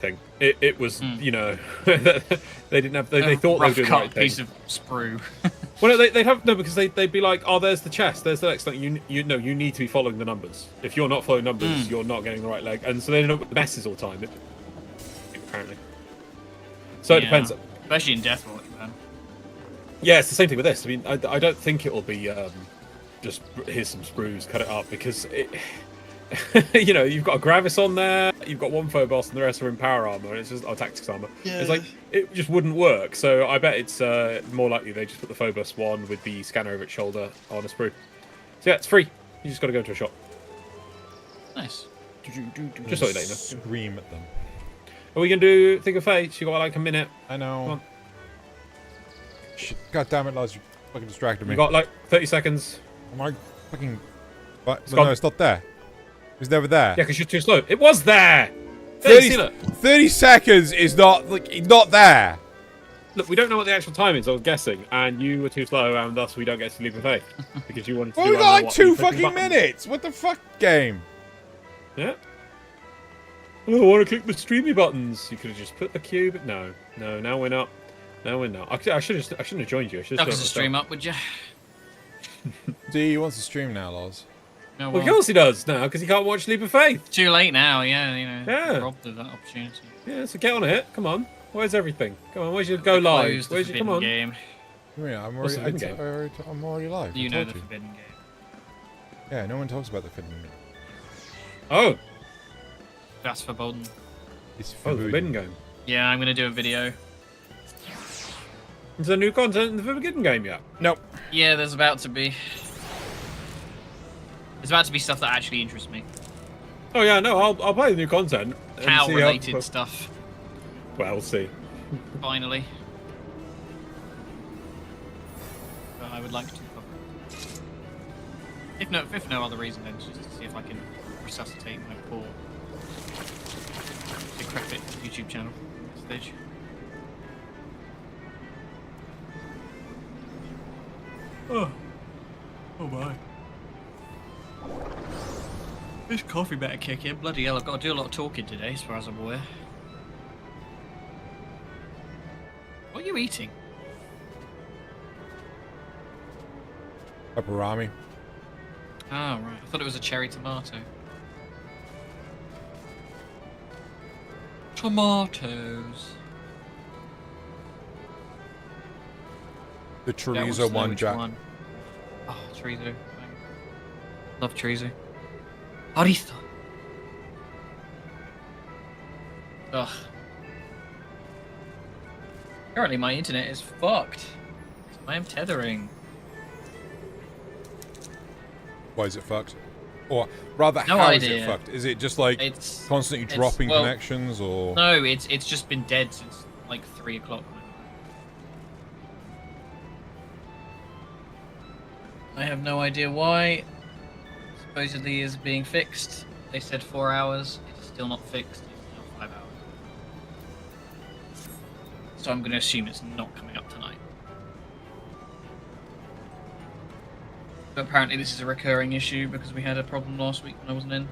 thing. It was, you know, they didn't have. They thought they were doing the right thing. Piece of sprue. Well, no, they'd have no, because they'd be like, oh, there's the chest, there's the next thing. You know, you need to be following the numbers. If you're not following numbers, you're not getting the right leg, and so they end up with messes all the time. Apparently. So it depends. Especially in Deathwatch, man. Yeah, it's the same thing with this. I mean, I don't think it'll be just here's some sprues, cut it up, because it. You know, you've got a Gravis on there, you've got one Phobos, and the rest are in power armor, and it's just tactics armor. Yeah. It's like it just wouldn't work. So I bet it's more likely they just put the Phobos one with the scanner over its shoulder on a sprue. So yeah, it's free. You just got to go to a shop. Nice. Just so you know. Scream at them. Are we gonna do Think of Fate? You got like a minute. I know. Shit. God damn it, Lars! You fucking distracted me. You got like 30 seconds. Oh my fucking. But no, it's not there. It was never there. Yeah, because you're too slow. It was there! 30 seconds is not, like, not there. Look, we don't know what the actual time is, I was guessing, and you were too slow, and thus we don't get to leap of faith. Because you wanted to do we got like 2 fucking minutes! What the fuck, game? Yeah. I don't want to click the streamy buttons. You could have just put the cube. No, now we're not. No, we're not. I shouldn't have joined you. I should have done the stream up, would you? D wants to stream now, Lars. No, well, of course he does now, because he can't watch Leap of Faith. Too late now, yeah, you know. Yeah. Robbed of that opportunity. Yeah, so get on it. Come on. Where's everything? Come on, where's your go live? Where's your come on? Game. Yeah, I'm already live. You know the forbidden game. Yeah, no one talks about the forbidden game. Oh. That's forbidden. It's the forbidden game. Yeah, I'm gonna do a video. Is there new content in the forbidden game yet? Nope. Yeah, there's about to be. There's about to be stuff that actually interests me. Oh yeah, no, I'll play the new content. Cow-related stuff. Well, we'll see. Finally. But I would like to cover it. If no other reason, then just to see if I can resuscitate my poor decrepit YouTube channel at this stage. Oh my. This coffee better kick in. Bloody hell, I've got to do a lot of talking today, as far as I'm aware. What are you eating? Pepperami. Oh, right. I thought it was a cherry tomato. Tomatoes. The chorizo one, Jack. One. Oh, chorizo. Love chorizo. Arista. Ugh. Apparently my internet is fucked. I am tethering. Why is it fucked? Or rather, no how idea. is it fucked? Is it just like constantly dropping connections, or? No, it's just been dead since like 3 o'clock. I have no idea why. Supposedly is being fixed. They said 4 hours. It's still not fixed. It's now 5 hours. So I'm going to assume it's not coming up tonight. But apparently this is a recurring issue because we had a problem last week when I wasn't in.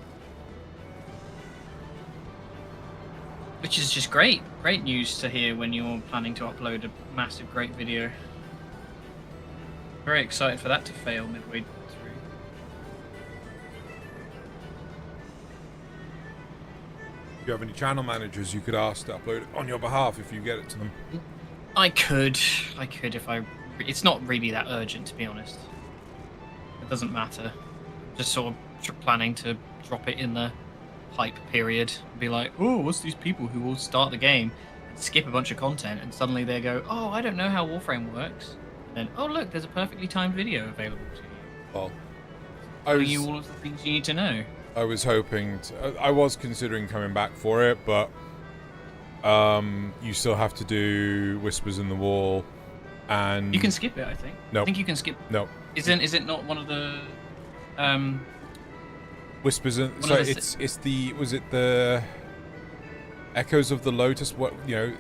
Which is just great. Great news to hear when you're planning to upload a massive, great video. Very excited for that to fail midway through. Do you have any channel managers you could ask to upload it on your behalf if you get it to them? I could if I... It's not really that urgent, to be honest. It doesn't matter. Just sort of planning to drop it in the hype period. Be like, oh, what's these people who will start the game and skip a bunch of content and suddenly they go, oh, I don't know how Warframe works. And then, oh look, there's a perfectly timed video available to you. Well, telling you all of the things you need to know. I was hoping I was considering coming back for it, but you still have to do Whispers in the Wall, and you can skip it. I think. No. I think you can skip. No. Is it not one of the Whispers in? So it's the the Echoes of the Lotus? What, you know,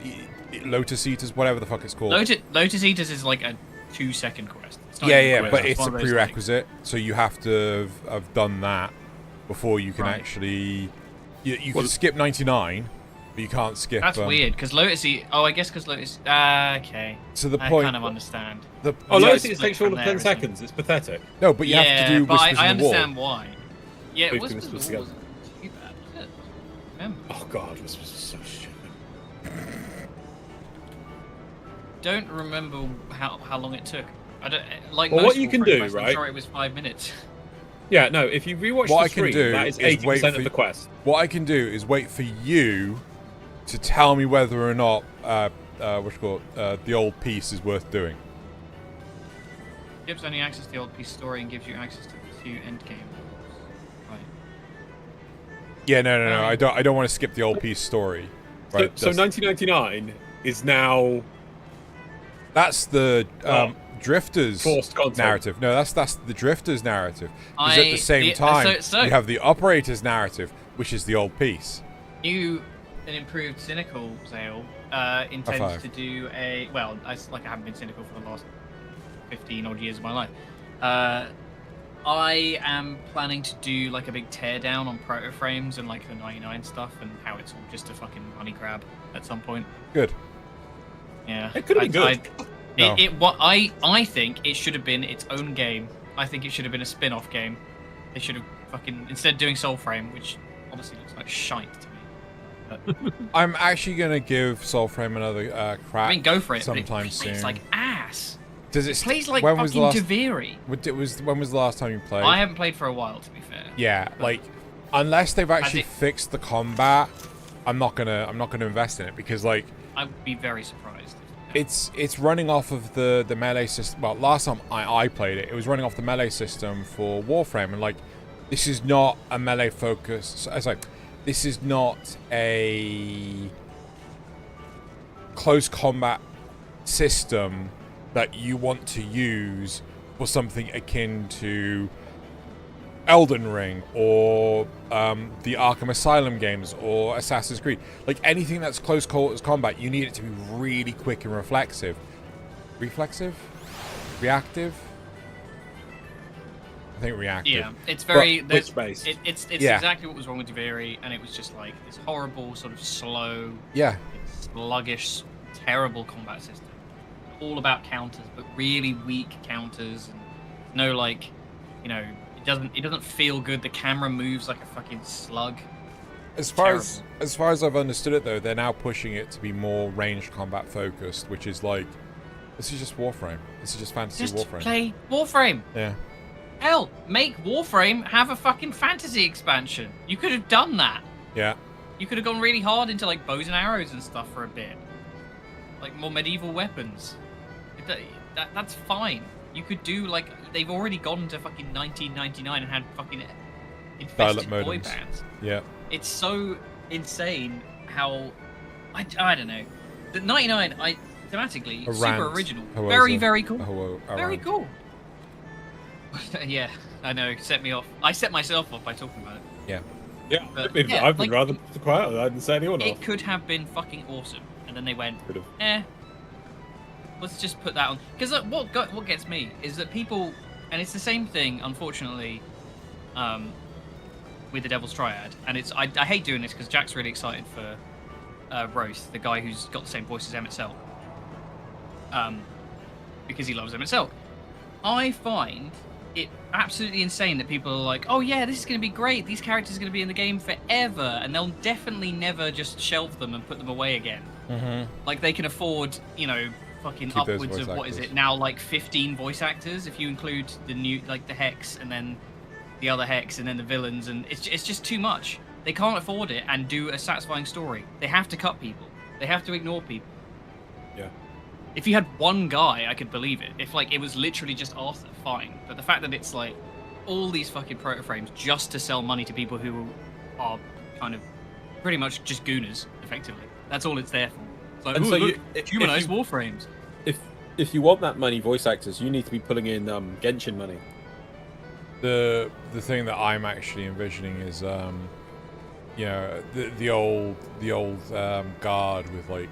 Lotus Eaters, whatever the fuck it's called. Lotus Eaters is like a 2-second quest. Yeah, but it's a prerequisite, so you have to have done that before you can actually. You can skip 99, But you can't skip. That's weird, because Lotus Eat... Oh, I guess because Lotus... okay. So the I point... kind of understand. Oh, Lotus Eat Eat takes all of 10 seconds. It's pathetic. No, but you have to do but Whispers I in the Wall. understand why. Yeah, We've Whispers in Whispers the Wall together. wasn't too bad, was it? Remember. Oh god, Whispers was so stupid. Don't remember how long it took. I don't like. Well, most what you can Warframe do, quests, I'm right? sure it was 5 minutes. Yeah, no, if you rewatch What the I can stream, do that is is wait 80% for of the quest. What I can do is wait for you to tell me whether or not the old piece is worth doing. Gives only access to the old piece story and gives you access to the 2 endgame. Right. Yeah, no. I don't want to skip the old piece story. Right. So 1999 is now that's the Drifters forced content. narrative. No, that's the Drifters narrative. Because at the same time, so you have the Operators narrative, which is the old piece. You, an improved cynical Zale, intends to do a I haven't been cynical for the last 15 odd years of my life. I am planning to do like a big teardown on proto frames and like the 99 stuff and how it's all just a fucking money grab at some point. Good. Yeah. It could have been good. I think it should have been its own game. I think it should have been a spin-off game. They should have fucking, instead of doing Soulframe, which honestly looks like shite to me. But, I'm actually gonna give Soulframe another crack. I mean, go for it. Sometime It soon. plays like ass. Does it? Plays like when fucking was the last? Taviri. When was the last time you played? I haven't played for a while, to be fair. Yeah, like unless they've actually it- fixed the combat, I'm not gonna invest in it because like I would be very surprised. it's running off of the melee system. Well, last time I played it, it was running off the melee system for Warframe, and like this is not a melee focus. It's like this is not a close combat system that you want to use for something akin to Elden Ring or the Arkham Asylum games or Assassin's Creed. Like anything that's close quarters combat, you need it to be really quick and reflexive. Reflexive? Reactive? I think reactive. Yeah, it's very Glitch-based. It's Yeah. exactly what was wrong with Taviri, and it was just like this horrible sort of slow, Yeah. sluggish, terrible combat system. All about counters, but really weak counters, and no like, you know, it doesn't feel good. The camera moves like a fucking slug. As far as I've understood it though, they're now pushing it to be more ranged combat focused, which is like this is just Warframe. This is just fantasy Just Warframe. play Warframe. Yeah. Hell, make Warframe have a fucking fantasy expansion. You could have done that. Yeah. You could have gone really hard into like bows and arrows and stuff for a bit, like more medieval weapons. That's fine. You could do like they've already gone to fucking 1999 and had fucking infested Dial-up boy modems. bands. Yeah. It's so insane how I don't know. The 99 thematically A super rant. original, However, very cool, a very rant. cool. Yeah, I know. Set me off. I set myself off by talking about it. Yeah. Yeah, But, I've been, yeah, I've been like- rather quiet. I didn't say anyone off. It could have been fucking awesome, and then they went, Could have. let's just put that on. Because what gets me is that people, and it's the same thing, unfortunately, with the Devil's Triad. And it's I hate doing this because Jack's really excited for Roth, the guy who's got the same voice as Emmett Selk, because he loves Emmett Selk. I find it absolutely insane that people are like, oh yeah, this is going to be great. These characters are going to be in the game forever, and they'll definitely never just shelve them and put them away again. Mm-hmm. Like they can afford, you know, fucking Keep those upwards of voice what is actors. it now, like 15 voice actors if you include the new, like the Hex and then the other Hex and then the villains, and it's just too much. They can't afford it and do a satisfying story. They have to cut people. They have to ignore people. Yeah. If you had one guy, I could believe it. If like it was literally just Arthur, fine. But the fact that it's like all these fucking proto frames just to sell money to people who are kind of pretty much just gooners, effectively. That's all it's there for. It's like, And ooh, so look, if humanized you- warframes. If you want that money, voice actors, you need to be pulling in Genshin money. The thing that I'm actually envisioning is you know, the old guard with like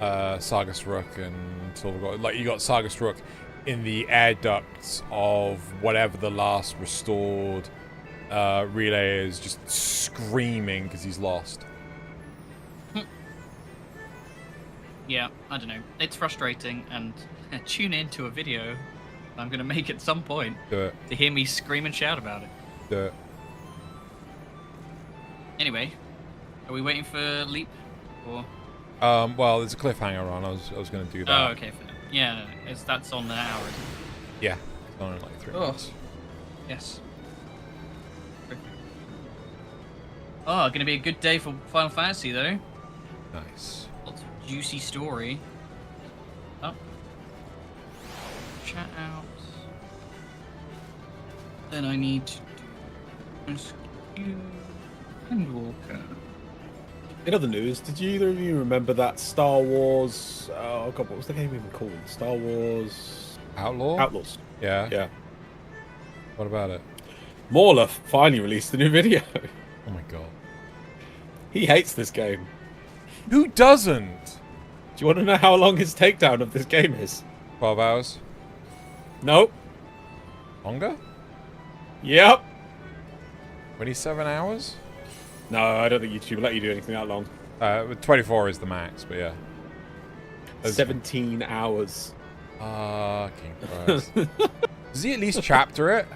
Sargus Rook and Silvergold. Like you got Sargus Rook in the air ducts of whatever the last restored relay is, just screaming because he's lost. Yeah, I don't know. It's frustrating, and tune in to a video I'm going to make at some point Do it. to hear me scream and shout about it. Do it. Anyway, are we waiting for Leap? Or... Well, there's a cliffhanger on. I was going to do that. Oh, okay. Fair. Yeah, no, that's on the hour, isn't it? Yeah. It's on in like 3 minutes. Yes. Oh, gonna be a good day for Final Fantasy, though. Nice. Lots of juicy story. Oh. Chat out. Then I need to do rescue Endwalker. In other news, did either of you remember that Star Wars? Oh god, what was the game even called? Star Wars Outlaw? Outlaws. Yeah. Yeah. What about it? Mauler finally released a new video. Oh my god. He hates this game. Who doesn't? Do you want to know how long his takedown of this game is? 12 hours? Nope. Longer? Yep. 27 hours? No, I don't think YouTube will let you do anything that long. 24 is the max, but yeah. 17 hours. King Christ. Does he at least chapter it?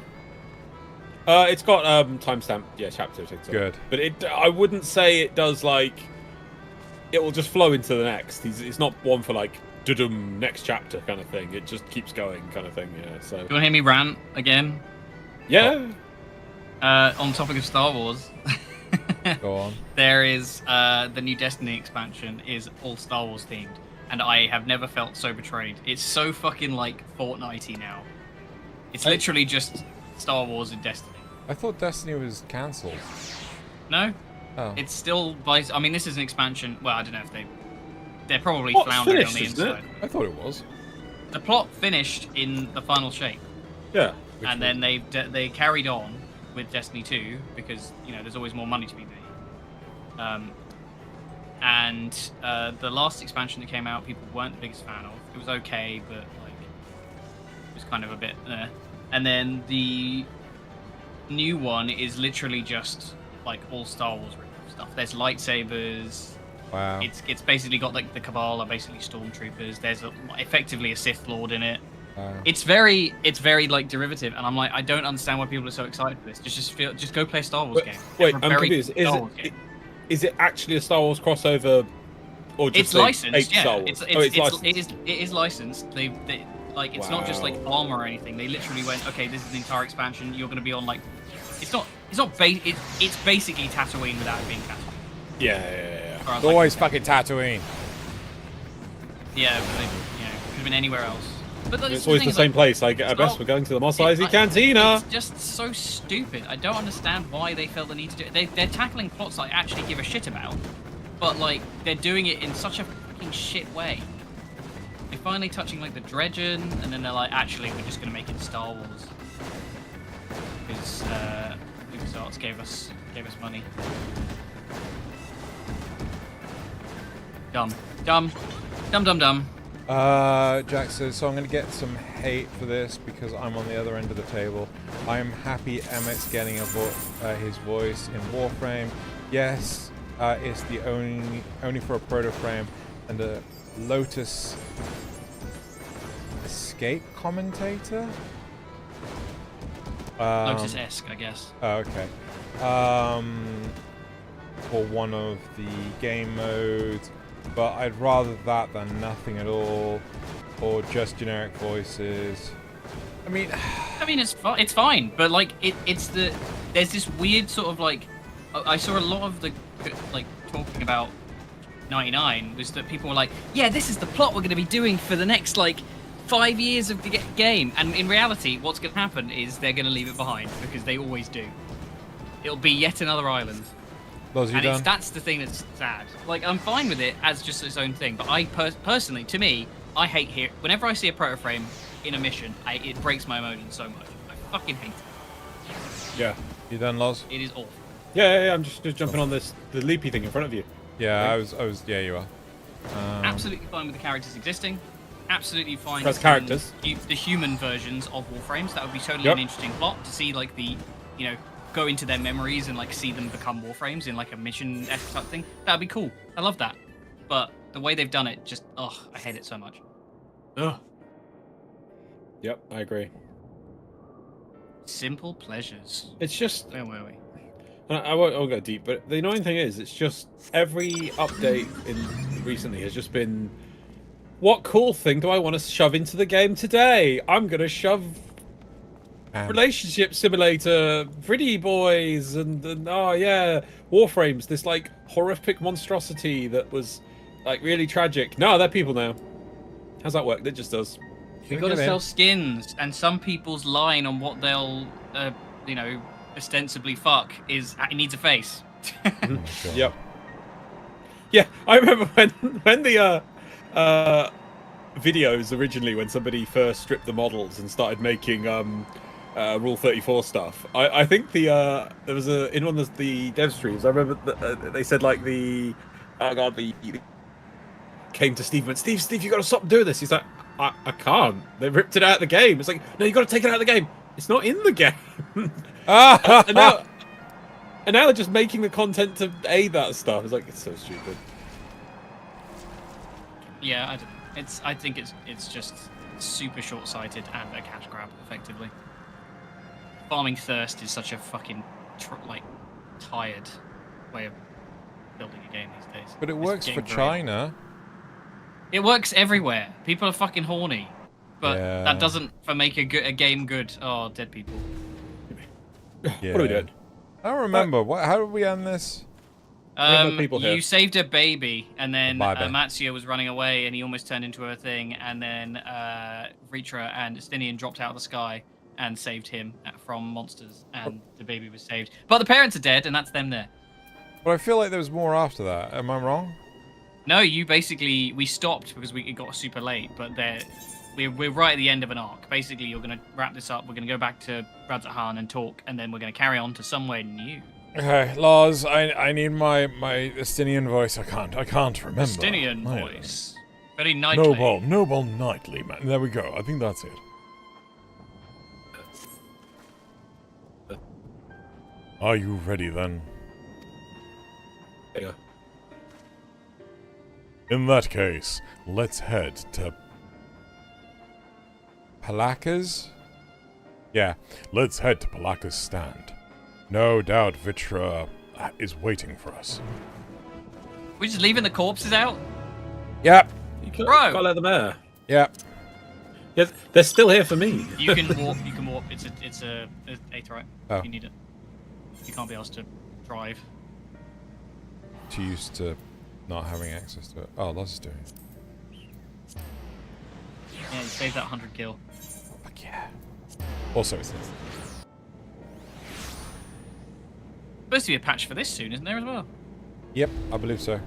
It's got timestamp, yeah, chapter. Good. But I wouldn't say it does like. It will just flow into the next. It's not one for like dudum next chapter kind of thing. It just keeps going kind of thing. Yeah. So. Do you want to hear me rant again? Yeah. On topic of Star Wars. Go on. There is the new Destiny expansion is all Star Wars themed, and I have never felt so betrayed. It's so fucking like Fortnite-y now. It's literally just Star Wars and Destiny. I thought Destiny was cancelled. No, Oh. it's still. I mean, this is an expansion. Well, I don't know if they're probably Plot's floundering on finished, the isn't it? inside. I thought it was. The plot finished in the final shape, Yeah. and then they carried on with Destiny 2 because there's always more money to be made. And the last expansion that came out, people weren't the biggest fan of. It was okay, but like it was kind of a bit. And then the new one is literally just like all Star Wars stuff. There's lightsabers. Wow. It's basically got like the Cabal are basically stormtroopers. There's effectively a Sith Lord in it. Wow. It's very like derivative, and I'm like, I don't understand why people are so excited for this. Just go play a Star Wars game. Wait, It's a I'm very confused. Star Wars game. Is it actually a Star Wars crossover, or just It's licensed, Star yeah. Wars? It is licensed. They like it's not just like Wow. armor or anything. They literally went, okay, this is the entire expansion. You're going to be on like, it's basically Tatooine without it being Tatooine. Yeah. As far as, It's always fucking Tatooine. Yeah, but could have been anywhere else. But It's always the same place. Like at best, we're going to the Mos Eisley Cantina. It's just so stupid. I don't understand why they felt the need to do it. They're tackling plots I actually give a shit about, but like they're doing it in such a fucking shit way. They're finally touching like the Dredgen, and then they're like, actually, we're just gonna make it Star Wars because LucasArts gave us money. Dumb. Jack says, so I'm going to get some hate for this because I'm on the other end of the table. I am happy Emmett's getting his voice in Warframe. Yes, it's the only for a proto frame and a Lotus Escape commentator. Lotus-esque, I guess. Oh, okay. For one of the game modes. But I'd rather that than nothing at all, or just generic voices. I mean, it's fine, but like there's this weird sort of like I saw a lot of the like talking about 99 was that people were like, yeah, this is the plot we're going to be doing for the next like 5 years of the game, and in reality, what's going to happen is they're going to leave it behind because they always do. It'll be yet another island. That's the thing that's sad. Like, I'm fine with it as just its own thing, but I personally, to me, I hate whenever I see a proto frame in a mission, it breaks my emotions so much. I fucking hate it. Yeah. You done, Loz? It is awful. Yeah. I'm just jumping on the leapy thing in front of you. Yeah, I was. Yeah, you are. Absolutely fine with the characters existing. Absolutely fine. As characters. The human versions of Warframes. That would be totally an interesting plot to see, like go into their memories and like see them become Warframes in like a mission type thing. That'd be cool. I love that. But The way they've done it, just I hate it so much. Oh. Yep, I agree. Simple pleasures. It's just Where were we? I won't go deep, but the annoying thing is, it's just every update recently has just been, what cool thing do I want to shove into the game today? I'm gonna shove relationship simulator, pretty boys, and oh yeah, Warframes. This like horrific monstrosity that was like really tragic. No, they're people now. How's that work? It just does. We got to sell skins, and some people's line on what they'll, ostensibly fuck is it needs a face. Oh yep. Yeah, I remember when the videos originally, when somebody first stripped the models and started making Rule 34 stuff. I think there was in one of the dev streams. I remember they said like the came to Steve and went, Steve, you got to stop doing this. He's like, I can't. They ripped it out of the game. It's like, no, you got to take it out of the game. It's not in the game. and now they're just making the content to aid that stuff. It's like, it's so stupid. Yeah, I think it's just super short-sighted and a cash grab, effectively. Farming thirst is such a fucking tired way of building a game these days. But it works for China. It works everywhere. People are fucking horny, but Yeah. that doesn't make a game good. Oh, dead people. Yeah. What are we doing? I don't remember. How did we end this? People here. You saved a baby, and then Bye, Ben. Matsuo was running away, and he almost turned into a thing, and then Vritra and Estinian dropped out of the sky and saved him from monsters, and the baby was saved. But the parents are dead, and that's them there. But I feel like there was more after that. Am I wrong? No, we stopped because it got super late, but we're right at the end of an arc. Basically, you're going to wrap this up, we're going to go back to Radzahan and talk, and then we're going to carry on to somewhere new. Okay, Lars, I need my Estinian voice. I can't remember. Estinian voice. Very knightly. Noble knightly, man. There we go. I think that's it. Are you ready then? Yeah. In that case, let's head to Palaka's? Yeah, let's head to Palaka's stand. No doubt Vitra is waiting for us. We're just leaving the corpses out? Yep. Can't let them air. Yep. Yeah, they're still here for me. You can warp. It's a Aetheryte. Oh. You need it. You can't be asked to drive. Too used to not having access to it. Oh, Lars is doing it. Yeah, you saved that 100 kill. Fuck yeah. Also, it's this. Supposed to be a patch for this soon, isn't there as well? Yep, I believe so.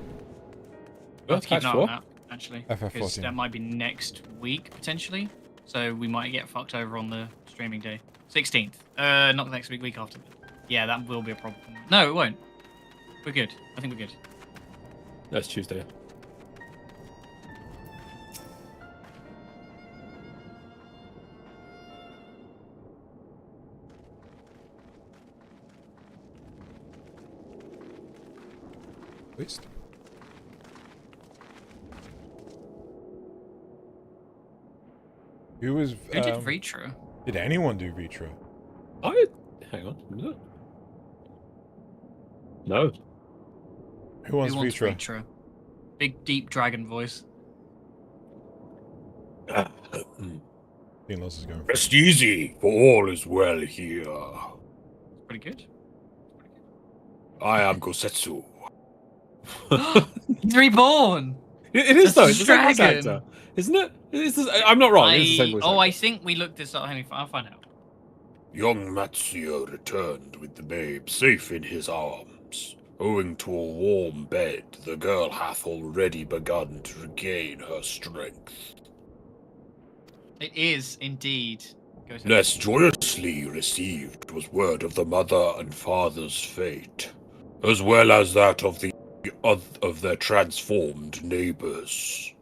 We'll have to keep an eye patch on that, actually. Because FF14. that might be next week, potentially. So we might get fucked over on the streaming day. 16th. Not next week, week after. Yeah, that will be a problem. No, it won't. We're good. I think we're good. That's Tuesday. Least. Who was? Who did Vritra? Did anyone do Vitra? Hang on. No. Who wants wants Vitra? Vritra? Big, deep dragon voice. Lars is going. Rest easy, for all is well here. Pretty good. I am Gosetsu. He's reborn! It is, though. It's the same voice dragon. actor. Isn't it? I'm not wrong. It's the same voice actor. I think we looked this up. I'll find out. Young Matsuo returned with the babe safe in his arms. Owing to a warm bed, the girl hath already begun to regain her strength. It is indeed. Go ahead. Less joyously received was word of the mother and father's fate, as well as that of their transformed neighbors.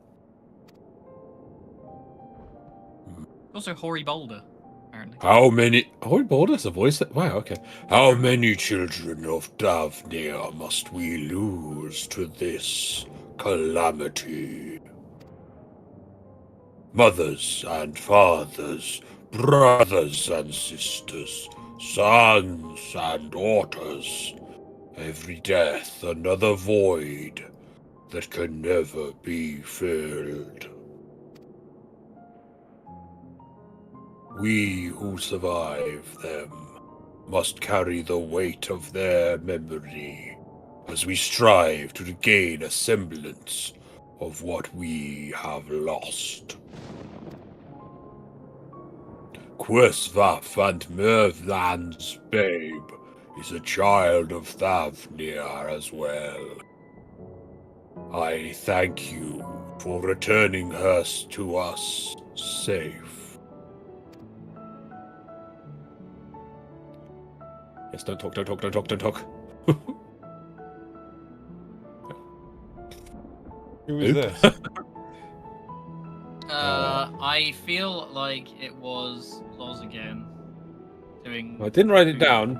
Also, Hori Boulder, apparently. How many? Oh, Borders a voice. Wow. Okay. How many children of Davnir must we lose to this calamity. Mothers and fathers, brothers and sisters, sons and daughters, every death another void that can never be filled. We who survive them must carry the weight of their memory as we strive to regain a semblance of what we have lost. Quesvaf and Mervland's babe is a child of Thavnir as well. I thank you for returning her to us safe. Yes, don't talk, don't talk, don't talk, don't talk. Who is this? I feel like it was Loz again. Doing. I didn't write it down.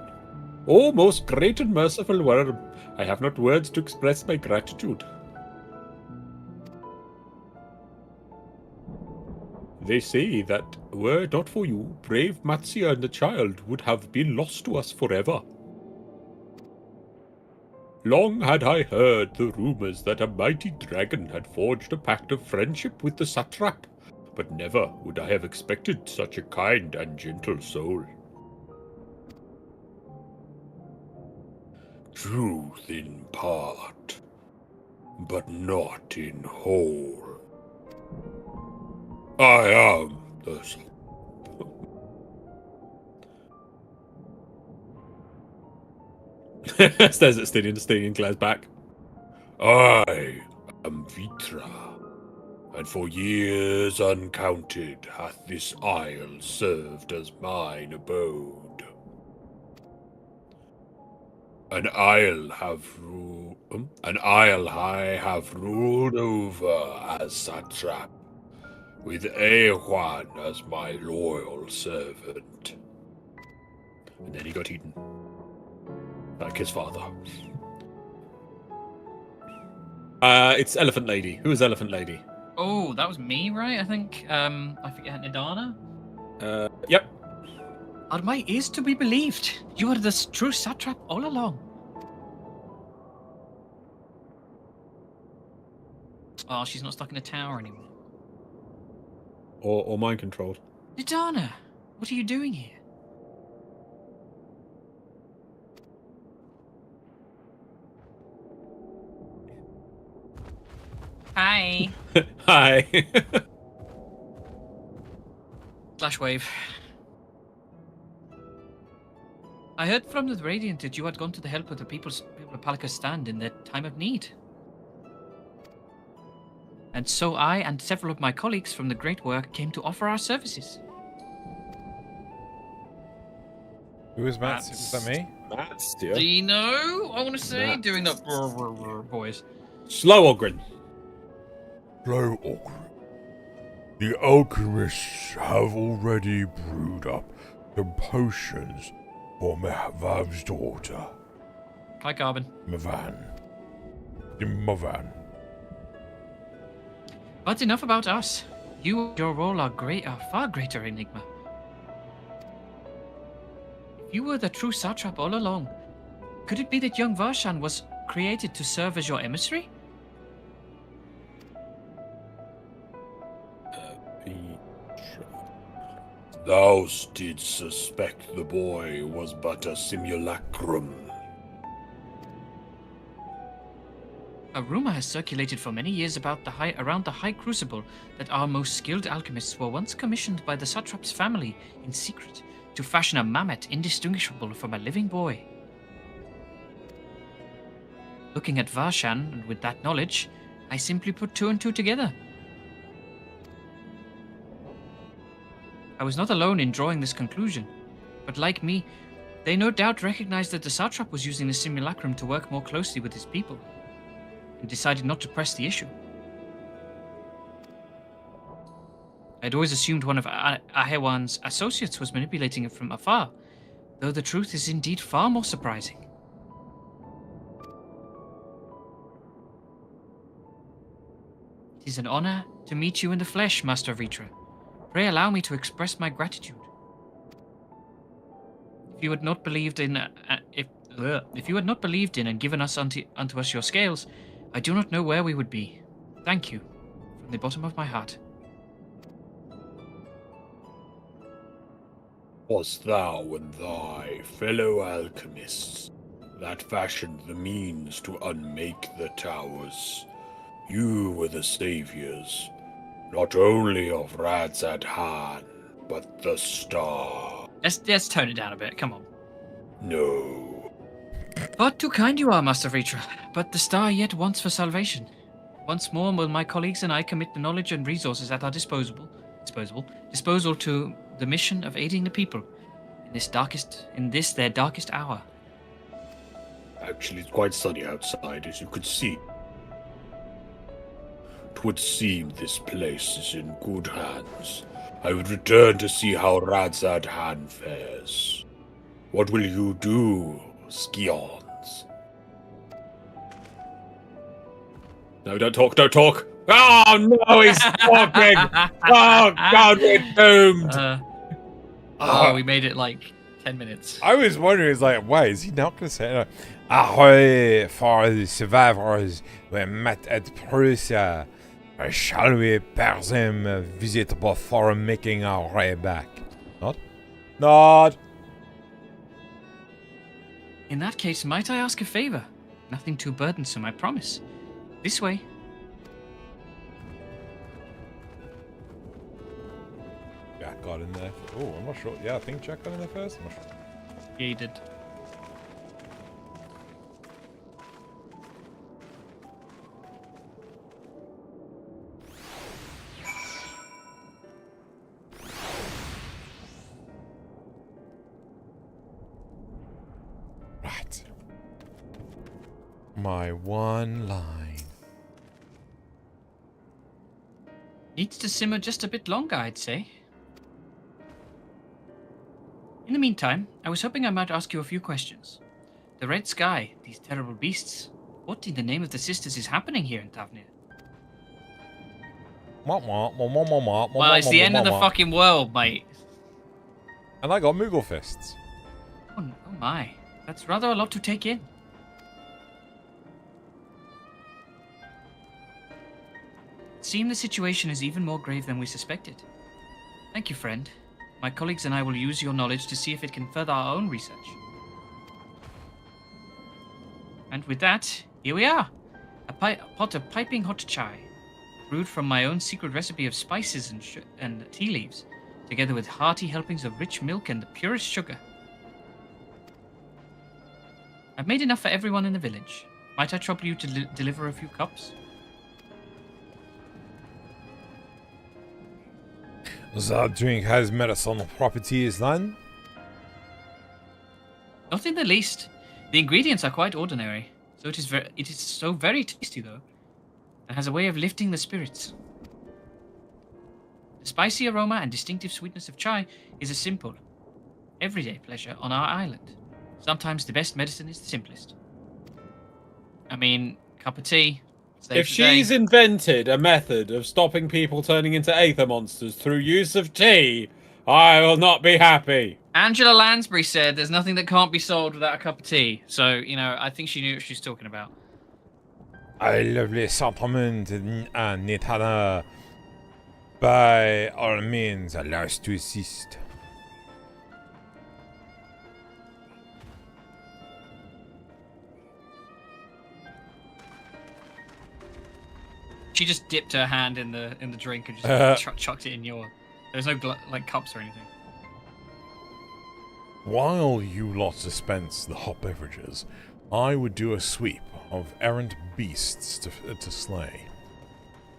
Oh, most great and merciful Worm, I have not words to express my gratitude. They say that were it not for you, brave Matsia and the child would have been lost to us forever. Long had I heard the rumors that a mighty dragon had forged a pact of friendship with the satrap, but never would I have expected such a kind and gentle soul. Truth in part, but not in whole. I am the Stares at Stadion glares back. I am Vitra, and for years uncounted hath this isle served as mine abode. An isle I have ruled over as satrap, with Ewan as my loyal servant. And then he got eaten. Like his father. It's Elephant Lady. Who is Elephant Lady? Oh, that was me, right? I think. I forget Nidana. Yep. Are my ears to be believed? You are the true satrap all along. Oh, she's not stuck in a tower anymore. Or mind controlled. Nidana, what are you doing here? Hi. Hi. Flash wave. I heard from the Radiant that you had gone to the help of the people of Palika stand in their time of need. And so I and several of my colleagues from the Great Work came to offer our services. Who is Matt? Is that me? That's Dino, I want to say, Matt. doing the voice. Slow Ogren. Slow Ogre. The alchemists have already brewed up some potions for Mehvav's daughter, Hi, Carbon. Mavan. But enough about us. You and your role are far greater enigma. If you were the true satrap all along, could it be that young Varshan was created to serve as your emissary? Thou didst suspect the boy was but a simulacrum. A rumor has circulated for many years about around the High Crucible that our most skilled alchemists were once commissioned by the satrap's family in secret to fashion a mammoth indistinguishable from a living boy. Looking at Varshan, and with that knowledge, I simply put two and two together. I was not alone in drawing this conclusion, but like me, they no doubt recognized that the satrap was using the simulacrum to work more closely with his people, and decided not to press the issue. I'd always assumed one of Ahewan's associates was manipulating it from afar, though the truth is indeed far more surprising. It is an honor to meet you in the flesh, Master Vitra. Pray allow me to express my gratitude. If you had not believed in, if you had not believed in and given us unto us your scales, I do not know where we would be. Thank you, from the bottom of my heart. Was thou and thy fellow alchemists that fashioned the means to unmake the towers? You were the saviors, not only of Radzadhan, but the star. Let's tone it down a bit, come on. No. But too kind you are, Master Vitra. But the star yet wants for salvation. Once more will my colleagues and I commit the knowledge and resources at our disposal to the mission of aiding the people in this their darkest hour. Actually, it's quite sunny outside, as you could see. It would seem this place is in good hands. I would return to see how Radzadhan fares. What will you do, Skions? No, don't talk. Oh no, he's talking! Oh god, we're doomed! We made it like 10 minutes. I was wondering, it's like, why is he not going to say it? Ahoy for the survivors we met at Prussia. Shall we pay them a visit before making our way back? Nod. In that case, might I ask a favor? Nothing too burdensome, I promise. This way. Jack got in there. Oh, I'm not sure. Yeah, I think Jack got in there first. I'm not sure. Yeah, he did. Right. My one line. Needs to simmer just a bit longer, I'd say. In the meantime, I was hoping I might ask you a few questions. The red sky, these terrible beasts. What in the name of the sisters is happening here in Tavnir? Well, it's the end of the fucking world, mate. And I got Moogle fists. Oh my, that's rather a lot to take in. It seems the situation is even more grave than we suspected. Thank you, friend. My colleagues and I will use your knowledge to see if it can further our own research. And with that, here we are. A pot of piping hot chai, brewed from my own secret recipe of spices and tea leaves, together with hearty helpings of rich milk and the purest sugar. I've made enough for everyone in the village. Might I trouble you to deliver a few cups? That drink has medicinal properties, then? Not in the least. The ingredients are quite ordinary, so it is so very tasty though, and has a way of lifting the spirits. The spicy aroma and distinctive sweetness of chai is a simple, everyday pleasure on our island. Sometimes the best medicine is the simplest. I mean, cup of tea. If she's invented a method of stopping people turning into aether monsters through use of tea, I will not be happy. Angela Lansbury said there's nothing that can't be solved without a cup of tea. So, you know, I think she knew what she was talking about. I lovely sentiment and Nitana. By all means, allow us to assist. She just dipped her hand in the drink and just chucked it in your. There's no like cups or anything. While you lot dispense the hot beverages, I would do a sweep of errant beasts to slay.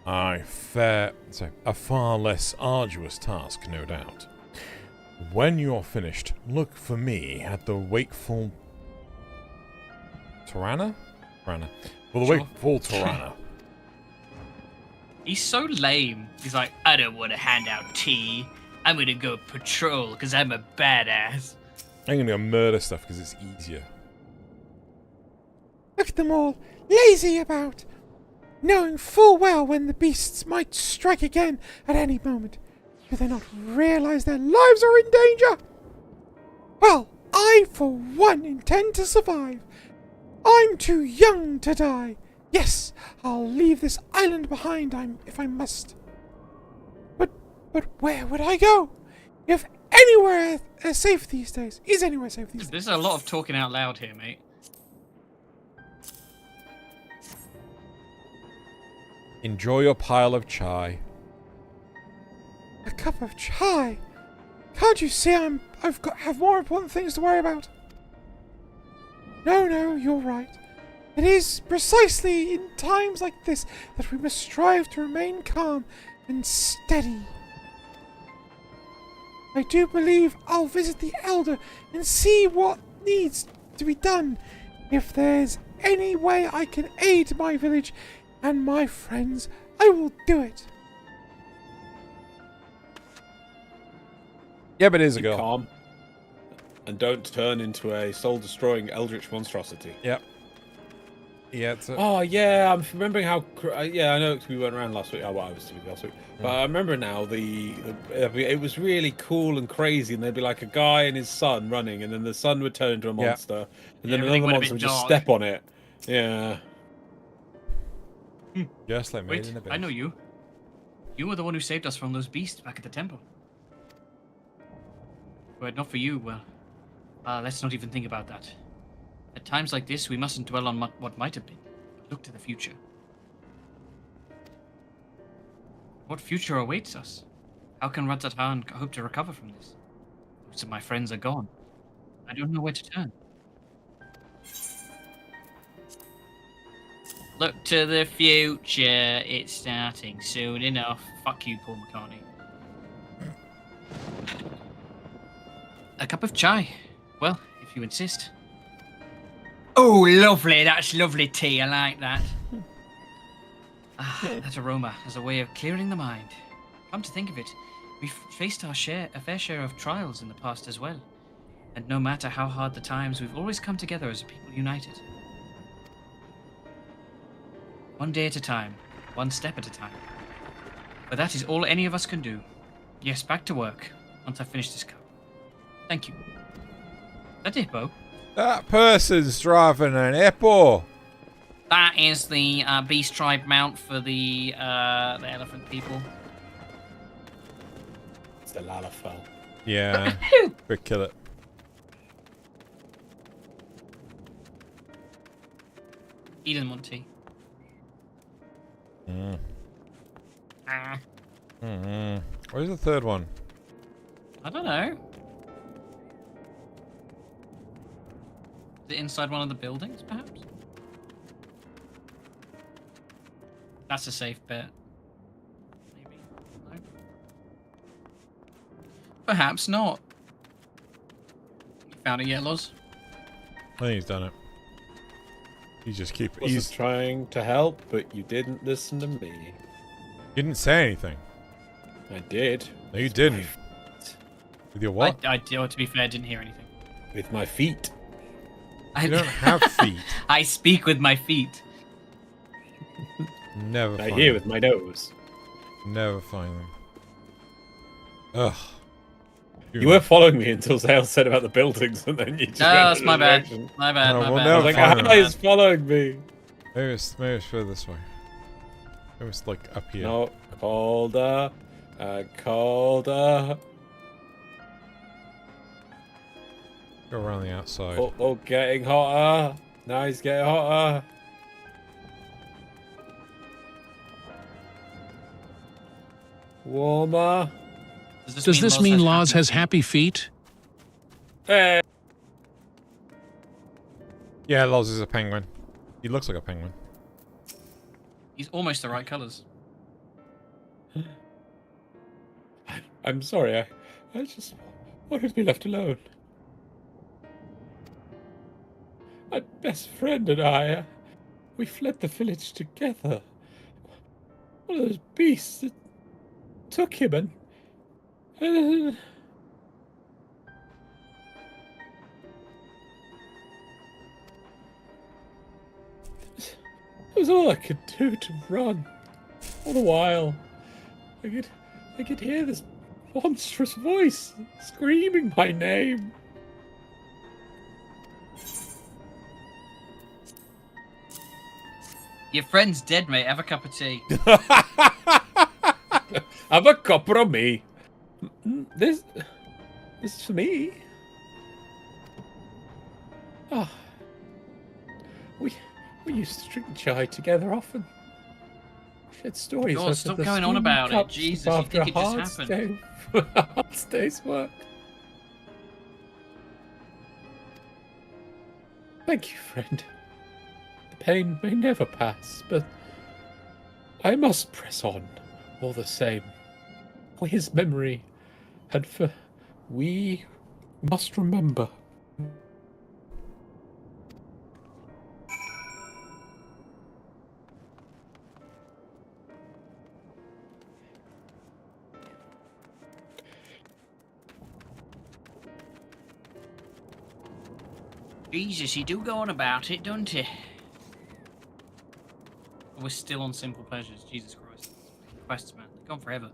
A far less arduous task, no doubt. When you're finished, look for me at the wakeful Tirana? Well, the Sure. wakeful Tirana. He's so lame. He's like, I don't want to hand out tea. I'm gonna go patrol because I'm a badass. I'm gonna go murder stuff because it's easier. Look at them all, lazy about. knowing full well when the beasts might strike again at any moment. Do they not realize their lives are in danger? Well, I, for one, intend to survive. I'm too young to die. Yes, I'll leave this island behind if I must. But where would I go? If anywhere is safe these days. Is anywhere safe these days? There's a lot of talking out loud here, mate. Enjoy your pile of chai. A cup of chai? Can't you see have more important things to worry about? No, you're right. It is precisely in times like this that we must strive to remain calm and steady. I do believe I'll visit the Elder and see what needs to be done. If there's any way I can aid my village and my friends, I will do it. Yeah, but it is a Keep girl. calm. And don't turn into a soul-destroying eldritch monstrosity. Yep. Yeah, it's a... Oh yeah, I'm remembering how. Yeah, I know we weren't around last week. Oh, well, I was doing last week, but I remember now. It was really cool and crazy, and there'd be like a guy and his son running, and then the son would turn into a monster, and then everything another went a monster bit would just dark. step on it. Yeah. Just like Made Wait, in Abyss. I know you. You were the one who saved us from those beasts back at the temple. Were it not for you, well, let's not even think about that. At times like this, we mustn't dwell on what might have been, but look to the future. What future awaits us? How can Rattatan hope to recover from this? Most of my friends are gone. I don't know where to turn. Look to the future. It's starting soon enough. Fuck you, Paul McCartney. A cup of chai. Well, if you insist. Oh, lovely. That's lovely tea. I like that. That aroma has a way of clearing the mind. Come to think of it, we've faced a fair share of trials in the past as well. And no matter how hard the times, we've always come together as a people united. One day at a time, one step at a time. But that is all any of us can do. Yes, back to work, once I finish this cup. Thank you. That it, Bo? That person's driving an hippo. That is the beast tribe mount for the elephant people. It's the Lalafell. Yeah. Quick kill it. He doesn't want tea. Where's the third one? I don't know. Is it inside one of the buildings, perhaps? That's a safe bet. Maybe. No. Perhaps not. You found it yet, Loz? I think he's done it. He's just keep. He's trying to help, but you didn't listen to me. You didn't say anything. I did. No, you didn't. With your what? To be fair, I didn't hear anything. With my feet. You don't have feet. I speak with my feet. Never I find hear them. with my nose. Never find them. Ugh. You were following me until Zale said about the buildings, and then you just. No, went that's in my a bad. direction. My bad. No, My we'll bad. never I was like, find how them. is following me? Maybe it's further this way. Maybe it's like up here. No, colder, colder. Go around the outside. Oh, getting hotter. Now he's getting hotter. Warmer. Does this mean Laws has happy feet? Hey. Yeah, Loz is a penguin. He looks like a penguin. He's almost the right colours. I'm sorry. I just wanted to be left alone. My best friend and I, we fled the village together. One of those beasts that took him and it was all I could do to run. All the while, I could hear this monstrous voice screaming my name. Your friend's dead, mate. Have a cup of tea. Have a cup of me. This is for me. Oh, we used to drink chai together often. Shared stories. God, stop going on about it. Jesus, you think it just happened? Hard day's work. Thank you, friend. The pain may never pass, but I must press on all the same. For his memory, and for we must remember. Jesus, you do go on about it, don't you? We're still on simple pleasures. Jesus Christ. Quests, man. They're gone forever.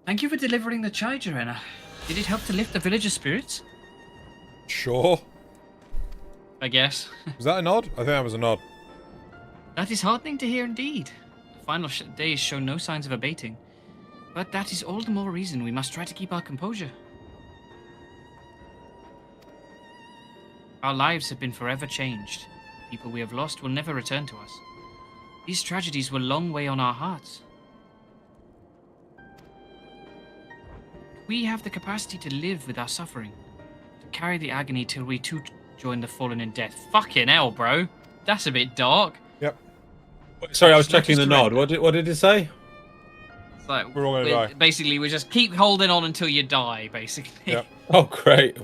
Thank you for delivering the chai, Joanna. Did it help to lift the villagers' spirits? Sure. I guess. Was that a nod? I think that was a nod. That is heartening to hear indeed. The final days show no signs of abating. But that is all the more reason we must try to keep our composure. Our lives have been forever changed. People we have lost will never return to us. These tragedies will long weigh on our hearts. We have the capacity to live with our suffering, to carry the agony till we too join the fallen in death. Fucking hell, bro. That's a bit dark. Yep. Sorry, I was checking the nod. What did it say? It's like, We're all gonna die. basically, we just keep holding on until you die, basically. Yep. Oh, great.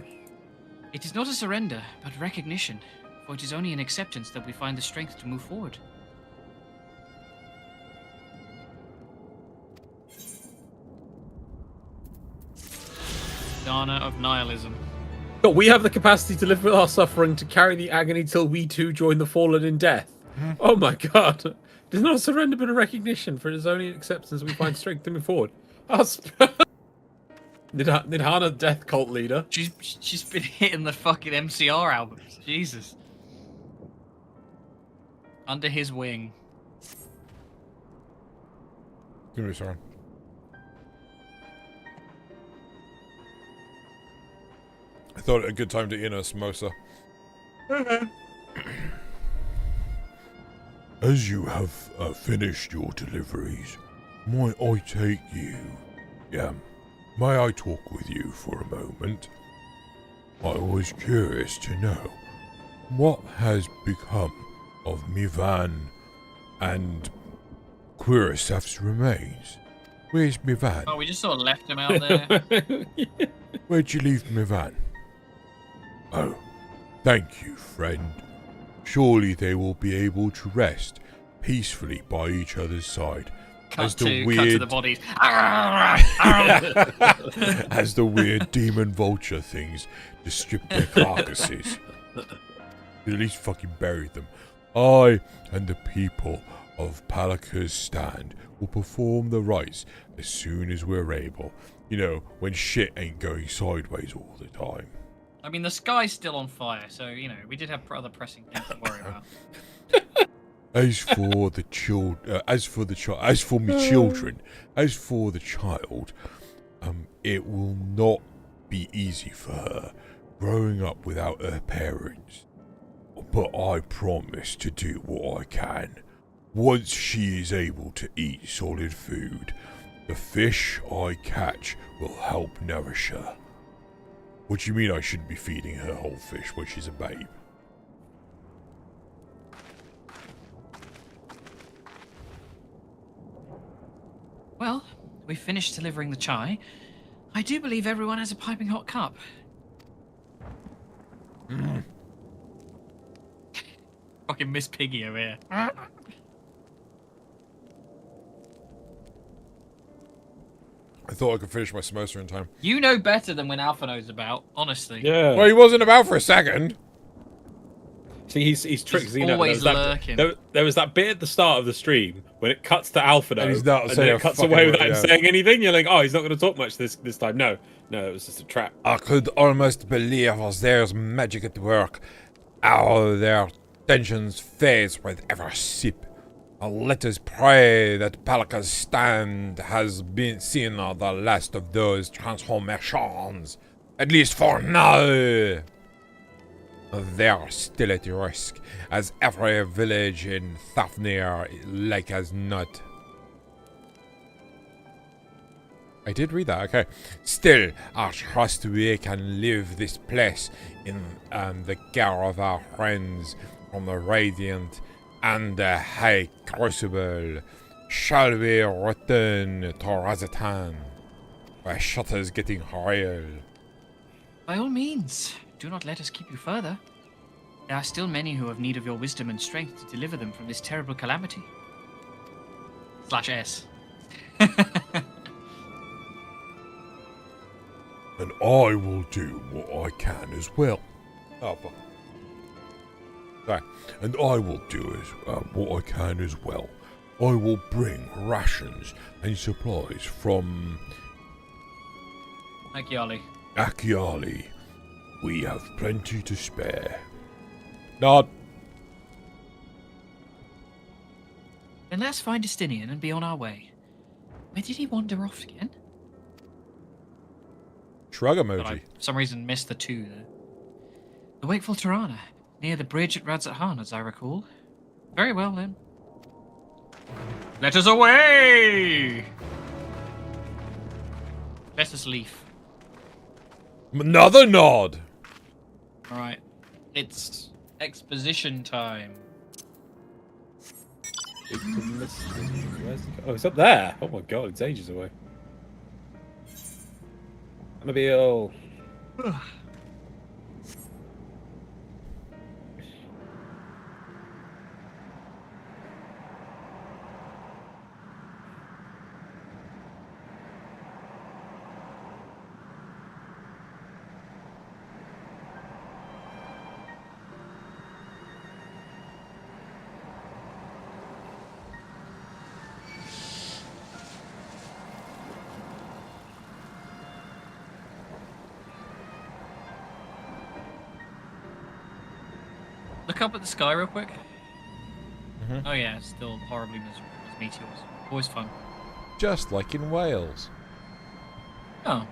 It is not a surrender, but recognition, for it is only in acceptance that we find the strength to move forward. Dana of nihilism. But we have the capacity to live with our suffering, to carry the agony till we too join the fallen in death. Oh my god. It is not a surrender but a recognition, for it is only in acceptance we find strength to move forward. Nidhana, death cult leader. She's been hitting the fucking MCR albums. Jesus. Under his wing. Give me a second. I thought it a good time to eat a samosa. As you have finished your deliveries, might I take you? May I talk with you for a moment? I was curious to know what has become of Mivan and Quirasaf's remains. Where's Mivan? Oh, we just sort of left him out there. Where'd you leave Mivan? Oh, thank you, friend. Surely they will be able to rest peacefully by each other's side. Cut to the bodies. As the weird demon vulture things just strip their carcasses. You at least fucking buried them. I and the people of Palaka's stand will perform the rites as soon as we're able. You know, when shit ain't going sideways all the time. I mean, the sky's still on fire, so, you know, we did have other pressing things to worry about. As for the child, it will not be easy for her growing up without her parents. But I promise to do what I can. Once she is able to eat solid food, the fish I catch will help nourish her. What do you mean I shouldn't be feeding her whole fish when she's a babe? Well, we finished delivering the chai. I do believe everyone has a piping hot cup. Fucking Miss Piggy over here. I thought I could finish my samosa in time. You know better than when Alpha knows about, honestly. Yeah. Well, he wasn't about for a second. See, he's tricked. He's You know, always lurking. There was that bit at the start of the stream when it cuts to Alphino, And he's not and saying then a it cuts fucking away word, without him yeah. saying anything. You're like, oh, he's not going to talk much this time. No, it was just a trap. I could almost believe there's magic at work. How their tensions fades with every sip. Let us pray that Palaka's stand has been seen the last of those transformations. At least for now. They're still at risk, as every village in Thafnir like as not. I did read that, okay. Still, I trust we can leave this place in the care of our friends from the Radiant and the High Crucible. Shall we return to Razatan? My shutter's getting real. By all means, do not let us keep you further. There are still many who have need of your wisdom and strength to deliver them from this terrible calamity. /S. And I will do what I can as well. Oh, fuck. Sorry. And I will do what I can as well. I will bring rations and supplies from Akiali. Akiali. We have plenty to spare. Nod. Then let's find Justinian and be on our way. Where did he wander off again? Shrug But emoji. I, for some reason, missed the 2 there. The Wakeful Tirana, near the bridge at Radzat-Han, as I recall. Very well, then. Let us away! Let us leave. Another nod. Alright. It's exposition time. Oh, it's up there. Oh my god, it's ages away. Annabelle. Look up at the sky real quick. Oh yeah, it's still horribly miserable as meteors. Always fun. Just like in Wales. Oh.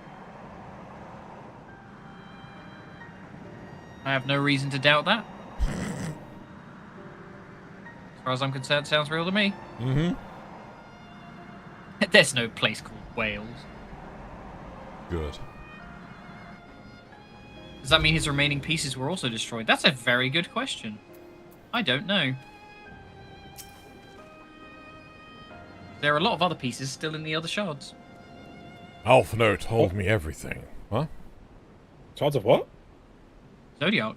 I have no reason to doubt that. As far as I'm concerned, sounds real to me. Mm-hmm. There's no place called Wales. Good. Does that mean his remaining pieces were also destroyed? That's a very good question. I don't know. There are a lot of other pieces still in the other shards. Alphino told me everything. Huh? Shards of what? Zodiac.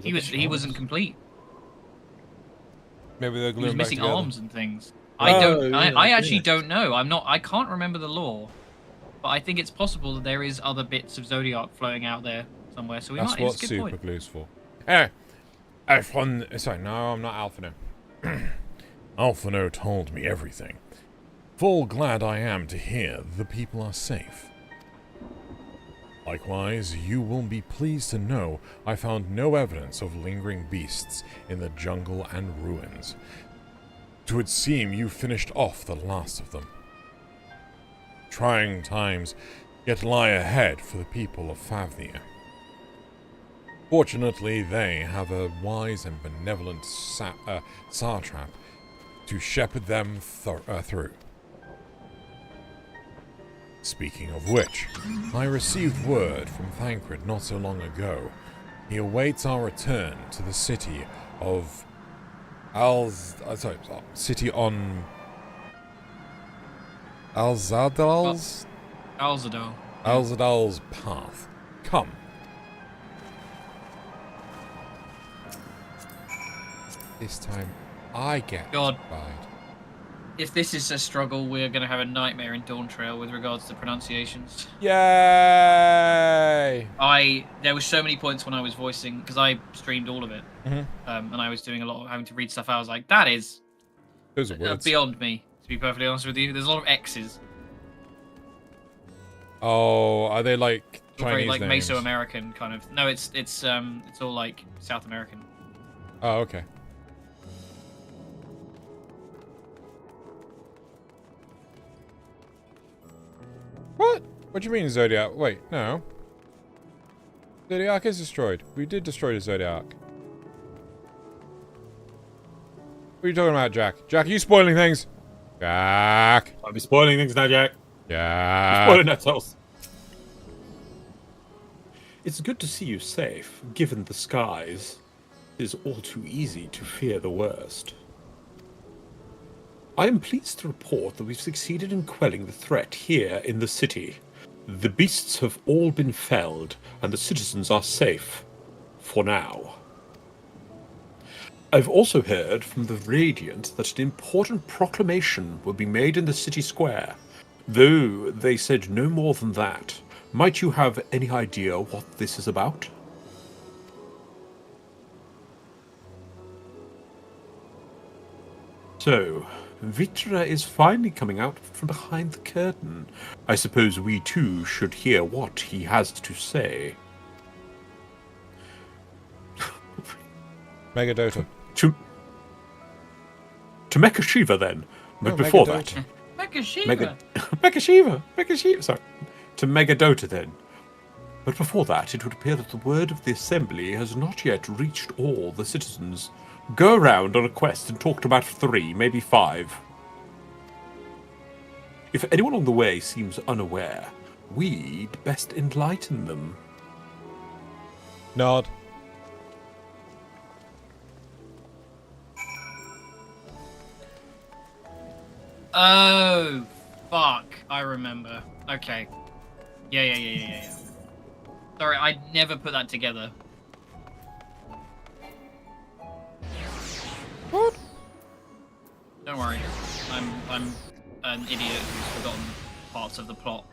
He wasn't complete. Maybe they're He was gluing back missing together. arms and things. Oh, I actually yeah. don't know. I can't remember the lore. But I think it's possible that there is other bits of Zodiac floating out there somewhere. So we That's might. what It's a good super point. glue's for. Anyway, sorry, no, I'm not Alphino. Alphino told me everything. Full glad I am to hear the people are safe. Likewise, you will be pleased to know I found no evidence of lingering beasts in the jungle and ruins. It would seem you finished off the last of them. Trying times yet lie ahead for the people of Favnir. Fortunately, they have a wise and benevolent satrap to shepherd them through. Speaking of which, I received word from Thancred not so long ago. He awaits our return to the city of city on Alzadal's Alzadal. Alzadal's path. Come. This time I get God. inspired. if this is a struggle, we're going to have a nightmare in Dawn Trail with regards to pronunciations. Yay! There were so many points when I was voicing, because I streamed all of it, Mhm. and I was doing a lot of having to read stuff. I was like, that is Those are words. beyond me, to be perfectly honest with you. There's a lot of X's. Oh, are they like Very Chinese like names? Mesoamerican kind of. No, it's all like South American. Oh, okay. What? What do you mean Zodiac? Wait, no. Zodiac is destroyed. We did destroy the Zodiac. What are you talking about, Jack? Jack, are you spoiling things? Jack! I'll be spoiling things now, Jack. Jack! Spoiling ourselves. It's good to see you safe, given the skies. It is all too easy to fear the worst. I am pleased to report that we've succeeded in quelling the threat here in the city. The beasts have all been felled, and the citizens are safe. For now. I've also heard from the Radiant that an important proclamation will be made in the city square. Though they said no more than that. Might you have any idea what this is about? So, Vitra is finally coming out from behind the curtain. I suppose we too should hear what he has to say. Megadota. To Mecha Shiva then. But No, before Megadota. Makashiva. Mecha Shiva, sorry. To Megadota then. But before that, it would appear that the word of the assembly has not yet reached all the citizens. Go around on a quest and talk to about 3, maybe 5. If anyone on the way seems unaware, we'd best enlighten them. Nod. Oh, fuck. I remember. Okay. Yeah. Sorry, I never put that together. What? Don't worry. I'm an idiot who's forgotten parts of the plot.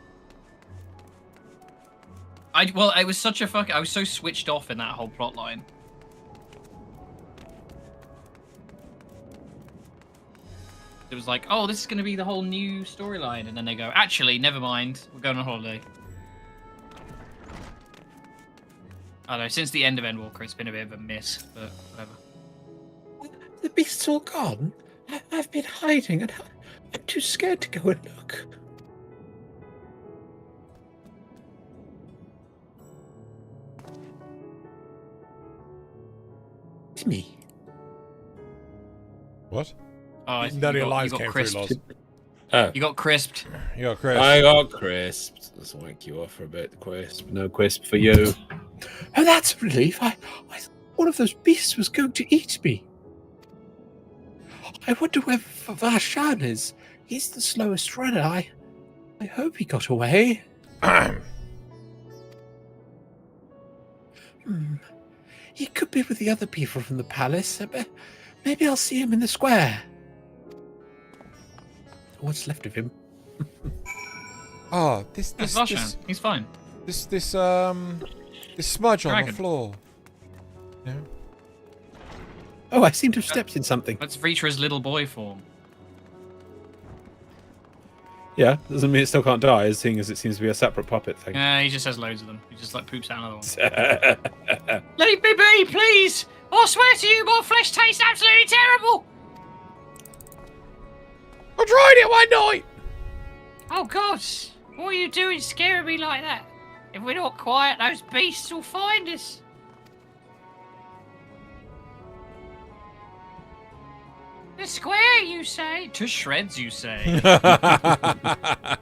Well, it was such a I was so switched off in that whole plot line. It was like, oh, this is going to be the whole new storyline, and then they go, actually, never mind, we're going on holiday. I don't know, since the end of Endwalker, it's been a bit of a miss, but whatever. The beast's all gone. I've been hiding, and I'm too scared to go and look. It's me. What? Oh, I think None of your you lines got came through, crisped. Loz. You got crisped. You got Chris. I got crisped. Let's wake you off for a bit. Crisp. No crisp for you. Oh, that's a relief. I thought one of those beasts was going to eat me. I wonder where Varshan is. He's the slowest runner. I hope he got away. He could be with the other people from the palace. Maybe I'll see him in the square. What's left of him? Oh, this Varshan, he's fine. this smudge on the Dragon. floor. Yeah. Oh, I seem to have stepped in something. Let's Vitra's little boy form. Yeah, doesn't mean it still can't die, seeing as it seems to be a separate puppet thing. He just has loads of them. He just like poops out another one. Leave me be, please! I swear to you, my flesh tastes absolutely terrible! I tried it one night. Oh God, what are you doing scaring me like that? If we're not quiet, those beasts will find us. The square, you say? To shreds, you say? That's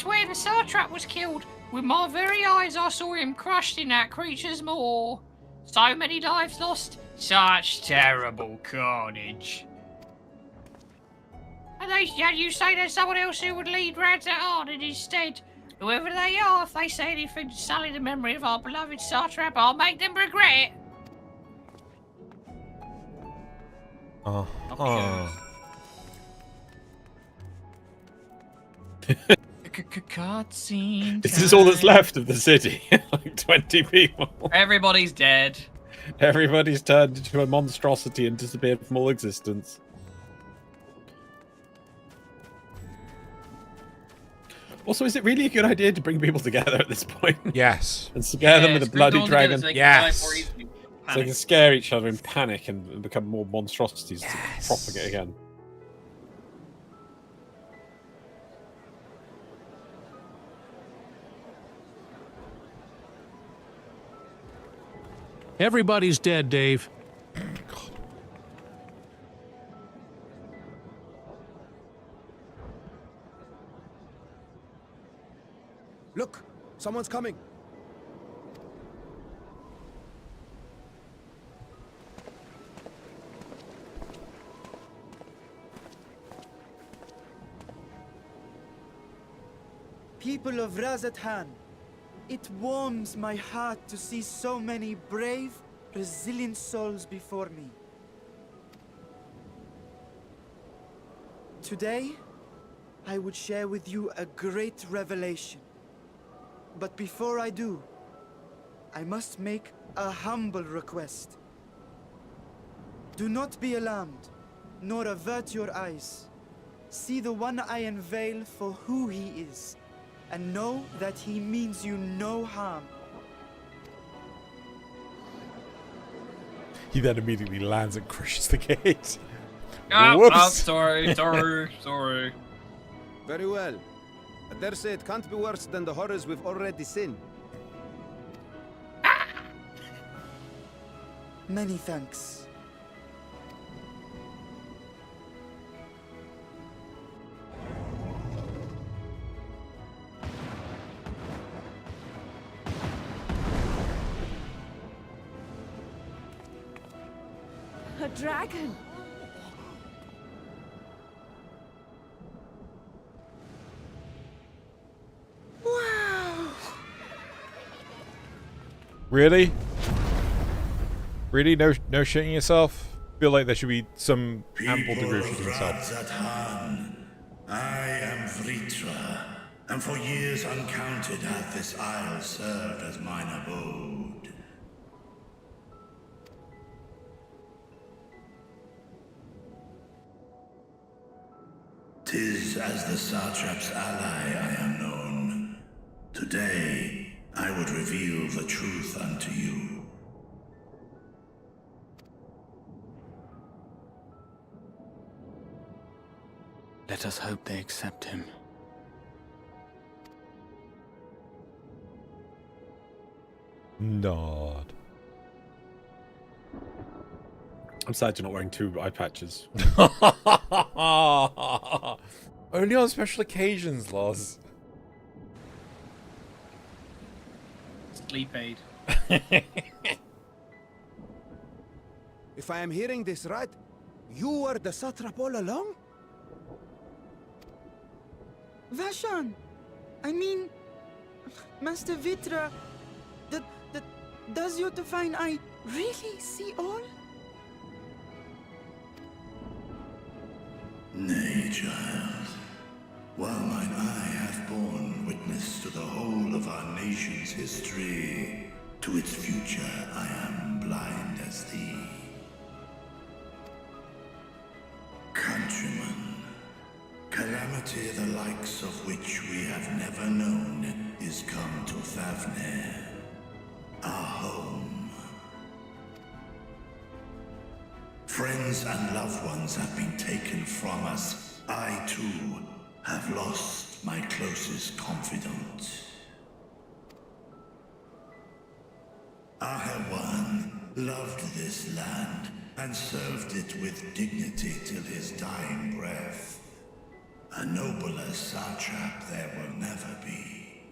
where the Sartrap was killed. With my very eyes, I saw him crushed in that creature's maw. So many lives lost. Such terrible carnage. And you say there's someone else who would lead Rads at Arden instead. Whoever they are, if they say anything to sully the memory of our beloved Sartrap, I'll make them regret it. Uh-huh. Cutscene. This is all that's left of the city. Like 20 people. Everybody's dead. Everybody's turned into a monstrosity and disappeared from all existence. Also, is it really a good idea to bring people together at this point? Yes. And scare them with a bloody dragon? So Yes. So they can scare each other in panic and become more monstrosities to propagate again. Everybody's dead, Dave. Look, someone's coming. People of Razathan, it warms my heart to see so many brave, resilient souls before me. Today, I would share with you a great revelation. But before I do, I must make a humble request. Do not be alarmed, nor avert your eyes. See the one I unveil for who he is, and know that he means you no harm. He then immediately lands and crushes the gate. Oh, sorry. Very well. I dare say it can't be worse than the horrors we've already seen. Many thanks. A dragon! Wow! Really? Really? No shitting yourself? Feel like there should be some ample degree of shitting yourself. Razathan, I am Vritra, and for years uncounted hath this isle served as mine abode. 'Tis as the Satrap's ally I am known. Today, I would reveal the truth unto you. Let us hope they accept him. Nod. I'm sad you're not wearing 2 eye patches. Only on special occasions, Loz. Sleep aid. If I am hearing this right, you were the satrap all along? Vashan! I mean, Master Vitra, does your divine eye really see all? Nay, child. While mine eye hath borne witness to the whole of our nation's history, to its future I am blind as thee. Countrymen, calamity the likes of which we have never known is come to Thavne, our home. Friends and loved ones have been taken from us. I, too, have lost my closest confidant. Ahewan loved this land and served it with dignity till his dying breath. A nobler satrap there will never be.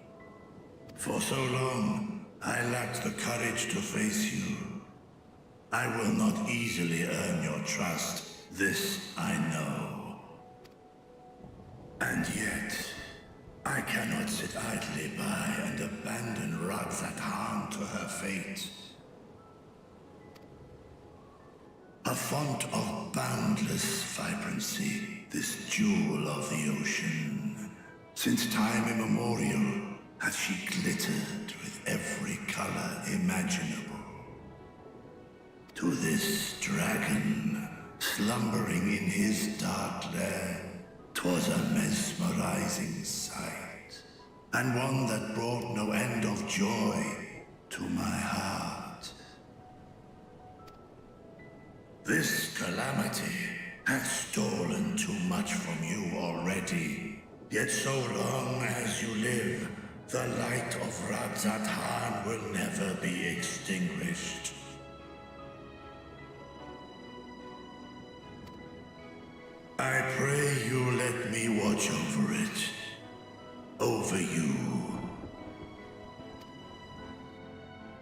For so long, I lacked the courage to face you. I will not easily earn your trust, this I know. And yet, I cannot sit idly by and abandon Razathan to her fate. A font of boundless boundless vibrancy, this jewel of the ocean. Since time immemorial, hath she glittered with every color imaginable. To this dragon, slumbering in his dark lair, 'twas a mesmerizing sight, and one that brought no end of joy to my heart. This calamity hath stolen too much from you already, yet so long as you live, the light of Radzat-Han will never be extinguished. I pray you let me watch over it. Over you.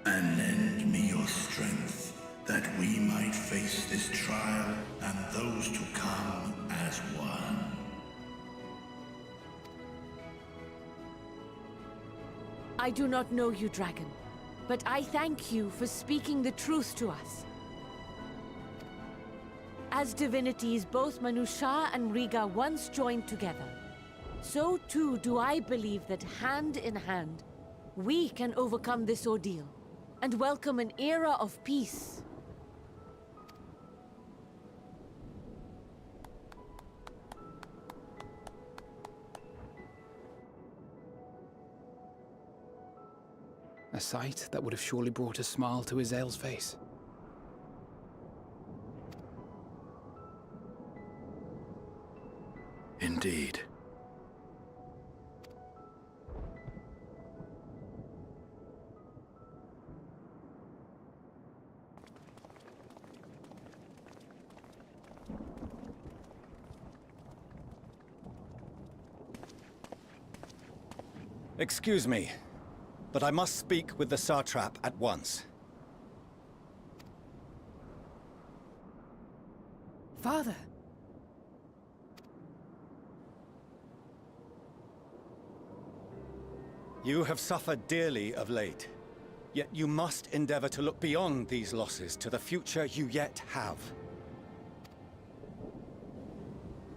And lend me your strength, that we might face this trial and those to come as one. I do not know you, dragon, but I thank you for speaking the truth to us. As divinities, both Manusha and Riga once joined together, so too do I believe that hand in hand, we can overcome this ordeal and welcome an era of peace. A sight that would have surely brought a smile to Azael's face. Indeed. Excuse me, but I must speak with the Satrap at once. Father. You have suffered dearly of late, yet you must endeavor to look beyond these losses to the future you yet have.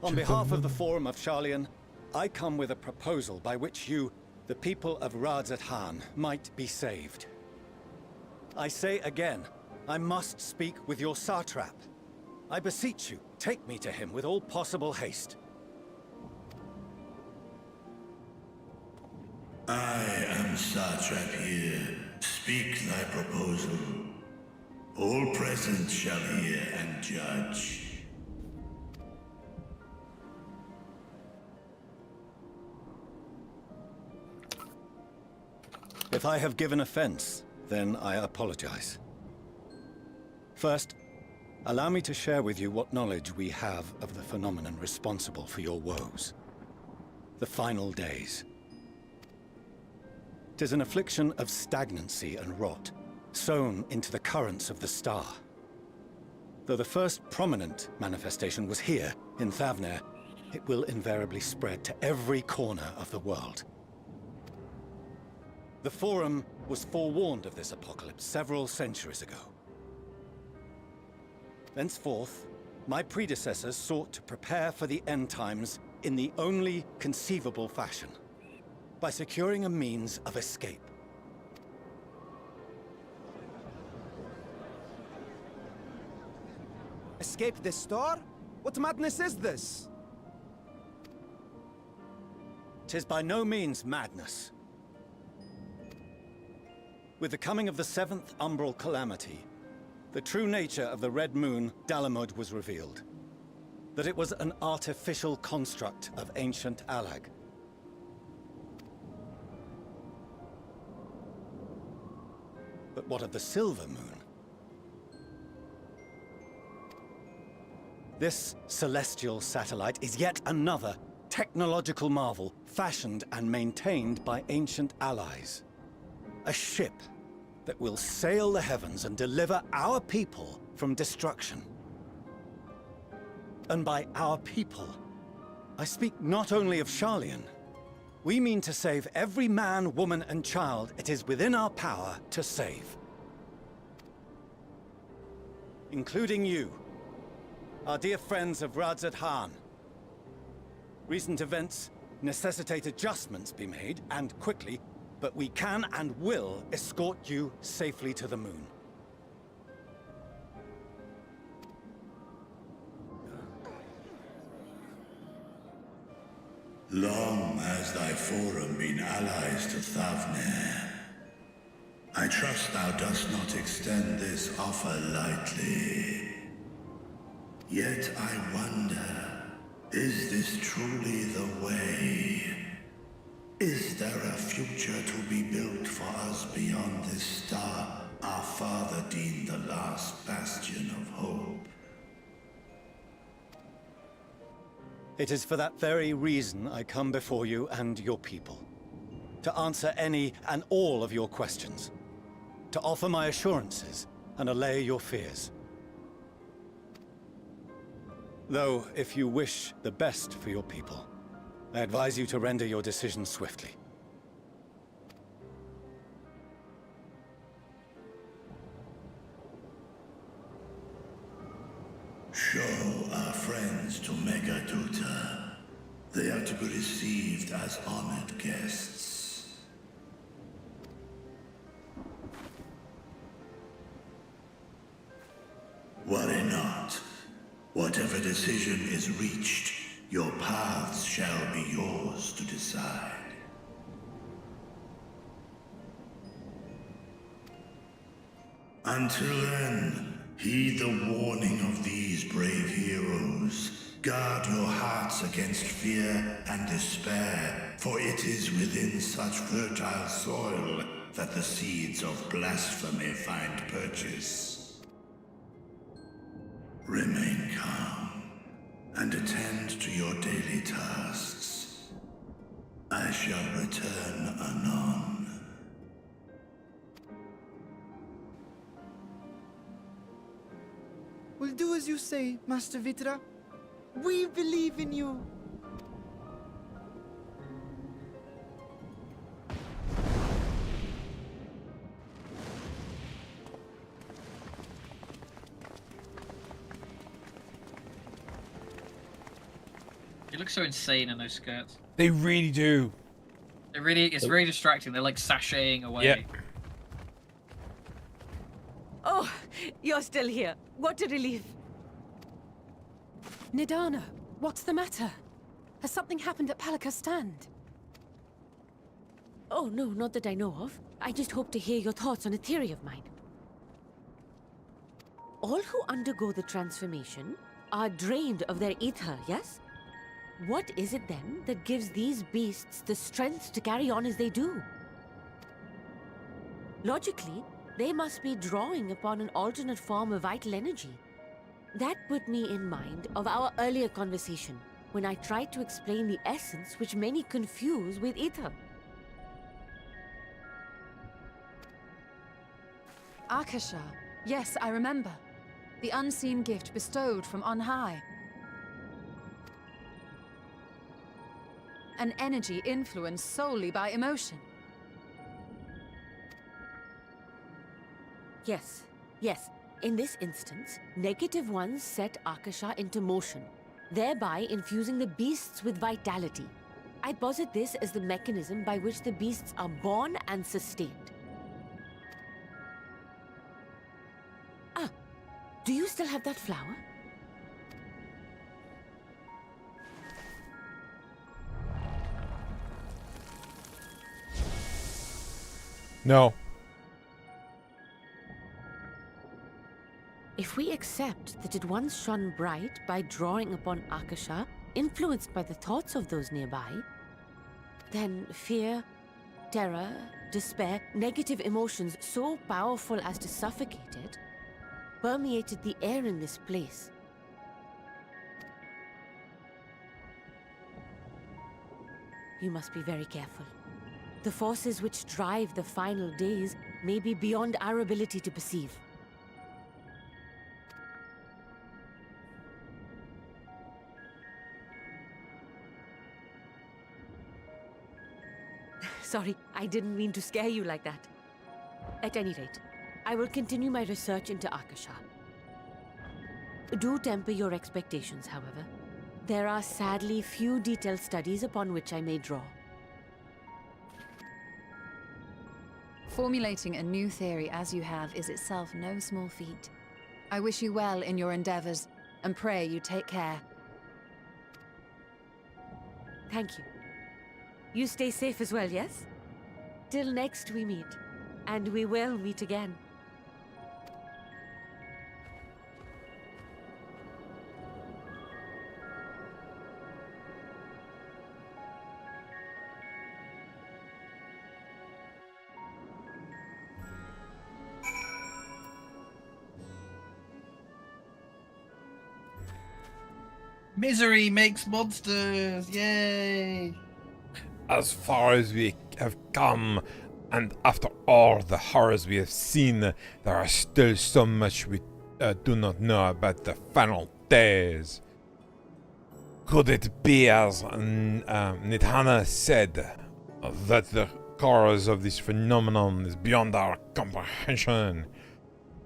On behalf of the Forum of Sharlayan, I come with a proposal by which you, the people of Radzat-Han, might be saved. I say again, I must speak with your Satrap. I beseech you, take me to him with all possible haste. I am Satrap here. Speak thy proposal. All present shall hear and judge. If I have given offense, then I apologize. First, allow me to share with you what knowledge we have of the phenomenon responsible for your woes. The final days. 'Tis an affliction of stagnancy and rot, sown into the currents of the star. Though the first prominent manifestation was here, in Thavner, it will invariably spread to every corner of the world. The Forum was forewarned of this apocalypse several centuries ago. Thenceforth, my predecessors sought to prepare for the end times in the only conceivable fashion, by securing a means of escape. Escape the star? What madness is this? 'Tis by no means madness. With the coming of the 7th umbral calamity, the true nature of the Red Moon, Dalamud, was revealed. That it was an artificial construct of ancient Alag. But what of the Silver Moon? This celestial satellite is yet another technological marvel fashioned and maintained by ancient allies. A ship that will sail the heavens and deliver our people from destruction. And by our people, I speak not only of Sharlayan. We mean to save every man, woman, and child it is within our power to save. Including you. our dear friends of Radzat Han. Recent events necessitate adjustments be made, and quickly, but we can and will escort you safely to the moon. Long has thy forum been allies to Thavner. I trust thou dost not extend this offer lightly. Yet I wonder, is this truly the way? Is there a future to be built for us beyond this star our father deemed the last bastion of hope? It is for that very reason I come before you and your people. To answer any and all of your questions. To offer my assurances and allay your fears. Though, if you wish the best for your people, I advise you to render your decision swiftly. Show our friends to Megaduta. They are to be received as honored guests. Worry not. Whatever decision is reached, your paths shall be yours to decide. Until then, heed the warning of these brave heroes. Guard your hearts against fear and despair, for it is within such fertile soil that the seeds of blasphemy find purchase. Remain calm and attend to your daily tasks. I shall return anon. We'll do as you say, Master Vitra. We believe in you. You look so insane in those skirts. They really do. It's really distracting. They're like sashaying away. Yeah. Oh, you're still here. What a relief. Nidana, what's the matter? Has something happened at Palika's stand? Oh, no, not that I know of. I just hope to hear your thoughts on a theory of mine. All who undergo the transformation are drained of their ether, yes? What is it then that gives these beasts the strength to carry on as they do? Logically, they must be drawing upon an alternate form of vital energy. That put me in mind of our earlier conversation, when I tried to explain the essence which many confuse with ether. Akasha. Yes, I remember. The unseen gift bestowed from on high. An energy influenced solely by emotion. Yes, yes. In this instance, negative ones set Akasha into motion, thereby infusing the beasts with vitality. I posit this as the mechanism by which the beasts are born and sustained. Ah, do you still have that flower? No. If we accept that it once shone bright by drawing upon Akasha, influenced by the thoughts of those nearby, then fear, terror, despair, negative emotions so powerful as to suffocate it, permeated the air in this place. You must be very careful. The forces which drive the final days may be beyond our ability to perceive. Sorry, I didn't mean to scare you like that. At any rate, I will continue my research into Akasha. Do temper your expectations, however. There are sadly few detailed studies upon which I may draw. Formulating a new theory as you have is itself no small feat. I wish you well in your endeavors, and pray you take care. Thank you. You stay safe as well, yes? Till next we meet. And we will meet again. Misery makes monsters! Yay! As far as we have come, and after all the horrors we have seen, there are still so much we do not know about the final days. Could it be, as Nidhana said, that the cause of this phenomenon is beyond our comprehension?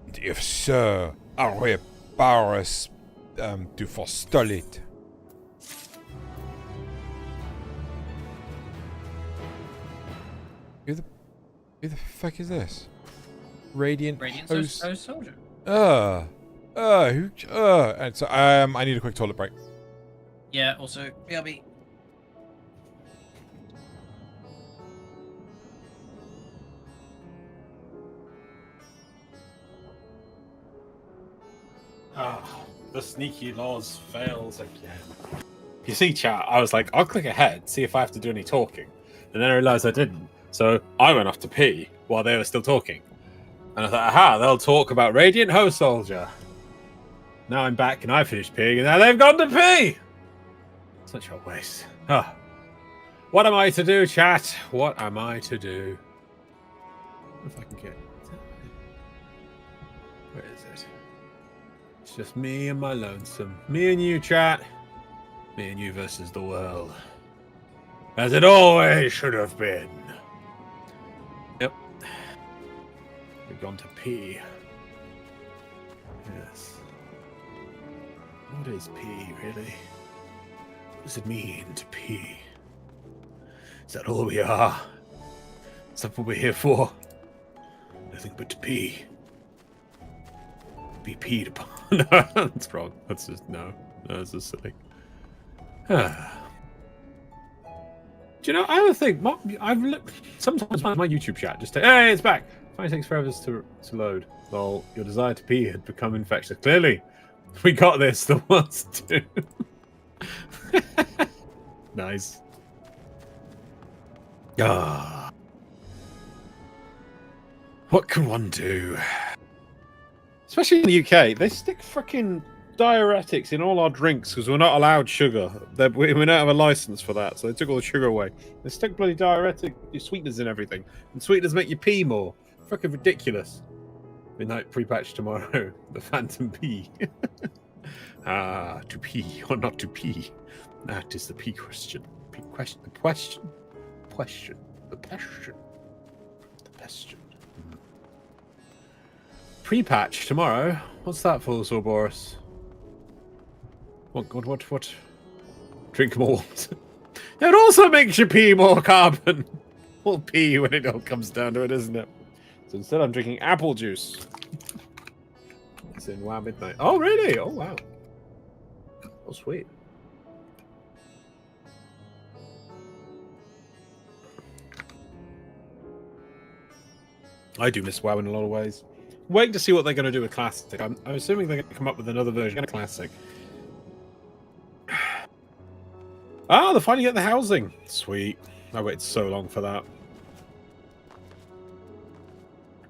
And if so, are we powerless to forestall it? Who the fuck is this? Radiant Host Soldier. And so I need a quick toilet break. Yeah, also, BRB. The sneaky laws fails again. You see, chat, I was like, I'll click ahead, see if I have to do any talking. And then I realised I didn't. So I went off to pee while they were still talking. And I thought, aha, they'll talk about Radiant Host Soldier. Now I'm back and I finished peeing and now they've gone to pee! Such a waste. What am I to do, chat? What am I to do? If I can get... Where is it? It's just me and my lonesome. Me and you, chat. Me and you versus the world. As it always should have been. Yep. We've gone to pee. Yes. What is pee, really? What does it mean to pee? Is that all we are? Is that what we're here for? Nothing but to pee. Be peed upon. No, that's wrong. That's just, no. No, that's just silly. Do you know, I don't think sometimes my YouTube chat just hey, it's back. Finally takes forever to load. Well, your desire to pee had become infectious. Clearly, we got this. The worst too. Nice. What can one do? Especially in the UK, they stick freaking diuretics in all our drinks because we're not allowed sugar. We don't have a license for that, so they took all the sugar away. They stick bloody diuretic sweeteners in everything, and sweeteners make you pee more. Fucking ridiculous. Midnight pre-patch tomorrow. The Phantom Pee. To pee or not to pee? That is the pee question. The question. Pre-patch tomorrow. What's that for, Boris? What? Drink more water. It also makes you pee more carbon. We'll pee when it all comes down to it, isn't it? So instead I'm drinking apple juice. It's in WoW Midnight. Oh, really? Oh, wow. Oh, sweet. I do miss WoW in a lot of ways. Waiting to see what they're going to do with Classic. I'm assuming they're going to come up with another version of Classic. Ah, they're finally getting the housing. Sweet. I waited so long for that.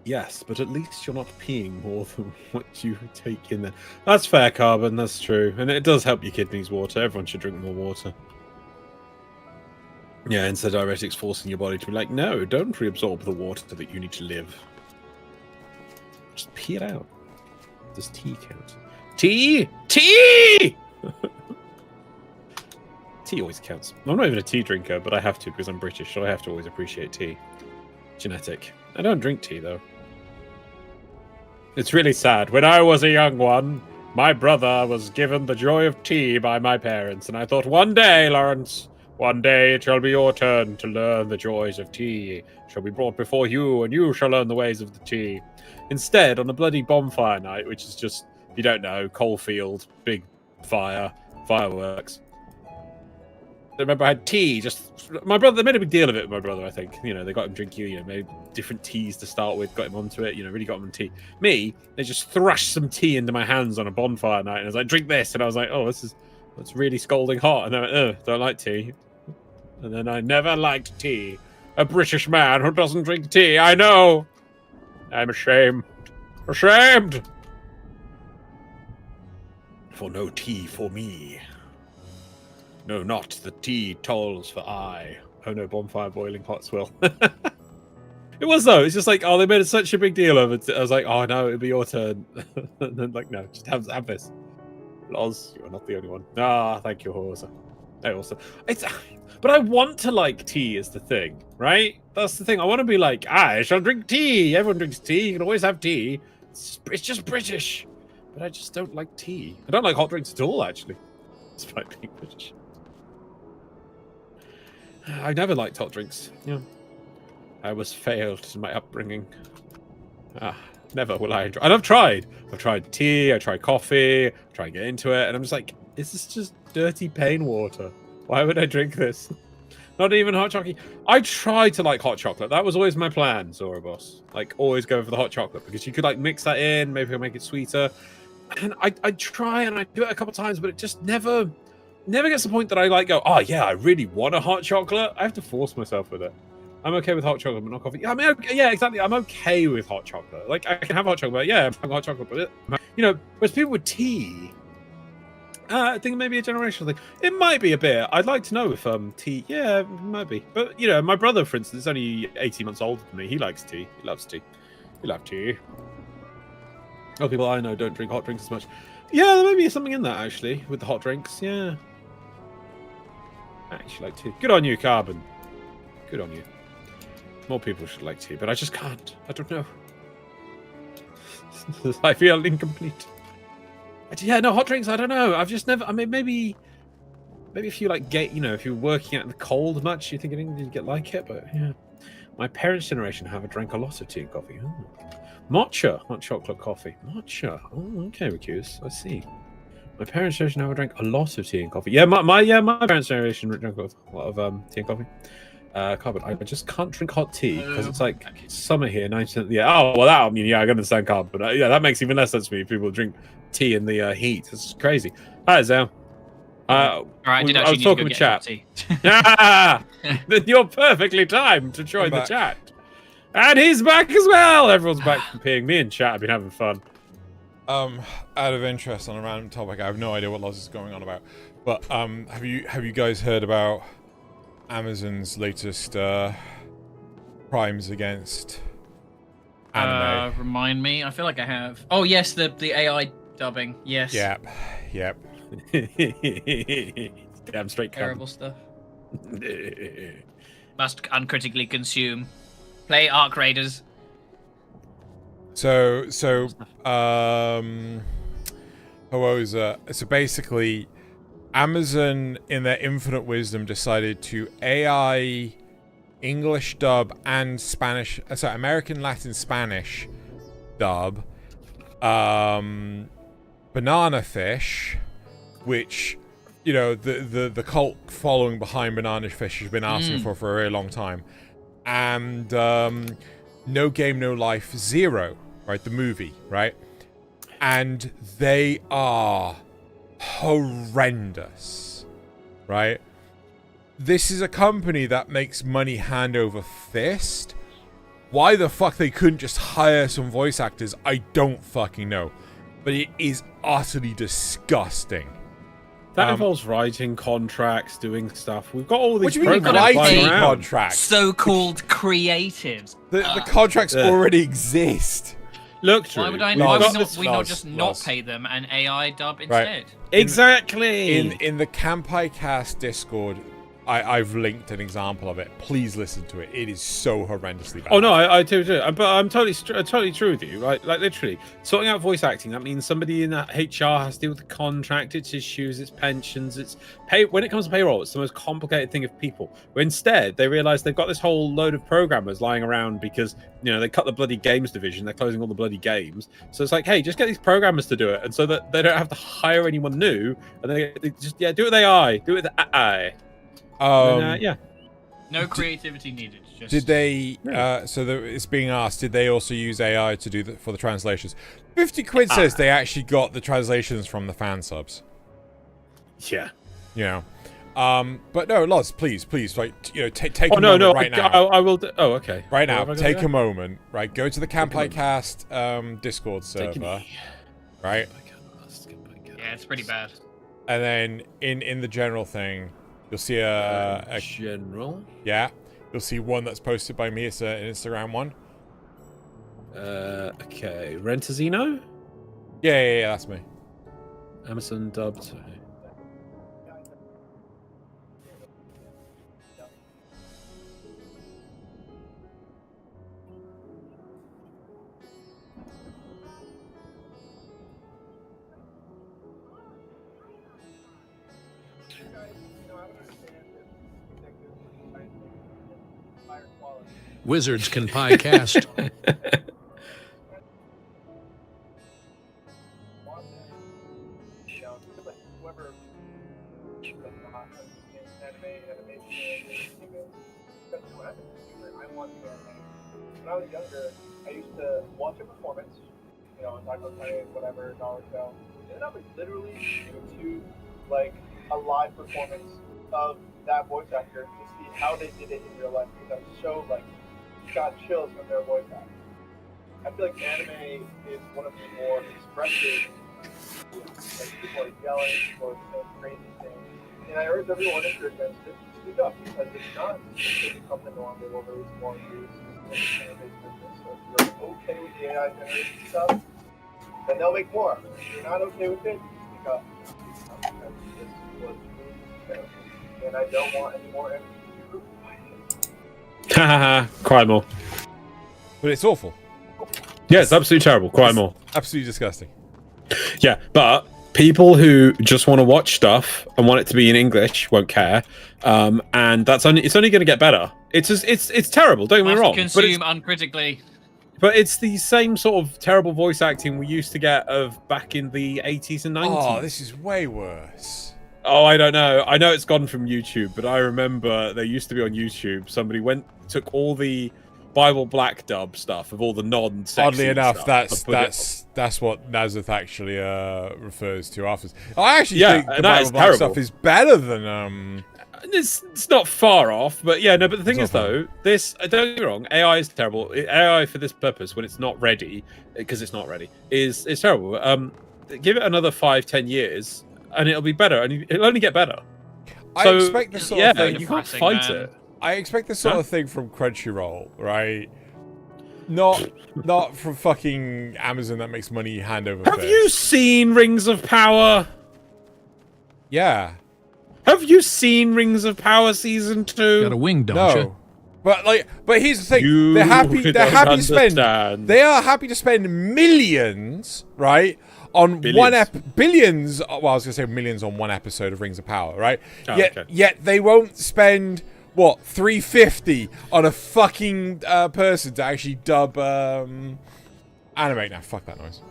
Yes, but at least you're not peeing more than what you take in there. That's fair, Carbon. That's true. And it does help your kidneys water. Everyone should drink more water. Yeah, instead of diuretics forcing your body to be like, no, don't reabsorb the water that you need to live. Just pee it out. Does tea count? Tea! Tea! Tea always counts. I'm not even a tea drinker, but I have to because I'm British, so I have to always appreciate tea. Genetic. I don't drink tea, though. It's really sad. When I was a young one, My brother was given the joy of tea by my parents, and I thought, one day, Lawrence, one day it shall be your turn to learn the joys of tea. It shall be brought before you, and you shall learn the ways of the tea. Instead, on a bloody bonfire night, which is just, if you don't know, coalfield, big fire, fireworks. I remember I had tea. My brother, they made a big deal of it. My brother, I think, they got him drinking, maybe different teas to start with, got him onto it. Really got him on tea. Me, they just thrashed some tea into my hands on a bonfire night, and I was like, "Drink this," and I was like, "Oh, it's really scalding hot," and they went, "Ugh, don't like tea." And then I never liked tea. A British man who doesn't drink tea. I know. I'm ashamed. Ashamed. For no tea for me. No, not the tea tolls for I. Oh no, bonfire boiling hot swill. It was though. It's just like, oh, they made such a big deal of it. I was like, oh no, it'll be your turn. And then like, no, just have this. Loz, you're not the only one. Ah, thank you, Horsa. But I want to like tea is the thing, right? That's the thing. I want to be like, I shall drink tea. Everyone drinks tea. You can always have tea. It's just British. But I just don't like tea. I don't like hot drinks at all, actually. Despite being British. I never liked hot drinks. Yeah. I was failed in my upbringing. Never will I enjoy. And I've tried. I've tried tea, I tried coffee, try and get into it, and I'm just like, this is just dirty pain water. Why would I drink this? Not even hot chocolate. I tried to like hot chocolate. That was always my plan, Zorobos. Like, always go for the hot chocolate, because you could like mix that in, maybe make it sweeter. And I try and I do it a couple times, but it just never gets to the point that I like go, oh yeah, I really want a hot chocolate. I have to force myself with it. I'm okay with hot chocolate, but not coffee. I mean, yeah, exactly. I'm okay with hot chocolate. Like, I can have hot chocolate, but yeah, I'm having hot chocolate, but whereas people with tea, I think maybe a generational thing. It might be a bit. I'd like to know if tea, yeah, it might be. But my brother, for instance, is only 18 months older than me. He likes tea. He loves tea. He loves tea. Other people I know don't drink hot drinks as much. Yeah, there may be something in that actually with the hot drinks. Yeah. I actually like tea. Good on you, Carbon. Good on you. More people should like tea, but I just can't. I don't know. I feel incomplete. Yeah, no, hot drinks, I don't know. I've just never... I mean, maybe if you, like, if you're working out in the cold much, you think you'd get like it, but, yeah. My parents' generation drank a lot of tea and coffee. Oh. Matcha, hot chocolate coffee. Matcha. Oh, okay, Recuse. I see. My parents' generation drank a lot of tea and coffee. Yeah, my parents' generation drank a lot of tea and coffee. Carbon, I just can't drink hot tea because it's like summer here, 90% of the year. Oh, well, I can understand Carbon, but yeah, that makes even less sense to me. If people drink tea in the heat, it's crazy. Hi, Zell. I was talking with chat. Then you're perfectly timed to join the chat. And he's back as well. Everyone's back from peeing. Me and chat have been having fun. Out of interest on a random topic, I have no idea what Loz is going on about. But have you guys heard about Amazon's latest crimes against anime? Remind me. I feel like I have. Oh yes, the AI dubbing. Yes. Yep. Damn straight. Terrible stuff. Must uncritically consume. Play Arc Raiders. So basically, Amazon, in their infinite wisdom, decided to AI English dub and Spanish, American Latin Spanish dub, Banana Fish, which, the cult following behind Banana Fish has been asking for a very long time, and No Game No Life Zero, right, the movie, right, and they are horrendous, right? This is a company that makes money hand over fist. Why the fuck they couldn't just hire some voice actors, I don't fucking know. But it is utterly disgusting. That involves writing contracts, doing stuff. We've got all these writing contracts. So-called creatives. The contracts already exist. Look, why would we not just not pay them and AI dub instead? Right. Exactly. In the Campai Cast Discord, I've linked an example of it. Please listen to it. It is so horrendously bad. Oh no, I do. But I'm totally true with you. Like literally, sorting out voice acting. That means somebody in that HR has to deal with the contract, its issues, its pensions, its pay. When it comes to payroll, it's the most complicated thing of people. But instead, they realize they've got this whole load of programmers lying around because they cut the bloody games division. They're closing all the bloody games. So it's like, hey, just get these programmers to do it, and so that they don't have to hire anyone new, and they just do it with AI, do it with AI. Yeah. No creativity needed. Just... Did they? It's being asked. Did they also use AI to do for the translations? 50 quid says they actually got the translations from the fan subs. Yeah. But no, Loz, please, like take. Oh a no, moment right now. I will. Okay. Right now, take a moment. Right, go to the Camplight Cast Discord server. Right. Yeah, it's pretty bad. And then in the general thing. You'll see a general. Yeah, you'll see one that's posted by me. It's an Instagram one. Okay. Rentazino? Yeah, that's me. Amazon dubbed. Wizards can pie cast. When I was younger, I used to watch a performance, on Taco Sunday, whatever, dollar show, and then I would literally YouTube like a live performance of that voice actor to see how they did it in real life, because I was so like got chills from their voice acting. I feel like anime is one of the more expressive, like people are yelling, people are saying crazy things, and I urge everyone if you're against it to speak up, because it's not to become the norm. They will release more views in the anime-based business. So if you're okay with the AI generation stuff, then they'll make more. If you're not okay with it, speak up. Because this was really terrible, and I don't want any more anime to be ruined by it. Haha, cry more. But it's awful. Yeah, it's absolutely terrible. Cry more. Absolutely disgusting. Yeah, but people who just want to watch stuff and want it to be in English won't care, and it's only going to get better. It's terrible. Don't get me wrong. Consume uncritically. But it's the same sort of terrible voice acting we used to get of back in the 80s and 90s. Oh, this is way worse. Oh, I don't know. I know it's gone from YouTube, but I remember there used to be on YouTube, somebody took all the Bible Black dub stuff of all the non-sexy Oddly enough, stuff, that's what Nazareth actually refers to after. I actually think the that Bible is Black terrible. stuff is better than It's not far off, but yeah, no. But the thing is, though, don't get me wrong. AI is terrible. AI for this purpose, when it's not ready, because it's not ready, is terrible. Give it another 5-10 years, and it'll be better, and it'll only get better. I expect the sort of thing. You can't fight it. I expect this sort of thing from Crunchyroll, right? Not from fucking Amazon that makes money hand over fist. Have you seen Rings of Power? Yeah. Have you seen Rings of Power season 2? Got a wing, don't you? But here's the thing: they're happy to spend. They are happy to spend millions, right, on billions. Well, I was gonna say millions on one episode of Rings of Power, right? Oh, Yet they won't spend what $350 on a fucking person to actually dub anime. Now, fuck that noise.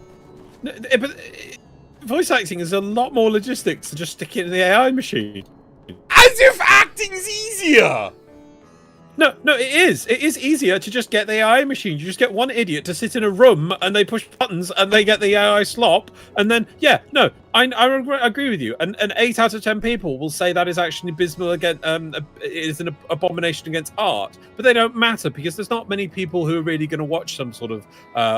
But voice acting is a lot more logistics to just stick it in the AI machine. As if acting's easier! No, it is. It is easier to just get the AI machine. You just get one idiot to sit in a room and they push buttons and they get the AI slop. And then, I agree with you. And 8 out of 10 people will say that is actually abysmal against, is an abomination against art. But they don't matter because there's not many people who are really going to watch some sort of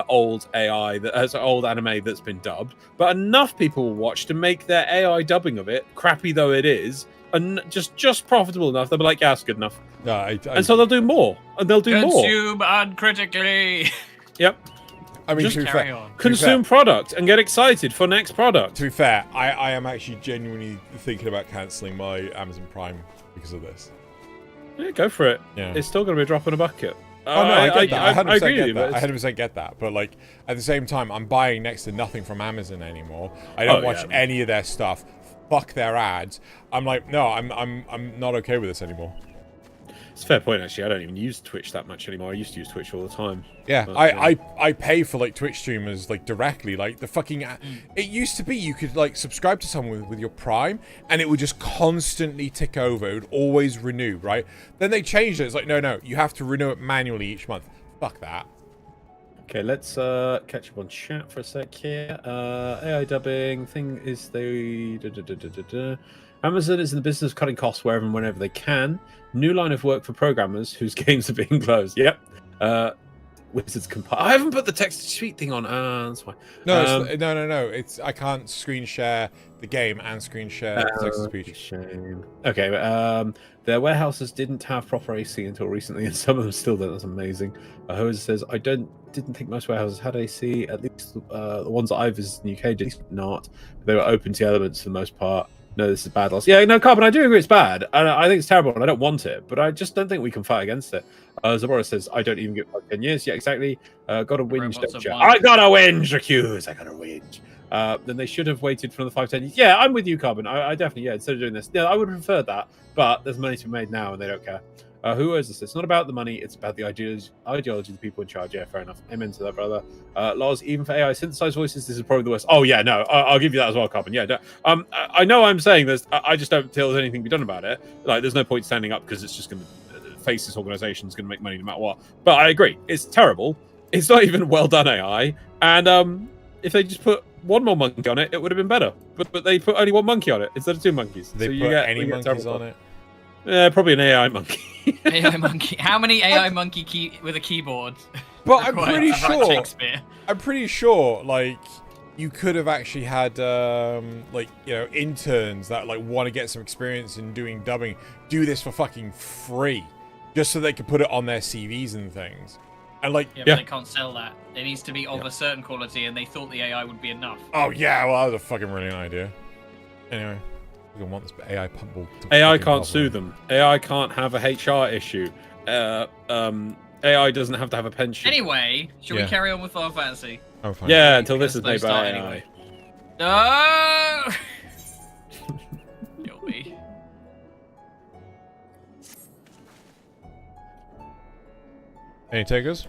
old AI, that has old anime that's been dubbed. But enough people will watch to make their AI dubbing of it, crappy though it is, and just profitable enough. They'll be like, yeah, that's good enough. No, and so they'll do more, and they'll do more. Consume uncritically. Yep. I mean, just to be carry fair, on. consume product and get excited for next product. To be fair, I am actually genuinely thinking about cancelling my Amazon Prime because of this. Yeah, go for it. Yeah. It's still going to be a drop in a bucket. Oh no, I get that. I 100% agree with get you, that. but I 100% get that. But like at the same time, I'm buying next to nothing from Amazon anymore. I don't watch any of their stuff. Fuck their ads. I'm like, no, I'm not okay with this anymore. It's a fair point, actually. I don't even use Twitch that much anymore. I used to use Twitch all the time. Yeah, but, I pay for like Twitch streamers like directly. Like the fucking, it used to be you could like subscribe to someone with your Prime, and it would just constantly tick over. It would always renew, right? Then they changed it. It's like no, you have to renew it manually each month. Fuck that. Okay, let's catch up on chat for a sec here. AI dubbing thing is the Amazon is in the business of cutting costs wherever and whenever they can. New line of work for programmers whose games are being closed. Yep. Wizards compile. I haven't put the text-to-speech thing on. That's why. No, no. It's I can't screen share the game and screen share the text-to-speech. Shame. Okay, but their warehouses didn't have proper AC until recently, and some of them still don't. That's amazing. Jose says, I didn't think most warehouses had AC. At least the ones that I visited in the UK did not. They were open to the elements for the most part. No, this is bad loss. Yeah, no, Carbon, I do agree it's bad. I think it's terrible, and I don't want it, but I just don't think we can fight against it. Zabora says, I don't even get 10 years. Yeah, exactly. Gotta whinge, don't you? I gotta whinge, accuse. I gotta whinge. Then they should have waited for another 5-10 years. Yeah, I'm with you, Carbon. I definitely, instead of doing this. Yeah, I would prefer that, but there's money to be made now, and they don't care. Who owes this? It's not about the money, it's about the ideology of the people in charge. Yeah, fair enough. Amen to that, brother. Loz, even for AI synthesized voices, this is probably the worst. Oh, yeah, no, I'll give you that as well, Carbon. Yeah, no, I know I'm saying this. I just don't feel there's anything to be done about it. Like, there's no point standing up because it's just going to face this organization, is going to make money no matter what. But I agree, it's terrible. It's not even well done AI. And if they just put one more monkey on it, it would have been better. But they put only one monkey on it instead of two monkeys. They put any monkeys on it? Yeah, probably an AI monkey. AI monkey. How many AI monkey with a keyboard? But I'm pretty sure. I'm pretty sure, like, you could have actually had, like, you know, interns that like want to get some experience in doing dubbing, do this for fucking free, just so they could put it on their CVs and things. And like, yeah, but they can't sell that. It needs to be of a certain quality, and they thought the AI would be enough. Oh yeah, well that was a fucking brilliant idea. Anyway. Want this AI pumble AI can't sue them. AI can't have a HR issue. AI doesn't have to have a pension. Anyway, should we carry on with Final Fantasy? I'm fine. Yeah, until this is made by AI. Anyway. No! Kill me. Any takers?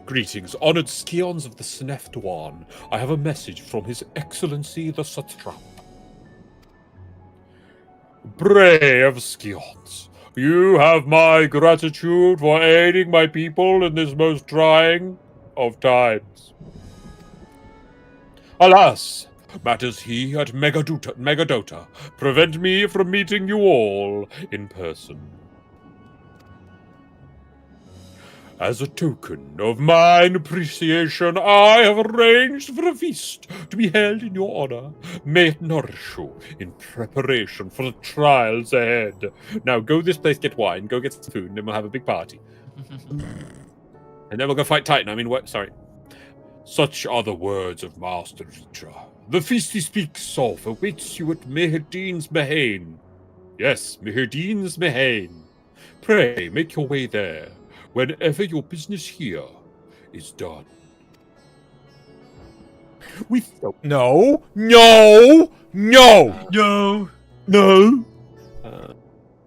Greetings, honored scions of the Sneftuan. I have a message from His Excellency the Satrap. Brave Scions, you have my gratitude for aiding my people in this most trying of times. Alas, matters he at Megadota prevent me from meeting you all in person. As a token of mine appreciation, I have arranged for a feast to be held in your honor. May it nourish you in preparation for the trials ahead. Now go this place, get wine, go get some food, and then we'll have a big party. And then we'll go fight Titan. I mean, what? Sorry. Such are the words of Master Reacher. The feast he speaks of awaits you at Mehedin's Mehane. Yes, Mehedin's Mehane. Pray, make your way there whenever your business here is done. No.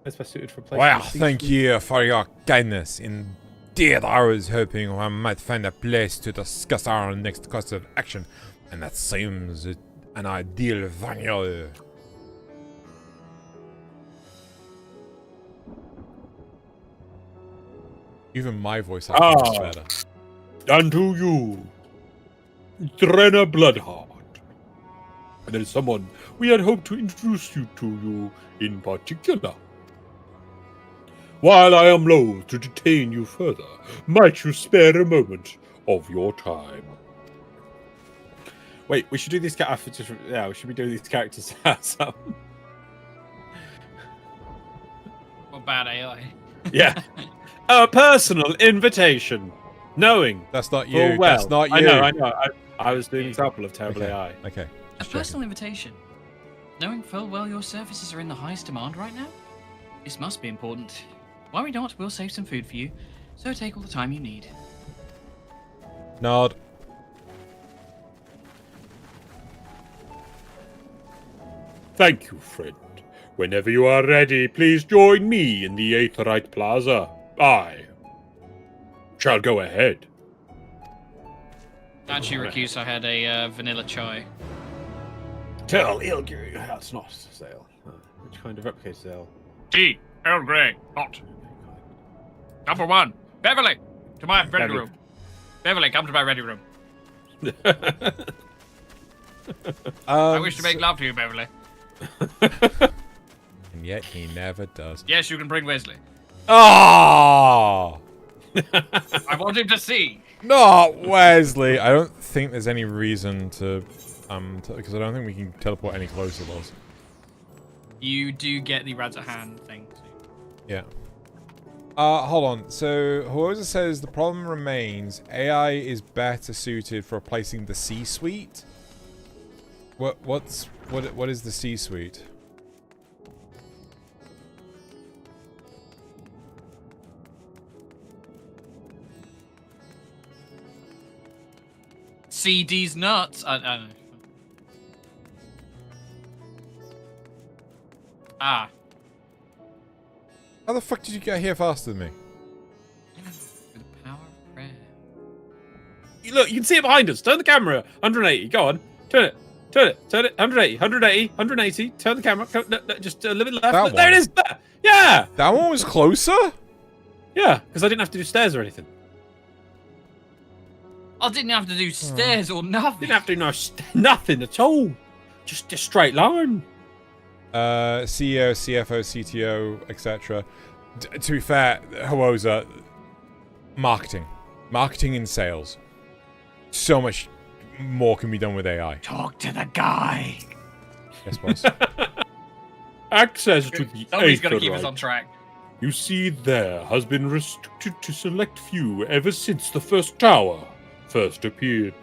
That's best suited for Well, thank you for your kindness. Indeed, I was hoping I might find a place to discuss our next course of action, and that seems an ideal venue. Even my voice is better. And to you, Trenna Bloodheart. And there is someone we had hoped to introduce you to in particular. While I am loath to detain you further, might you spare a moment of your time? Wait, we should do these characters. Yeah, we should be doing these characters. What bad AI? Yeah. A personal invitation. Knowing. That's not full you. well, That's not you. I know. I was doing an example of terrible Okay. AI. Okay. A personal invitation. Knowing full well your services are in the highest demand right now? This must be important. Worry not, we'll save some food for you, so take all the time you need. Nod. Thank you, friend. Whenever you are ready, please join me in the Aetherite Plaza. I shall go ahead. Actually, Recuse, I had a vanilla chai. Tell Ilgiri that's not sale. Which kind of replicated ale? Tea, Earl Grey, hot. Number one, Beverly, to my ready room. Beverly, come to my ready room. I wish to make love to you, Beverly. And yet he never does. Yes, you can bring Wesley. Oh! I want him to see. Not Wesley. I don't think there's any reason to, because I don't think we can teleport any closer, Loz. You do get the Rad's at hand thing. Yeah. Hold on. So, Huoza says the problem remains. AI is better suited for replacing the C-suite. What is the C-suite? CD's nuts. I don't know. Ah. How the fuck did you get here faster than me? With the power of prayer. Look, you can see it behind us. Turn the camera. 180. Go on. Turn it. Turn it. Turn it. 180. 180. 180. Turn the camera. No, just a little bit left. That There it one. is. There. Yeah. That one was closer? Yeah, because I didn't have to do stairs or anything. I didn't have to do stairs or nothing. Didn't have to do nothing at all. Just a straight line. CEO, CFO, CTO, etc. To be fair, Huoza, marketing. Marketing and sales. So much more can be done with AI. Talk to the guy. Yes, boss. Access to the Somebody's got to keep us Aetherite, on track. you see there, has been restricted to select few ever since the first tower first appeared.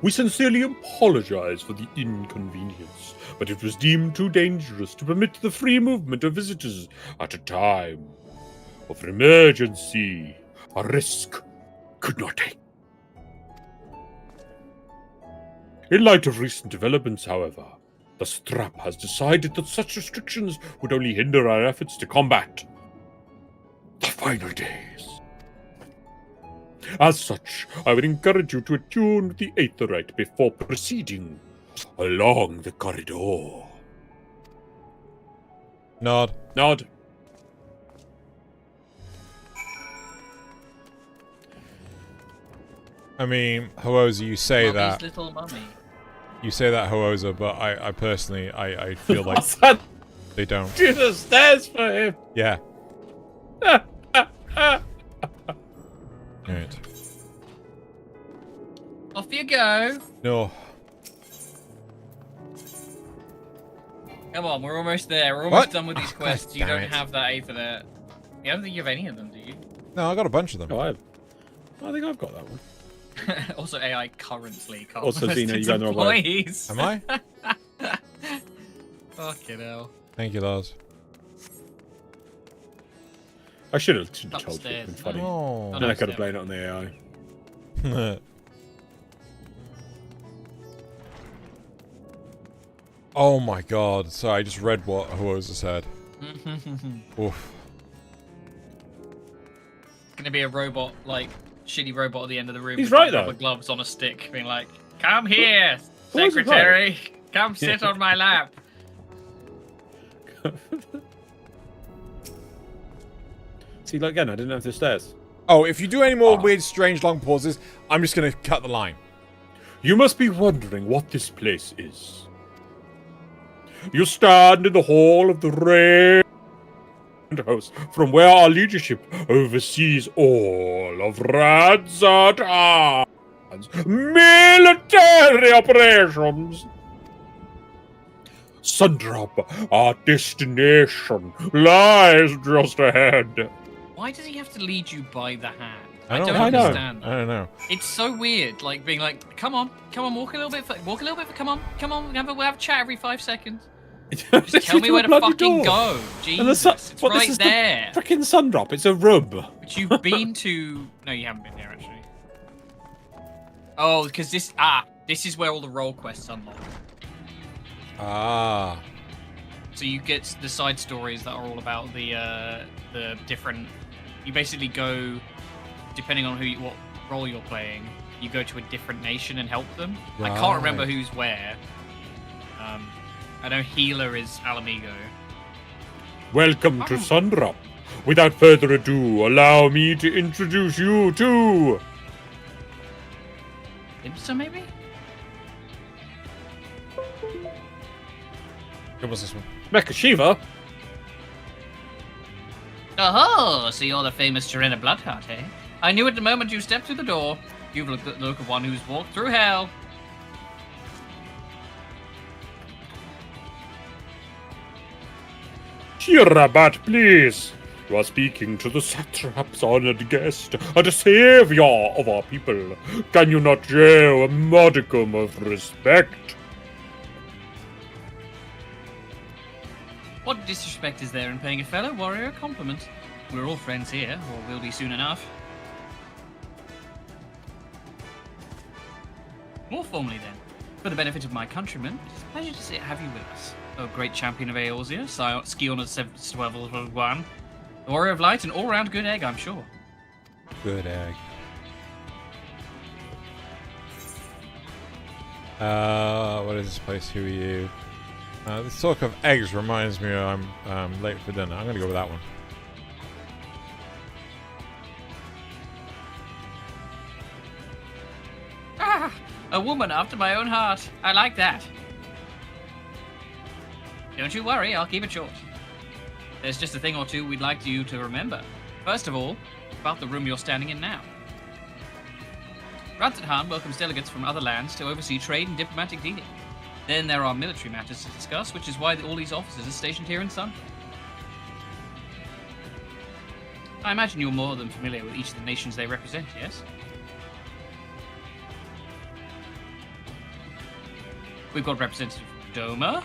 We sincerely apologize for the inconvenience, but it was deemed too dangerous to permit the free movement of visitors at a time of emergency. A risk could not take. In light of recent developments, however, the Strap has decided that such restrictions would only hinder our efforts to combat the final days. As such, I would encourage you to attune with the Aetherite before proceeding along the corridor. Nod. Nod. I mean, Huoza, you say Mummy's that. little mummy. You say that, Huoza, but I personally, I feel like What's that? they don't. Do the stairs for him. Yeah. Right. Off you go. No. Come on, we're almost there. We're almost What? done with these Oh, quests. God You damn don't it. have that Aethernet. I don't think you have any of them, do you? No, I got a bunch of them. Oh, I think I've got that one. Also, AI currently can't Also, post Zeno, you its got the wrong way. employees. Am I? Fucking hell. Thank you, Lars. I should have told you. It's Upstairs. been funny. Oh. Then I could have blamed it on the AI. Oh my god. Sorry, I just read what Huoza said. Oof. Gonna be a robot, like, shitty robot at the end of the room. He's with right, rubber though. gloves on a stick, being like, "Come here, Who was it, secretary. Come sit on my lap." See, like again, I didn't have the stairs. Oh, if you do any more weird, strange, long pauses, I'm just gonna cut the line. You must be wondering what this place is. You stand in the hall of the Red House, from where our leadership oversees all of Radzat military operations. Sundrop, our destination, lies just ahead. Why does he have to lead you by the hand? I don't don't understand. I don't know. It's so weird, like being like, come on, walk a little bit, come on, we'll have a chat every 5 seconds. Just tell me where to fucking go. Jesus, it's right there. Freaking sun drop. It's a rub. But you've been to... No, you haven't been there, actually. Oh, because this is where all the role quests unlock. Ah. So you get the side stories that are all about the different... You basically go, depending on what role you're playing, you go to a different nation and help them. Right. I can't remember who's where. I know Healer is Alamigo. Welcome to Sundrop. Without further ado, allow me to introduce you to... Imsa, maybe? What was this one? Mecha Shiva? Oh, so you're the famous Serena Bloodheart, eh? I knew it the moment you stepped through the door. You've looked at the look of one who's walked through hell. Shirabat, please. You are speaking to the satrap's honored guest, and a savior of our people. Can you not show a modicum of respect? What disrespect is there in paying a fellow warrior a compliment? We're all friends here, or will be soon enough. More formally then, for the benefit of my countrymen, it is a pleasure to have you with us. O great champion of Eorzea, Skion of 7th level 1, the warrior of light, an all-round good egg, I'm sure. Good egg. What is this place? Who are you? This talk of eggs reminds me I'm late for dinner. I'm gonna go with that one. Ah, a woman after my own heart. I like that. Don't you worry, I'll keep it short. There's just a thing or two we'd like you to remember. First of all, about the room you're standing in now. Radzethan welcomes delegates from other lands to oversee trade and diplomatic dealings. Then there are military matters to discuss, which is why all these officers are stationed here in Sun. I imagine you're more than familiar with each of the nations they represent, yes? We've got representative from Doma.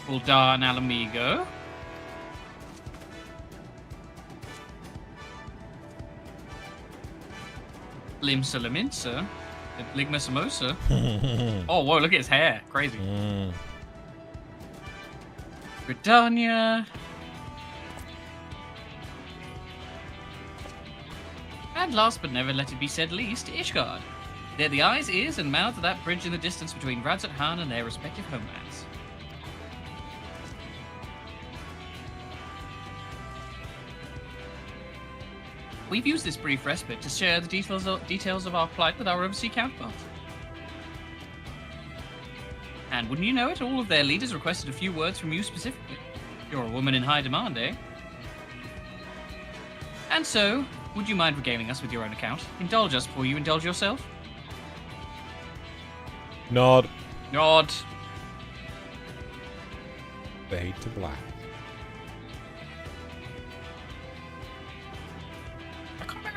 Uldar and Alamigo. Limsa Laminsa. Ligma Samosa. Oh, whoa, look at his hair. Crazy. Britannia. And last but never let it be said least, Ishgard. They're the eyes, ears, and mouth of that bridge in the distance between Radzethan and their respective homelands. We've used this brief respite to share the details of our plight with our overseas counterparts. And wouldn't you know it, all of their leaders requested a few words from you specifically. You're a woman in high demand, eh? And so, would you mind regaling us with your own account? Indulge us before you indulge yourself? Nod. Nod. Fade to black.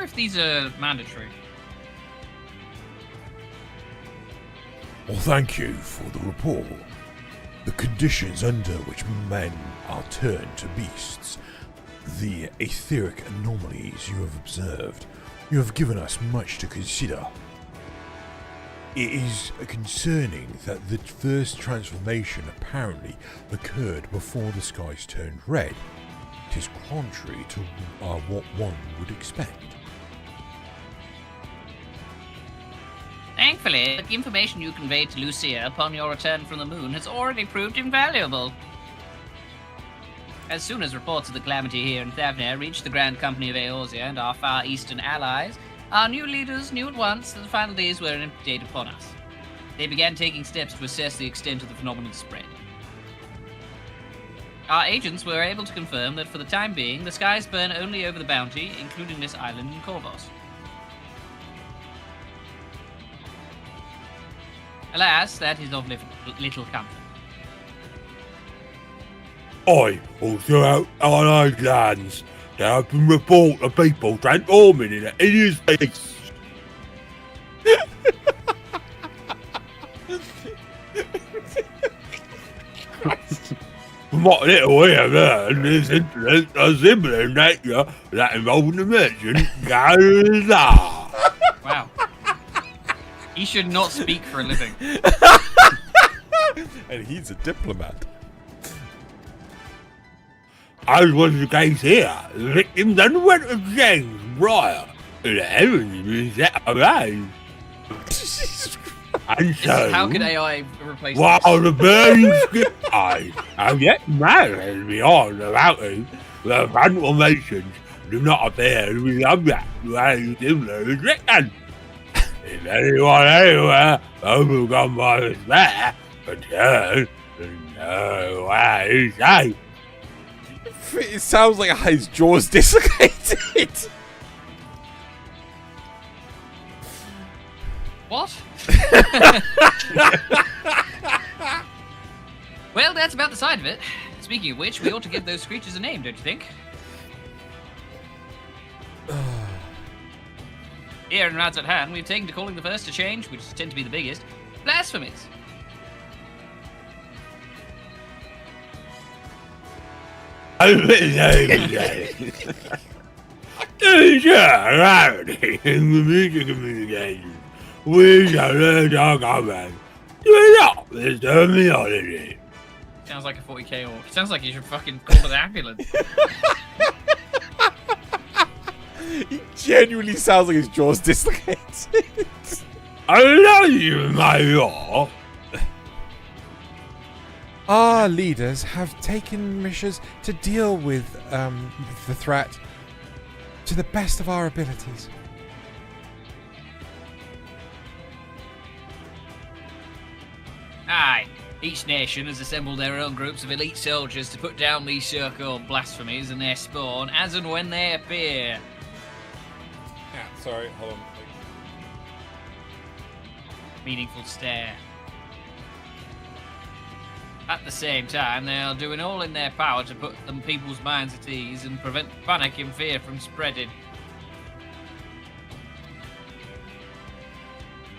If these are mandatory. Well, thank you for the report. The conditions under which men are turned to beasts, the etheric anomalies you have observed, you have given us much to consider. It is concerning that the first transformation apparently occurred before the skies turned red. It is contrary to what one would expect. Thankfully, the information you conveyed to Lucia upon your return from the moon has already proved invaluable. As soon as reports of the calamity here in Thavnir reached the Grand Company of Eorzea and our far eastern allies, our new leaders knew at once that the final days were an date upon us. They began taking steps to assess the extent of the phenomenon's spread. Our agents were able to confirm that for the time being, the skies burn only over the Bounty, including this island in Korvos. Alas, that is of little comfort. I also out on those lands. There have been reports of people transforming in an hideous beast. From what little we have learned, this incident is similar in nature that involving the merchant Gaza. Wow. He should not speak for a living. And he's a diplomat. As was the case here, the victims underwent a change prior to the heavens being set ablaze. And so, How could AI replace while this? the burning skies have yet managed beyond the mountains, the transformations do not appear to be subject to any similar restriction. If anyone anywhere overcome by despair, return to no way safe. It sounds like his jaw's dislocated. What? Well, that's about the side of it. Speaking of which, we ought to give those creatures a name, don't you think? Here in Rods at Hand, we've taken to calling the first to change, which tend to be the biggest, blasphemies. In the music communication, we shall learn our command to adopt this terminology. Sounds like a 40k orc. Sounds like you should fucking call an ambulance. He genuinely sounds like his jaw's dislocated. I love you, my lord. Our leaders have taken measures to deal with the threat to the best of our abilities. Aye. Each nation has assembled their own groups of elite soldiers to put down these so-called blasphemies and their spawn as and when they appear. Yeah, sorry, hold on. Meaningful stare. At the same time, they are doing all in their power to put them people's minds at ease and prevent panic and fear from spreading.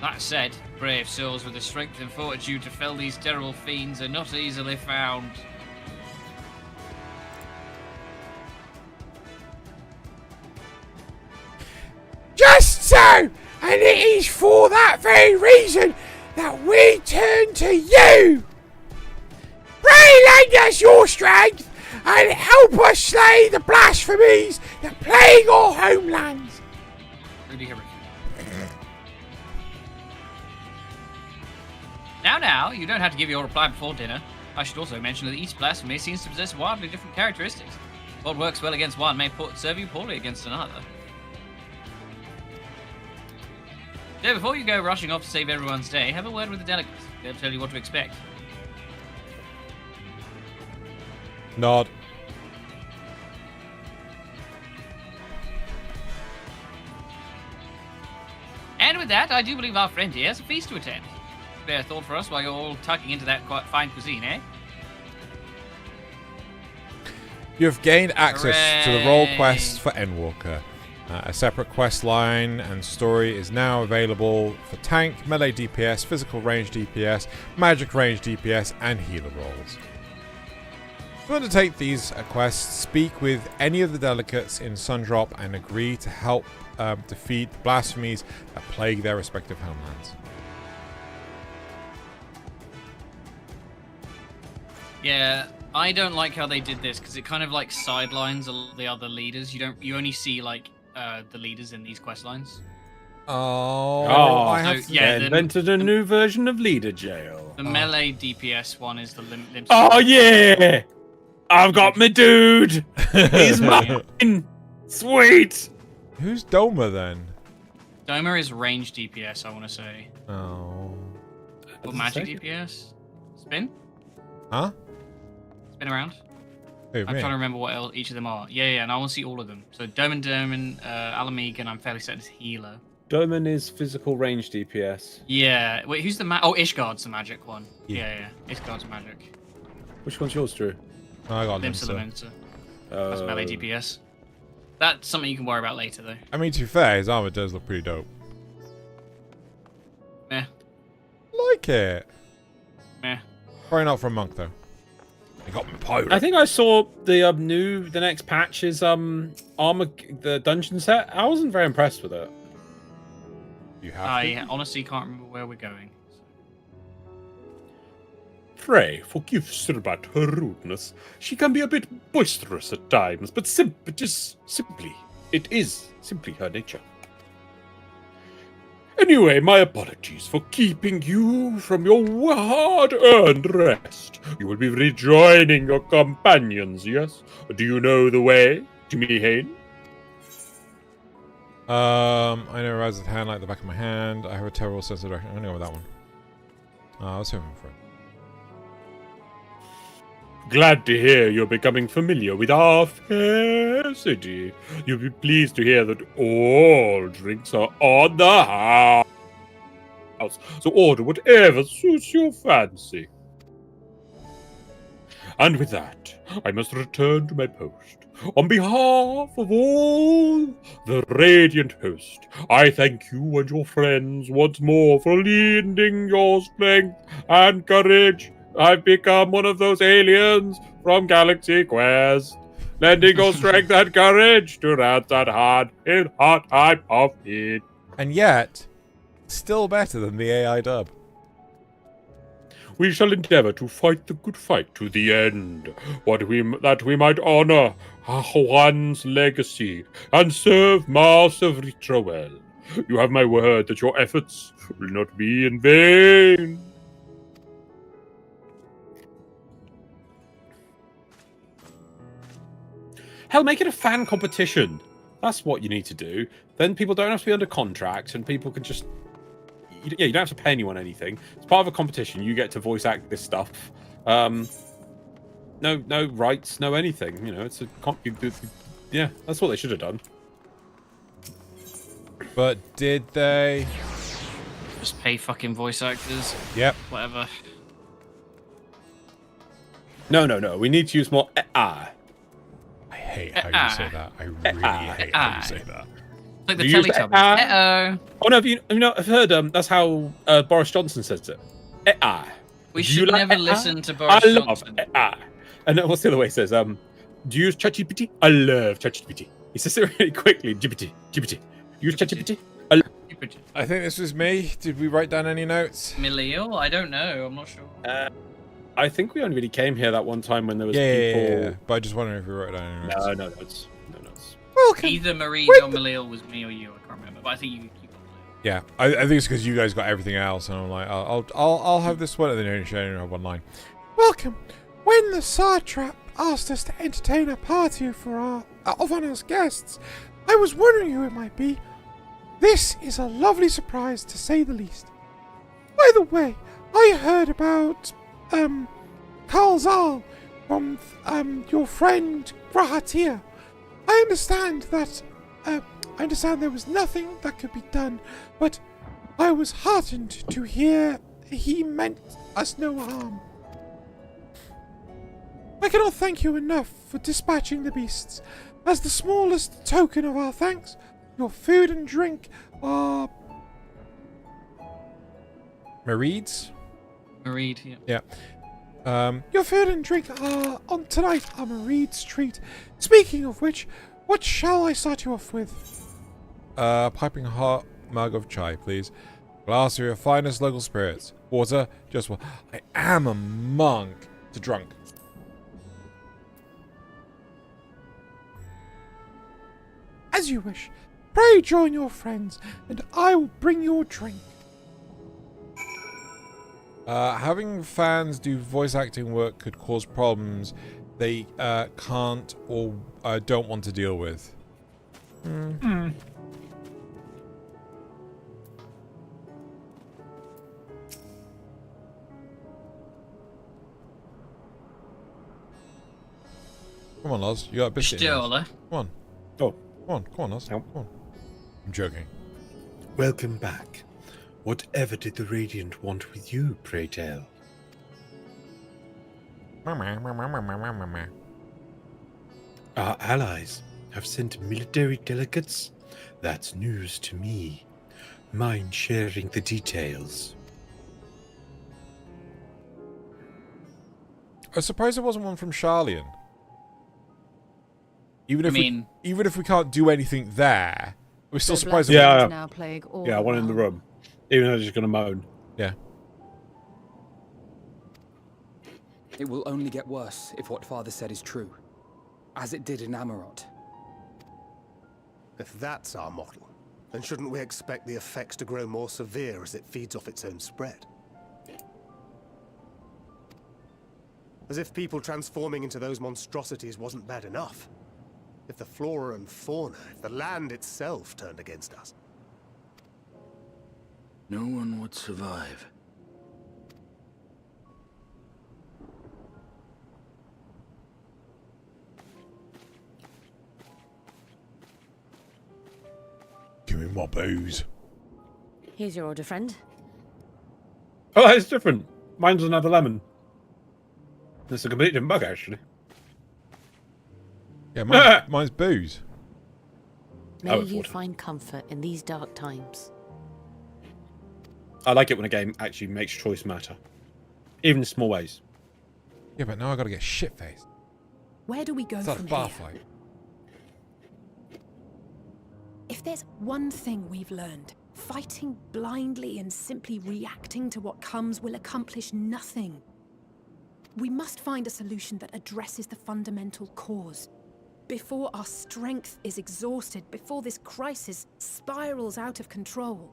That said, brave souls with the strength and fortitude to fell these terrible fiends are not easily found. Just so! And it is for that very reason that we turn to you! Pray lend us your strength and help us slay the blasphemies that plague our homelands! Rudy Herrick. Now, you don't have to give your reply before dinner. I should also mention that each blasphemy seems to possess wildly different characteristics. What works well against one may serve you poorly against another. So before you go rushing off to save everyone's day, have a word with the delegates. They'll tell you what to expect. Nod. And with that, I do believe our friend here has a feast to attend. Spare a thought for us while you're all tucking into that quite fine cuisine, eh? You have gained access to the role Hooray. quest for Endwalker. A separate quest line and story is now available for tank, melee DPS, physical range DPS, magic range DPS, and healer roles. To undertake these quests, speak with any of the delegates in Sundrop and agree to help defeat the blasphemies that plague their respective homelands. Yeah, I don't like how they did this because it kind of like sidelines a lot of the other leaders. You only see like the leaders in these quest lines. I they invented a new version of Leader Jail. The melee DPS one is the limp. Oh yeah, I've got my dude. He's mine. Sweet. Who's Doma then? Doma is range DPS, I want to say. Oh. Or magic DPS? Spin? Huh? Spin around. Who, I'm me? trying to remember what else each of them are. Yeah, and I want to see all of them. So Doman, Alamegan, I'm fairly certain is healer. Doman is physical range DPS. Yeah. Wait, who's the Oh, Ishgard's the magic one. Yeah. Ishgard's magic. Which one's yours, Drew? I got Limbs to the Limsa. Mincer. That's melee DPS. That's something you can worry about later, though. I mean, to be fair, his armor does look pretty dope. Meh. Like it. Meh. Probably not for a monk, though. I got my pirate. I think I saw the the next patch is armor, the dungeon set. I wasn't very impressed with it. You have I honestly can't remember where we're going. Pray, forgive Sirbat her rudeness. She can be a bit boisterous at times, but it is simply her nature. Anyway, my apologies for keeping you from your hard-earned rest. You will be rejoining your companions, yes? Do you know the way, Jimmy Hayne? I know Rise of the Hand like the back of my hand. I have a terrible sense of direction. I'm gonna go with that one. I was hoping for it. Glad to hear you're becoming familiar with our fair city. You'll be pleased to hear that all drinks are on the house. So order whatever suits your fancy. And with that, I must return to my post. On behalf of all the Radiant host, I thank you and your friends once more for lending your strength and courage. I've become one of those aliens from Galaxy Quest, lending your strength and courage to rats that hard in hot time of need. And yet, still better than the AI dub. We shall endeavor to fight the good fight to the end, that we might honor Juan's legacy and serve Master Ritra well. You have my word that your efforts will not be in vain. Hell, make it a fan competition. That's what you need to do. Then people don't have to be under contract, and people can just... you don't have to pay anyone anything. It's part of a competition. You get to voice act this stuff. No rights, no anything. You know, it's a... yeah, that's what they should have done. But did they? Just pay fucking voice actors. Yep. Whatever. No. We need to use more AI. I hate how you say that. I really hate how you say that. Like the Teletubbies. Uh-oh. Oh no, I've heard that's how Boris Johnson says it. AI. We should never listen to Boris Johnson. AI. And then what's the other way he says? Do you use ChatGPT? I love ChatGPT. He says it really quickly. GPT. Use ChatGPT? I think this was me. Did we write down any notes? Millennial? I don't know. I'm not sure. I think we only really came here that one time when there was people. Yeah. But I just wondering if we wrote down any notes. No notes. Welcome. Either Marie or Malil was me or you. I can't remember. But I think you got it. Yeah, I think it's because you guys got everything else, and I'm like, I'll have this one, and then I only have one line. Welcome. When the Satrap asked us to entertain a party for our honor's guests, I was wondering who it might be. This is a lovely surprise, to say the least. By the way, I heard about Karl Zal from your friend Grahatir. I understand there was nothing that could be done, but I was heartened to hear he meant us no harm. I cannot thank you enough for dispatching the beasts. As the smallest token of our thanks, your food and drink are... Mareeds? Mareed, yeah. Yeah. Your food and drink are on tonight are Mareed's treat. Speaking of which, what shall I start you off with? Piping hot mug of chai, please. Glass of your finest local spirits. Water, just one. I am a monk. To drunk. As you wish. Pray join your friends, and I will bring your drink. Having fans do voice acting work could cause problems they can't or don't want to deal with. Hmm. Come on, Loz. You got a biscuit. Still, Come on. Oh. Come on, Loz. Come on. I'm joking. Welcome back. Whatever did the Radiant want with you, pray tell? Our allies have sent military delegates? That's news to me. Mind sharing the details? I suppose there wasn't one from Charlian. Even if even if we can't do anything there, we're still surprised. Yeah, now plague all yeah, one in the room. Even though they're just going to moan. Yeah. It will only get worse if what Father said is true, as it did in Amarot. If that's our model, then shouldn't we expect the effects to grow more severe as it feeds off its own spread? As if people transforming into those monstrosities wasn't bad enough. If the flora and fauna, if the land itself turned against us. No one would survive. Give me my booze. Here's your order, friend. Oh, it's different. Mine's another lemon. It's a completely different bug, actually. Yeah, mine's booze. May you find comfort in these dark times. I like it when a game actually makes choice matter. Even in small ways. Yeah, but now I gotta get shit-faced. Where do we go It's like a from bar here? fight. If there's one thing we've learned, fighting blindly and simply reacting to what comes will accomplish nothing. We must find a solution that addresses the fundamental cause. Before our strength is exhausted, before this crisis spirals out of control.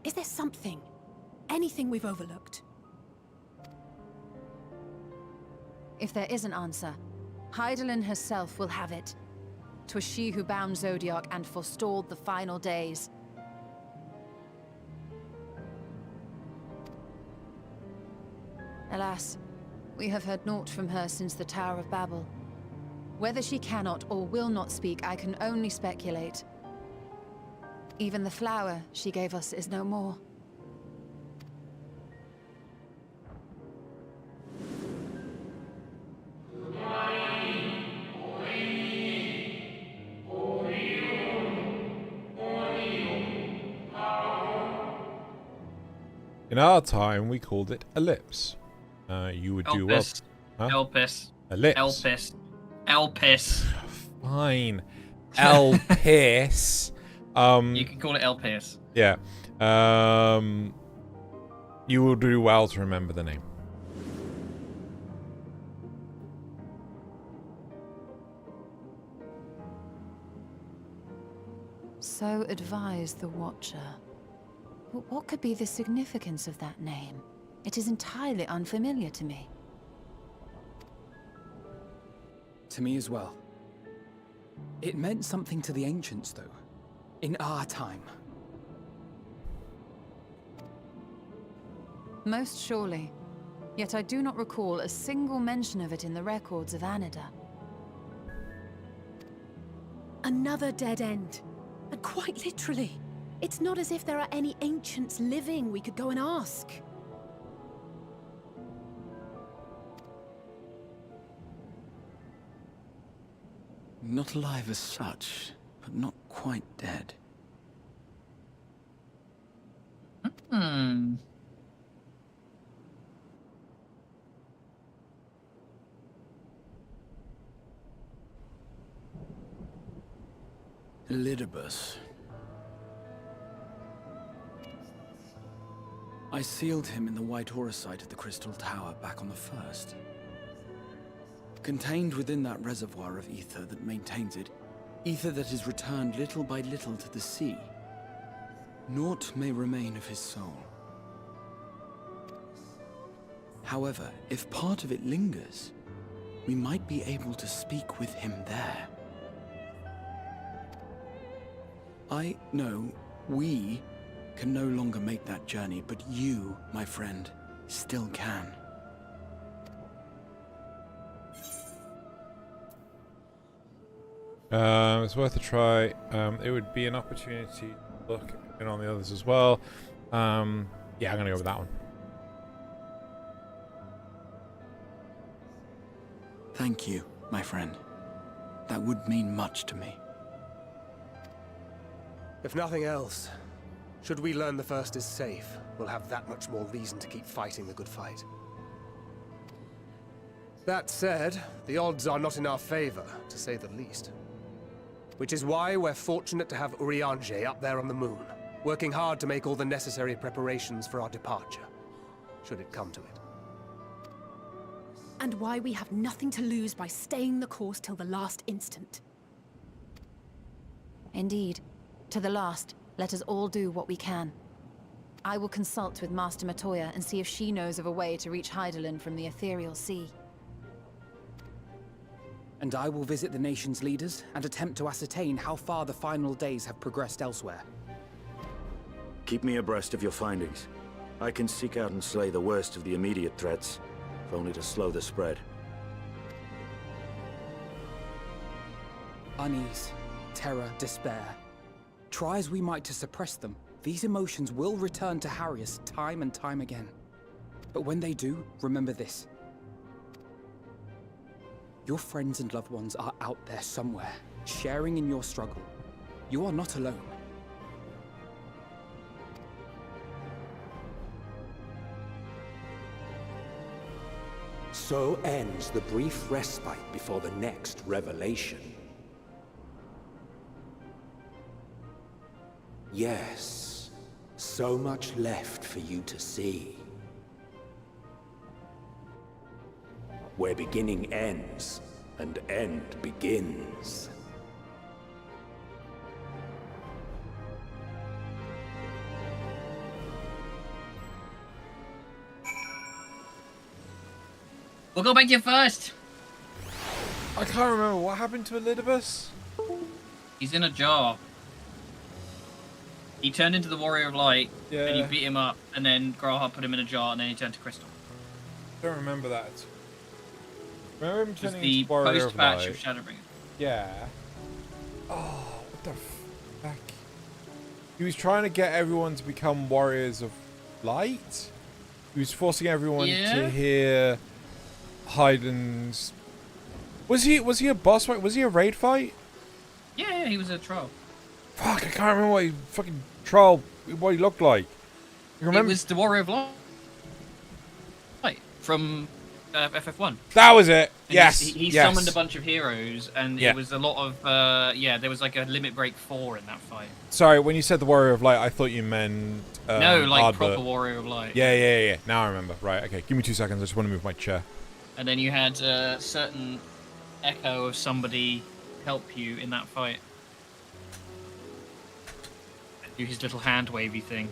Is there something, anything we've overlooked? If there is an answer, Hydaelyn herself will have it. 'Twas she who bound Zodiac and forestalled the final days. Alas, we have heard naught from her since the Tower of Babel. Whether she cannot or will not speak, I can only speculate. Even the flower she gave us is no more. In our time, we called it ellipse. You would do well. Elpis. Huh? Elpis. Ellipse. Elpis. Elpis. Fine. Elpis. You can call it Elpis. Yeah. You will do well to remember the name. So advised the Watcher. But what could be the significance of that name? It is entirely unfamiliar to me. To me as well. It meant something to the ancients, though. In our time. Most surely. Yet I do not recall a single mention of it in the records of Anida. Another dead end. And quite literally. It's not as if there are any ancients living we could go and ask. Not alive as such, but not quite dead. Hmm. Elidibus. I sealed him in the White Auracite of the Crystal Tower back on the first. Contained within that reservoir of ether that maintains it, ether that is returned little by little to the sea, naught may remain of his soul. However, if part of it lingers, we might be able to speak with him there. I know we can no longer make that journey, but you, my friend, still can. It's worth a try. It would be an opportunity to look in on the others as well. Yeah, I'm gonna go with that one. Thank you, my friend. That would mean much to me. If nothing else, should we learn the First is safe, we'll have that much more reason to keep fighting the good fight. That said, the odds are not in our favor, to say the least. Which is why we're fortunate to have Urianger up there on the moon, working hard to make all the necessary preparations for our departure, should it come to it. And why we have nothing to lose by staying the course till the last instant. Indeed. To the last, let us all do what we can. I will consult with Master Matoya and see if she knows of a way to reach Hydaelyn from the Ethereal Sea. And I will visit the nation's leaders and attempt to ascertain how far the final days have progressed elsewhere. Keep me abreast of your findings. I can seek out and slay the worst of the immediate threats, if only to slow the spread. Unease, terror, despair. Try as we might to suppress them, these emotions will return to harry us time and time again. But when they do, remember this. Your friends and loved ones are out there somewhere, sharing in your struggle. You are not alone. So ends the brief respite before the next revelation. Yes, so much left for you to see. Where beginning ends, and end begins. We'll go back to you first. I can't remember what happened to Elidibus. He's in a jar. He turned into the Warrior of Light, and you beat him up, and then Graha put him in a jar, and then he turned to Crystal. Don't remember that. Remember him It was turning the into Warrior of post-patch Light? of Shadowbringer. Yeah. Oh, what the fuck? He was trying to get everyone to become Warriors of Light? He was forcing everyone to hear Hydaelyn's... Was he a boss fight? Was he a raid fight? Yeah, he was a troll. Fuck, I can't remember what he fucking troll, what he looked like. You remember? It was the Warrior of Light from FF1. That was it. And yes. He yes. summoned a bunch of heroes, and Yeah. it was a lot of there was like a limit break 4 in that fight. Sorry, when you said the Warrior of Light, I thought you meant No, like Ardbert. proper Warrior of Light. Yeah. Now I remember. Right, okay. Give me 2 seconds. I just want to move my chair. And then you had a certain echo of somebody help you in that fight. Do his little hand wavy thing.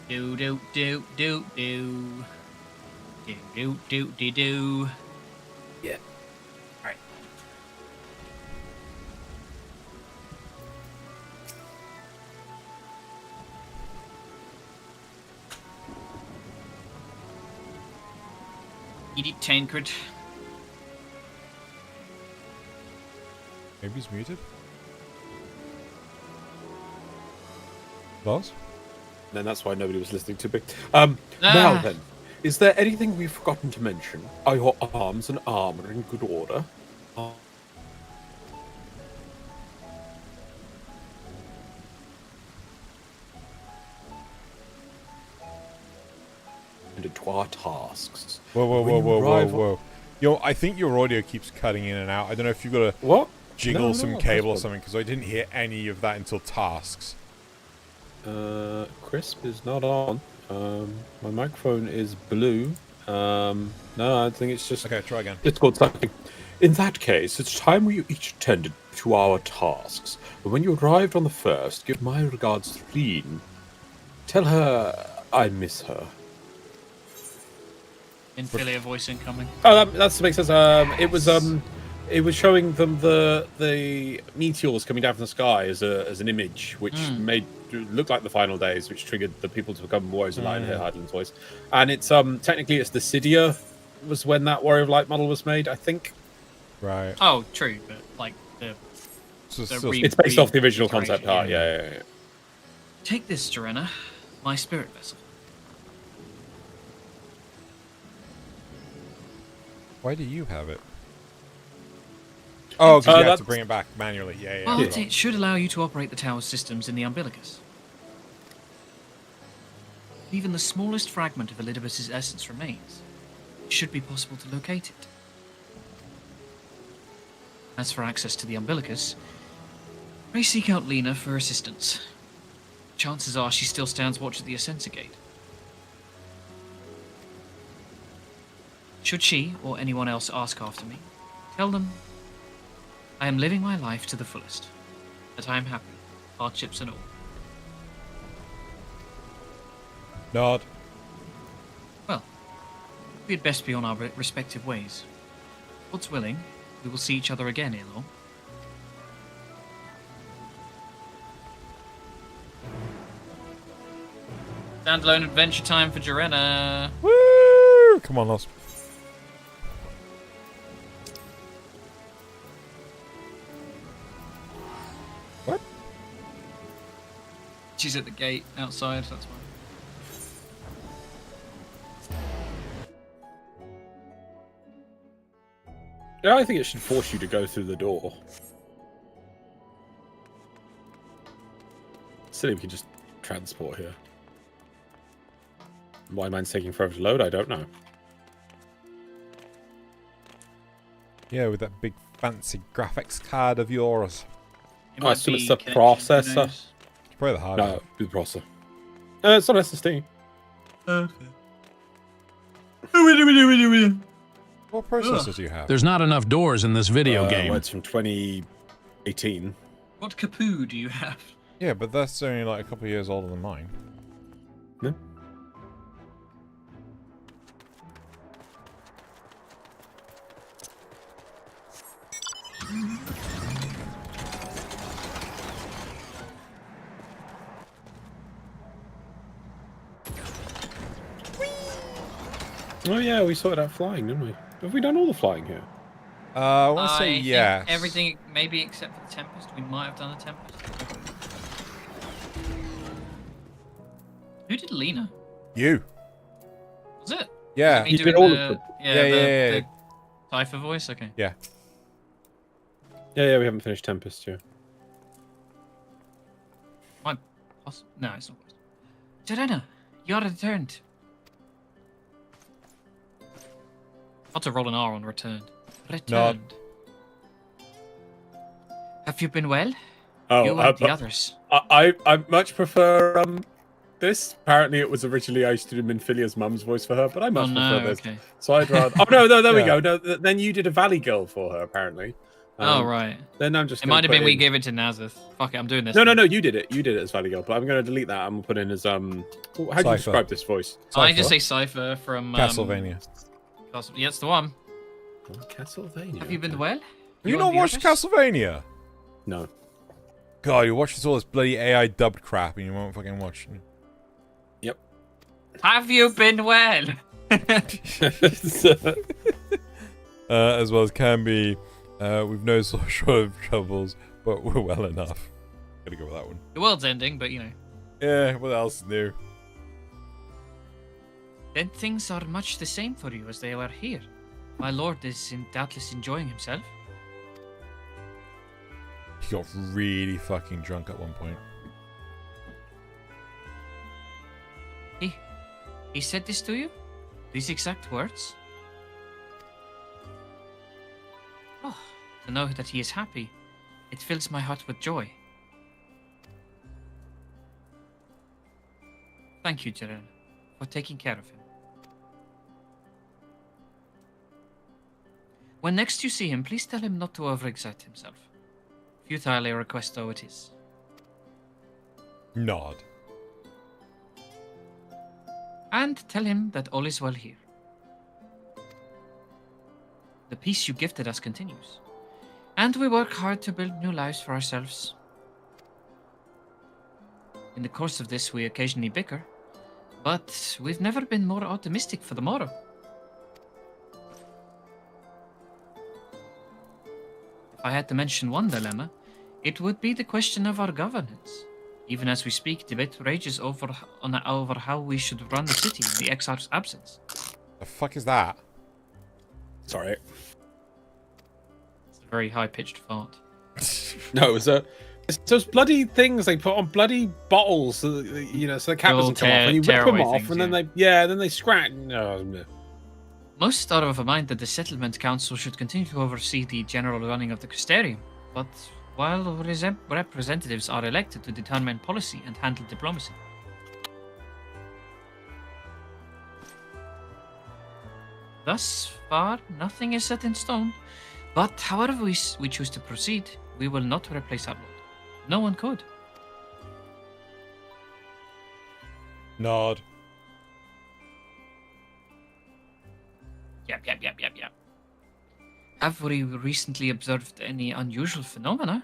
Do do do do do do do do do do. Yeah. Alright. Eat it, Tancred. Maybe he's muted. Boss? Then that's why nobody was listening to me. Now then, is there anything we've forgotten to mention? Are your arms and armor in good order? And to our tasks. Whoa. I think your audio keeps cutting in and out. I don't know if you've got to jiggle some cable or something, because I didn't hear any of that until tasks. Crisp is not on. My microphone is blue. No, I think it's just... Okay, try again. It's called something. In that case, it's time we each attended to our tasks. But when you arrived on the first, give my regards to Reen. Tell her I miss her. Infiliate voice incoming. Oh, that makes sense. It was showing them the meteors coming down from the sky as an image, which made it look like the final days, which triggered the people to become Warriors of Light and hear Hydaelyn's voice. And it's technically it's the Cydia was when that Warrior of Light model was made, I think. Right. Oh, true, but like the It's based off the original concept art. Yeah. Take this, Jorenna, my spirit vessel. Why do you have it? Oh, because you have to bring it back manually. Yeah. But it should allow you to operate the tower's systems in the umbilicus. If even the smallest fragment of Elidibus's essence remains, it should be possible to locate it. As for access to the umbilicus, pray seek out Lena for assistance. Chances are she still stands watch at the Ascensa Gate. Should she, or anyone else, ask after me, tell them I am living my life to the fullest, that I am happy, hardships and all. Nod. Well, we had best be on our respective ways. God's willing, we will see each other again ere long. Standalone adventure time for Jorenna. Woo! Come on, Lost. What? She's at the gate outside, that's why. Yeah, I think it should force you to go through the door. Silly, we can just transport here. Why mine's taking forever to load, I don't know. Yeah, with that big fancy graphics card of yours. I assume it's the processor. It's probably the hardware. No, the processor. It's not SSD. What processors do you have? There's not enough doors in this video game. Well, it's from 2018. What kapoo do you have? Yeah, but that's only like a couple of years older than mine. Yeah. Oh yeah, we sorted out flying, didn't we? Have we done all the flying here? I want to say think yes. everything, maybe except for the Tempest. We might have done the Tempest. Who did Lena? You. Was it? Yeah. Was it me You doing did all the, of them. the Cypher voice? Okay. Yeah. Yeah, we haven't finished Tempest yet. No, it's not. Jorenna, you are returned. I'll have to roll an R on returned. Returned. Have you been well? Oh, you and the others. I much prefer this. Apparently, it was originally I used to do Minfilia's mum's voice for her, but I much prefer this. Okay. So I'd rather. Oh no, there we go. No, then you did a Valley Girl for her, apparently. Oh right. Then I'm just. It might have been we gave it to Nazeth. Fuck it, I'm doing this. No, you did it. You did it as Valley Girl, but I'm going to delete that and we'll put in as How do you describe this voice? I just say Cypher from Castlevania. Yeah, it's the one. Castlevania. Have you been well? Have you not watched Castlevania? No. God, you watch all this bloody AI dubbed crap and you won't fucking watch. Yep. Have you been well? As well as can be, with no sort of troubles, but we're well enough. Gotta go with that one. The world's ending, but you know. Yeah, what else is new? Then things are much the same for you as they were here. My lord is doubtless enjoying himself. He got really fucking drunk at one point. He said this to you? These exact words? Oh, to know that he is happy, it fills my heart with joy. Thank you, Jorenna, for taking care of him. When next you see him, please tell him not to overexert himself. Futile a request though it is. Nod. And tell him that all is well here. The peace you gifted us continues. And we work hard to build new lives for ourselves. In the course of this, we occasionally bicker, but we've never been more optimistic for the morrow. If I had to mention one dilemma, It would be the question of our governance. Even as we speak, debate rages over how we should run the city in the Exarch's absence. The fuck is that? Sorry. It's a very high-pitched fart. No, it's those bloody things they put on bloody bottles, so that, you know, so the cap doesn't come off, and you whip them off, things, and then they scratch. No. Most are of a mind that the Settlement Council should continue to oversee the general running of the Crystarium, but while representatives are elected to determine policy and handle diplomacy. Thus far, nothing is set in stone, but however we choose to proceed, we will not replace our Lord. No one could. Nod. Yep. Have we recently observed any unusual phenomena?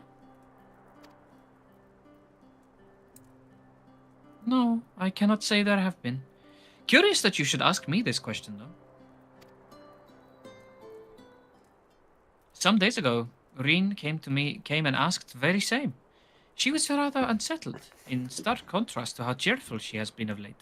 No, I cannot say there have been. Curious that you should ask me this question, though. Some days ago, Reen came and asked the very same. She was rather unsettled, in stark contrast to how cheerful she has been of late.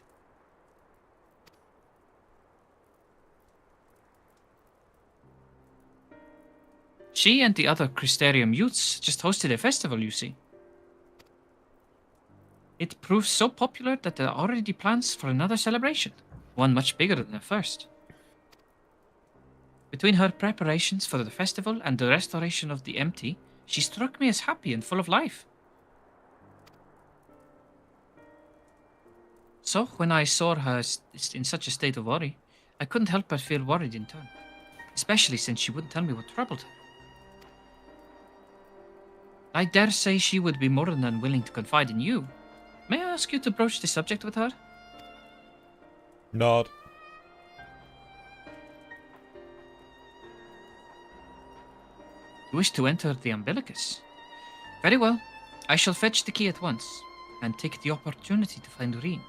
She and the other Crystarium youths just hosted a festival, you see. It proved so popular that there are already plans for another celebration, one much bigger than the first. Between her preparations for the festival and the restoration of the empty, she struck me as happy and full of life. So, when I saw her in such a state of worry, I couldn't help but feel worried in turn, especially since she wouldn't tell me what troubled her. I dare say she would be more than willing to confide in you. May I ask you to broach the subject with her? Nod. You wish to enter the umbilicus? Very well. I shall fetch the key at once, and take the opportunity to find Reen.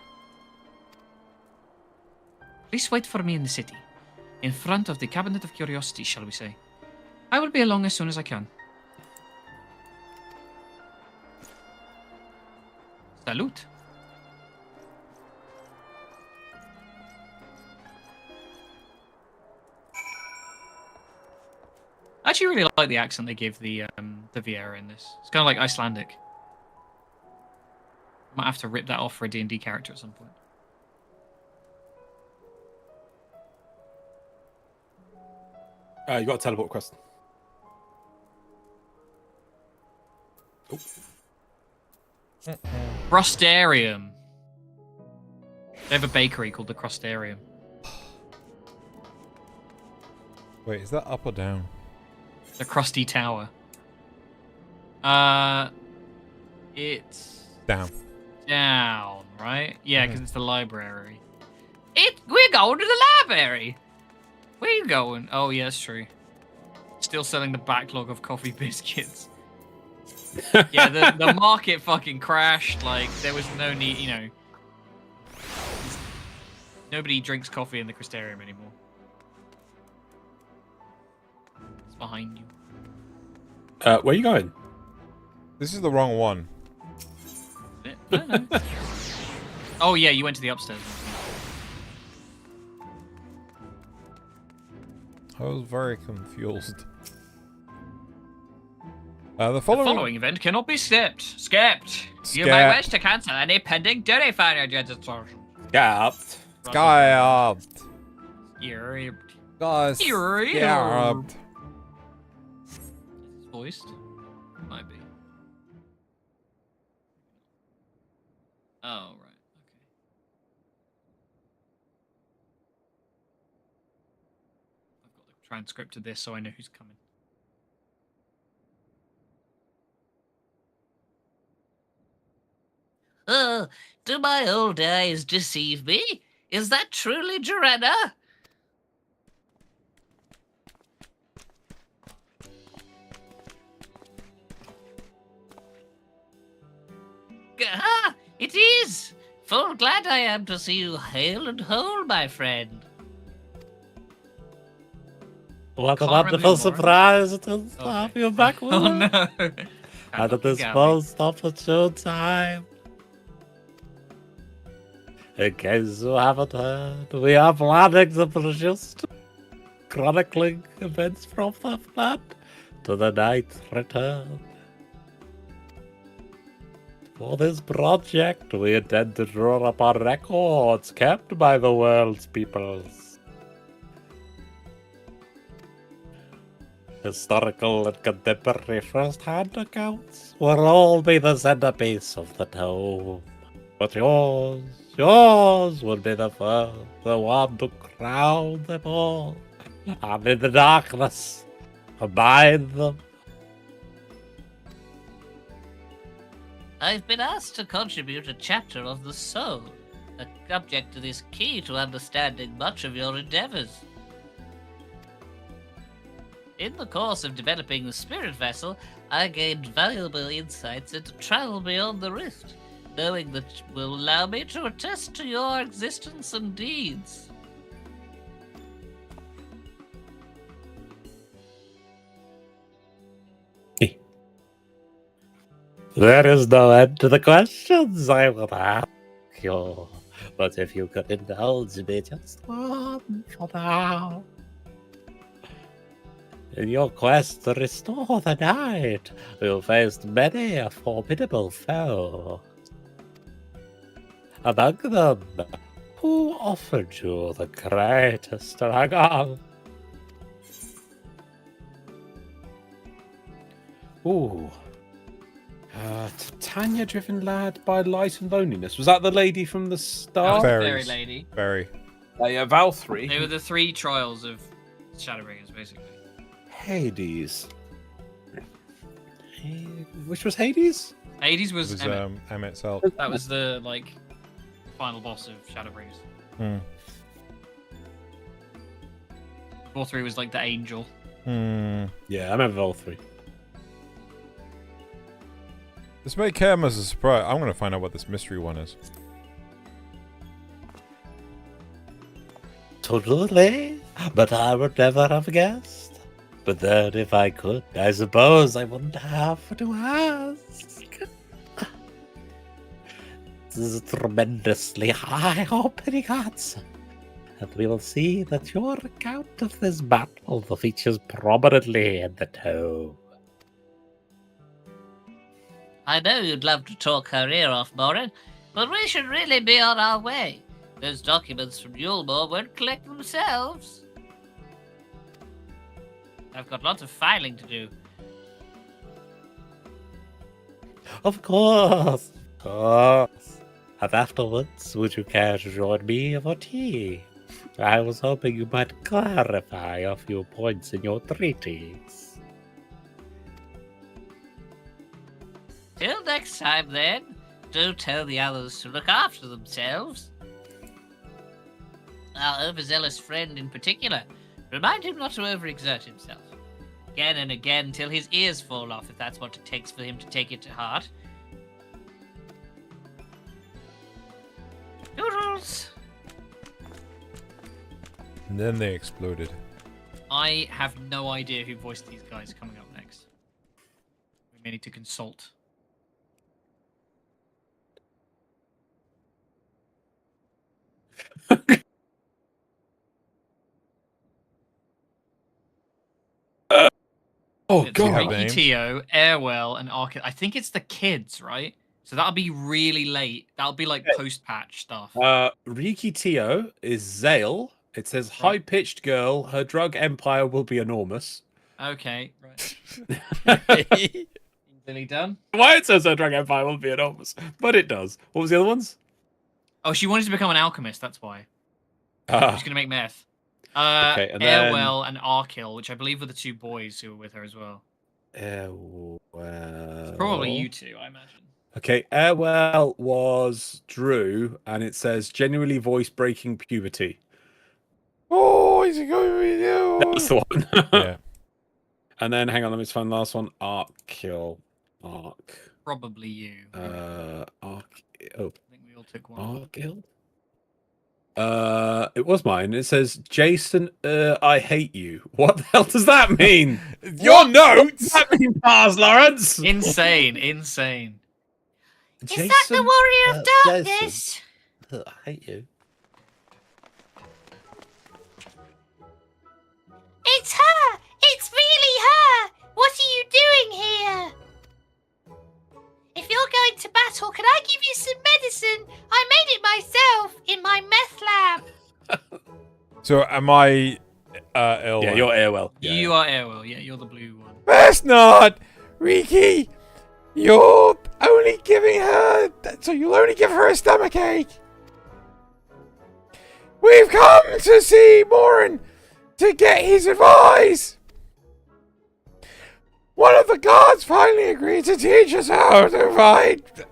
Please wait for me in the city, in front of the Cabinet of Curiosity, shall we say. I will be along as soon as I can. Salute. I actually really like the accent they give the Vieira in this. It's kind of like Icelandic. Might have to rip that off for a D&D character at some point. You got a teleport quest. Oh. Crostarium. They have a bakery called the Crostarium. Wait, is that up or down? The Crusty Tower. It's down. Down, right? Yeah, because it's the library. We're going to the library. Where are you going? Oh, yeah, that's true. Still selling the backlog of coffee biscuits. Yeah, the market fucking crashed. Like, there was no need, you know. Nobody drinks coffee in the Crystarium anymore. It's behind you. Where are you going? This is the wrong one. No. Oh, yeah, you went to the upstairs one. I was very confused. The The following... following event cannot be skipped. You may wish to cancel any pending duty fire registration. Gapped. Skypt. Skipped. Guys. Skipped. Voiced? Might be. Oh, right. Okay. I've got the transcript of this so I know who's coming. Oh, do my old eyes deceive me? Is that truly Joanna? Ah, it is! Full glad I am to see you hale and whole, my friend. What a wonderful surprise it is to have you back with Oh us. no! And at this Galley. most opportune time, in case you haven't heard, we are planning to produce chronicling events from the flood to the Night's Return. For this project, we intend to draw upon records kept by the world's peoples. Historical and contemporary first-hand accounts will all be the centerpiece of the tome. But yours will be the first, the one to crown them all. And in the darkness, combine them. I've been asked to contribute a chapter of the soul. A subject that is key to understanding much of your endeavors. In the course of developing the spirit vessel, I gained valuable insights into travel beyond the rift, knowing that will allow me to attest to your existence and deeds. There is no end to the questions I will ask you, but if you could indulge me just one for now. In your quest to restore the night, you faced many a formidable foe. Among them, who offered you the greatest struggle? Ooh. Titania-driven lad by light and loneliness. Was that the lady from the start? That was the fairy lady. Fairy. Yeah, Valkyrie. They were the 3 trials of Shadowbringers, basically. Hades. Which was Hades? Hades was, It was Emmett. Emmet Self. That was the final boss of Shadowbringers. Hmm. 4-3 was the angel. Hmm. Yeah, I remember all 3. This may come as a surprise. I'm going to find out what this mystery one is. Totally, but I would never have guessed. But then if I could, I suppose I wouldn't have to ask. This is a tremendously high opening answer. And we will see that your account of this battle features prominently in the tome. I know you'd love to talk her ear off, Morin, but we should really be on our way. Those documents from Yulmore won't collect themselves. I've got lots of filing to do. Of course, of course. And afterwards, would you care to join me for tea? I was hoping you might clarify a few points in your treaties. Till next time, then. Do tell the others to look after themselves. Our overzealous friend in particular. Remind him not to overexert himself. Again and again till his ears fall off, if that's what it takes for him to take it to heart. Doodles! And then they exploded. I have no idea who voiced these guys coming up next. We may need to consult. Oh, It's God. Ricky Tio, Airwell, and Arca. I think it's the kids, right? So that'll be really late. That'll be post-patch stuff. Riki Tio is Zale. It says high-pitched girl. Her drug empire will be enormous. Okay, right. Easily done. Why it says her drug empire will be enormous, but it does. What was the other ones? Oh, she wanted to become an alchemist. That's why. Ah. She's gonna make meth. Okay, and then- Airwell and Arkil, which I believe were the 2 boys who were with her as well. Airwell. Probably you 2, I imagine. Okay, Airwell was Drew, and it says genuinely voice-breaking puberty. Oh, is it going with you? That's the one. Yeah. And then, hang on, let me just find the last one. Arkil. Probably you. Ark. Oh. I think we all took one. Arkil? It was mine. It says, Jason, I hate you. What the hell does that mean? Your notes? What does that mean, Pars Lawrence? Insane, insane. Is that the Warrior of Darkness? I hate you. It's her! It's really her! What are you doing here? If you're going to battle, can I give you some medicine? I made it myself in my meth lab. So am I ill? Yeah, you're Airwell. You are Airwell, yeah, you're the blue one. That's not! Riki! You're only giving her... So you'll only give her a stomachache! We've come to see Morin to get his advice! One of the guards finally agreed to teach us how to fight.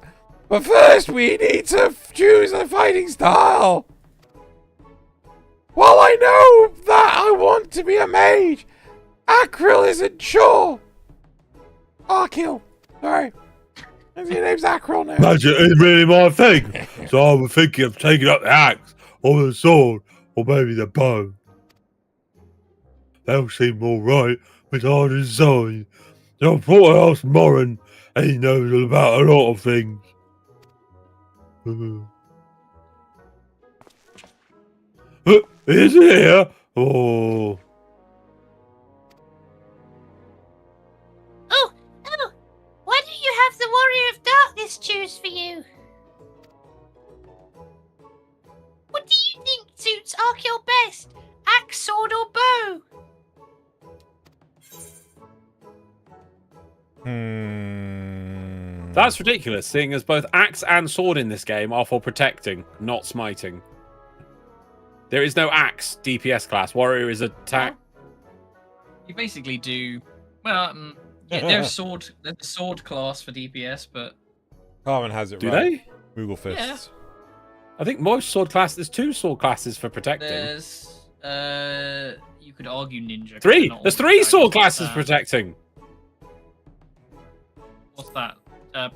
But first we need to choose a fighting style. While I know that I want to be a mage, Akril isn't sure. Arkil. Sorry. Your name's Akril now. Magic is really my thing, so I was thinking of taking up the axe, or the sword, or maybe the bow. They'll seem alright with hard design. So I thought I asked Morin, and he knows about a lot of things. Is it here? Oh. Oh, why don't you have the Warrior of Darkness choose for you? What do you think suits Arkil best? Axe, sword, or bow? That's ridiculous, seeing as both axe and sword in this game are for protecting, not smiting. There is no axe DPS class. Warrior is attack. You basically do well. Yeah, there's a sword class for DPS, but Carmen has it Do right. they? Google fists. Yeah. I think most sword classes. There's 2 sword classes for protecting. there's you could argue ninja. 'cause 3. they're not There's all 3 daggers sword like classes that. protecting. What's that?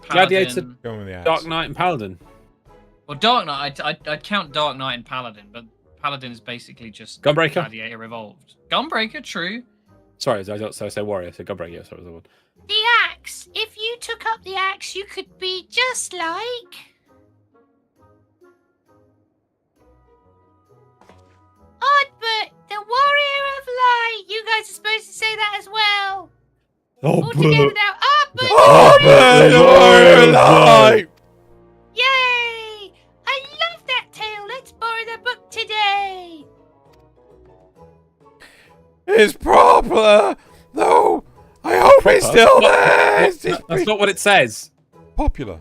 Gladiator, Paladin. Going with the axe. Dark Knight, and Paladin. Well, Dark Knight. I'd count Dark Knight and Paladin, but Paladin is basically just Gunbreaker? Gladiator evolved. Gunbreaker, true. Sorry, I don't say Warrior. I said Gunbreaker. Yeah, sorry, that one. The axe. If you took up the axe, you could be just like... Oddbert, the Warrior of Light. You guys are supposed to say that as well. All together now. Oddbert, the Warrior of Light! Yay! I love that tale. Let's borrow the book today. It's popular, though. I hope it's still there. That's not what it says. Popular.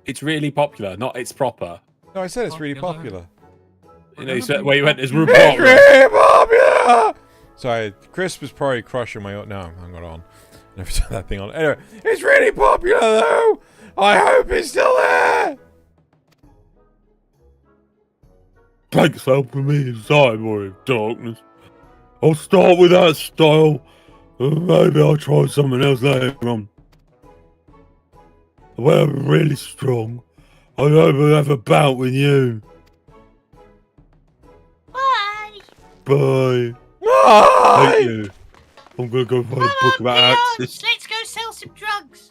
It's really popular, not it's proper. No, I said it's really popular. You know, you said, where you went is It's RuPaul. really popular. Sorry, Chris was probably crushing my... No, I got on. Never said that thing on. Anyway, It's really popular, though. I hope it's still there. Thanks for helping me inside, Warrior of Darkness. I'll start with that style, and maybe I'll try something else later on. When I'm really strong, I hope I'll have a bout with you. Bye. Bye. Bye. Thank you. I'm gonna go find a book about axes. Let's go sell some drugs.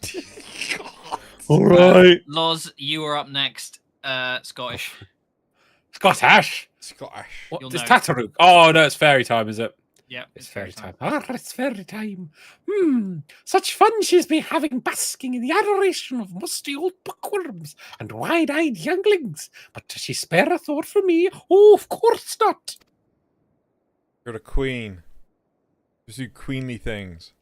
Alright. Loz, you are up next. Scottish. Scottish. Scottish. What? You'll It's know. Tatteroo. Oh no, it's fairy time, is it? Yeah, It's fairy time. It's fairy time. Such fun she's been having basking in the adoration of musty old bookworms and wide-eyed younglings. But does she spare a thought for me? Oh, of course not. You're a queen. Just do queenly things.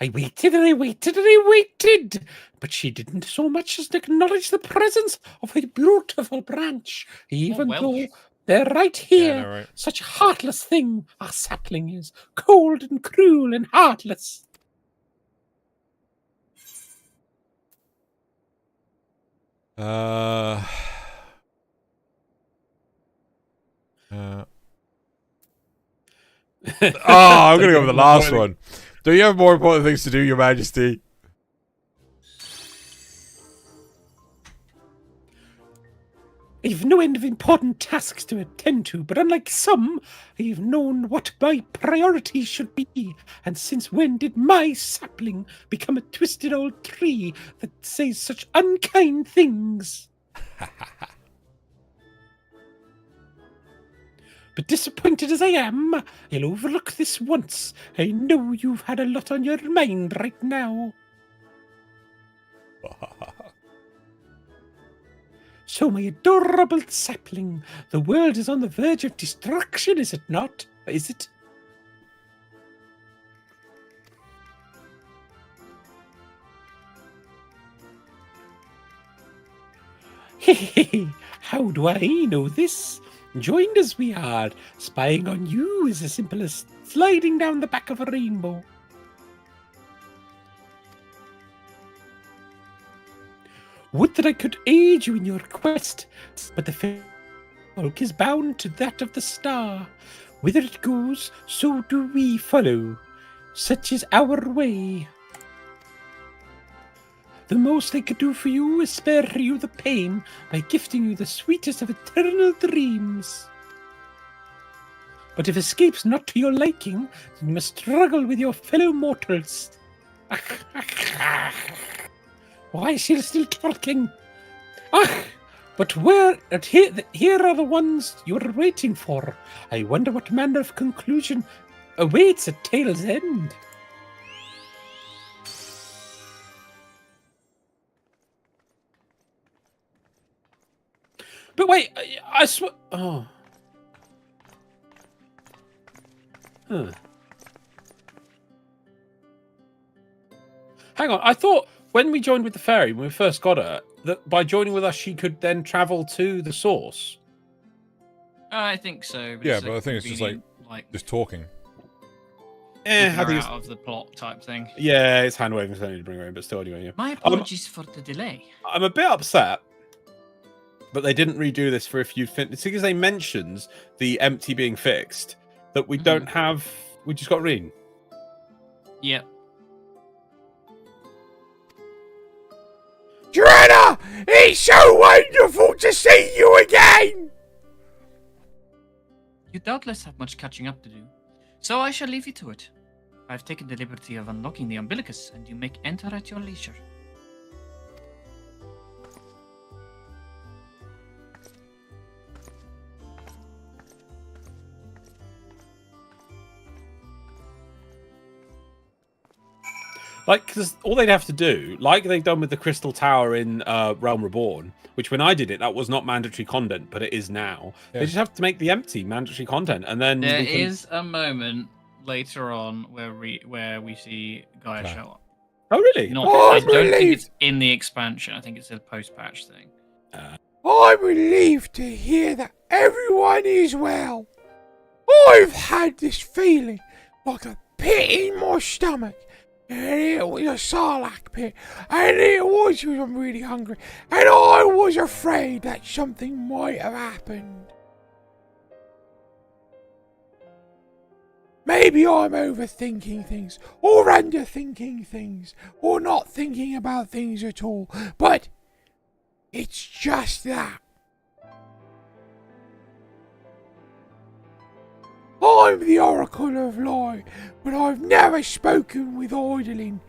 I waited and I waited and I waited, but she didn't so much as acknowledge the presence of a beautiful branch, even though they're right here. Yeah, no, right. Such a heartless thing our sapling is, cold and cruel and heartless. I'm gonna go with the last one. Do you have more important things to do, Your Majesty? I've no end of important tasks to attend to, but unlike some, I've known what my priorities should be. And since when did my sapling become a twisted old tree that says such unkind things? But disappointed as I am, I'll overlook this once. I know you've had a lot on your mind right now. So, my adorable sapling, the world is on the verge of destruction, is it not? Is it? Hey, how do I know this? Joined as we are, spying on you is as simple as sliding down the back of a rainbow. Would that I could aid you in your quest, but the folk is bound to that of the star. Whither it goes, so do we follow. Such is our way. The most I could do for you is spare you the pain by gifting you the sweetest of eternal dreams. But if escape's not to your liking, then you must struggle with your fellow mortals. Why is she still talking? But here are the ones you're waiting for. I wonder what manner of conclusion awaits at Tale's End. But wait, I swear... Oh. Huh. Hang on, I thought when we joined with the fairy, when we first got her, that by joining with us, she could then travel to the source. I think so. Yeah, but I think it's just like just talking. I think out of the plot type thing. Yeah, it's hand waving something to bring her in, but still, anyway. Yeah. My apologies for the delay. I'm a bit upset, but they didn't redo this for if you'd finished. Because they mentions the empty being fixed, that we don't have. We just got Reen. Yep. Joanna, it's so wonderful to see you again! You doubtless have much catching up to do, so I shall leave you to it. I've taken the liberty of unlocking the umbilicus, and you may enter at your leisure. Like, because all they'd have to do, like they've done with the Crystal Tower in Realm Reborn, which when I did it, that was not mandatory content, but it is now. Yeah. They just have to make the empty mandatory content, and then There is a moment later on where we see Gaia Okay. show up. Oh, really? Not, Oh, I I'm don't think relieved. it's in the expansion. I think it's a post-patch thing. I'm relieved to hear that everyone is well. I've had this feeling like a pit in my stomach. And it was a sarlacc pit. And it was because I'm really hungry. And I was afraid that something might have happened. Maybe I'm overthinking things, or underthinking things, or not thinking about things at all. But it's just that. I'm the Oracle of Lie, but I've never spoken with Idling.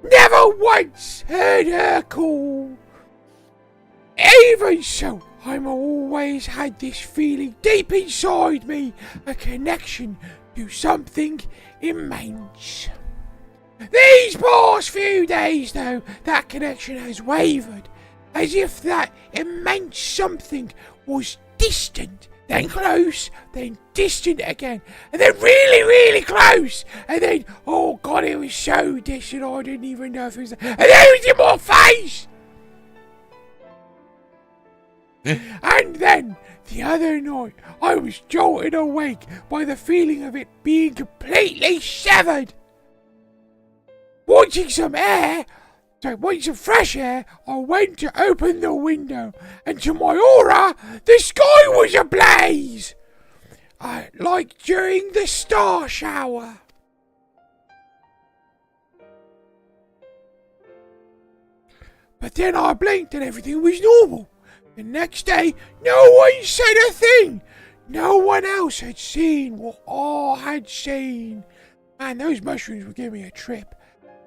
Never once heard her call. Even so, I've always had this feeling deep inside me, a connection to something immense. These past few days, though, that connection has wavered, as if that immense something was distant, then close, then distant again, and then really, really close, and then, oh God, it was so distant I didn't even know if it was there, and then it was in my face! And then, the other night, I was jolted awake by the feeling of it being completely severed. Wanting some fresh air, I went to open the window, and to my aura, the sky was ablaze! Like during the star shower. But then I blinked and everything was normal. The next day, no one said a thing. No one else had seen what I had seen. Man, those mushrooms were giving me a trip.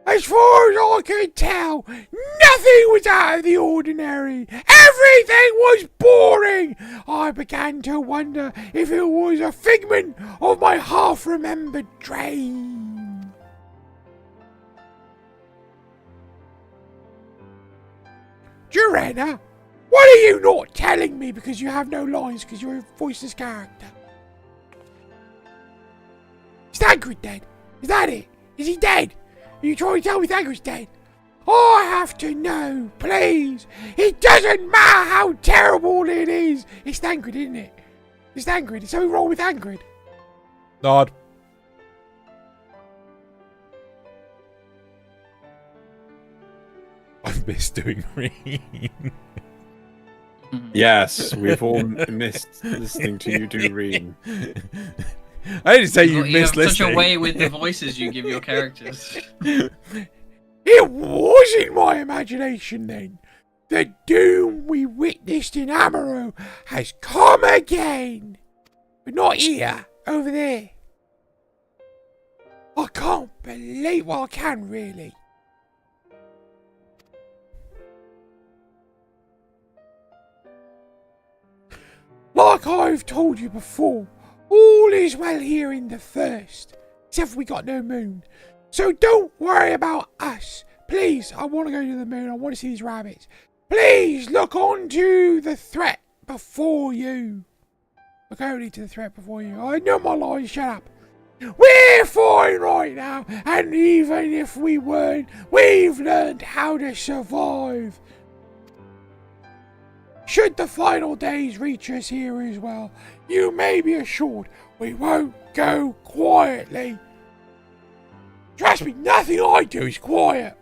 As far as I could tell, nothing was out of the ordinary. Everything was boring. I began to wonder if it was a figment of my half-remembered dream. Joanna, what are you not telling me because you have no lines because you're a voiceless character? Is Thancred dead? Is that it? Is he dead? Are you trying to tell me Thancred's dead? I have to know, please. It doesn't matter how terrible it is. It's Thancred, isn't it? It's Thancred. Is something wrong with Thancred? Nod. I miss doing Reen. Yes, we've all missed listening to you do Reen. I didn't say you You missed have such listening. a way with the voices you give your characters. It was in my imagination then. The doom we witnessed in Amaro has come again. But not here, over there. I can't believe, well I can really. Like I've told you before, all is well here in the first, except we got no moon. So don't worry about us. Please, I want to go to the moon. I want to see these rabbits. Please look onto the threat before you. Look only to the threat before you. I know my lines, shut up. We're fine right now, and even if we weren't, we've learned how to survive. Should the final days reach us here as well, you may be assured we won't go quietly. Trust me, nothing I do is quiet.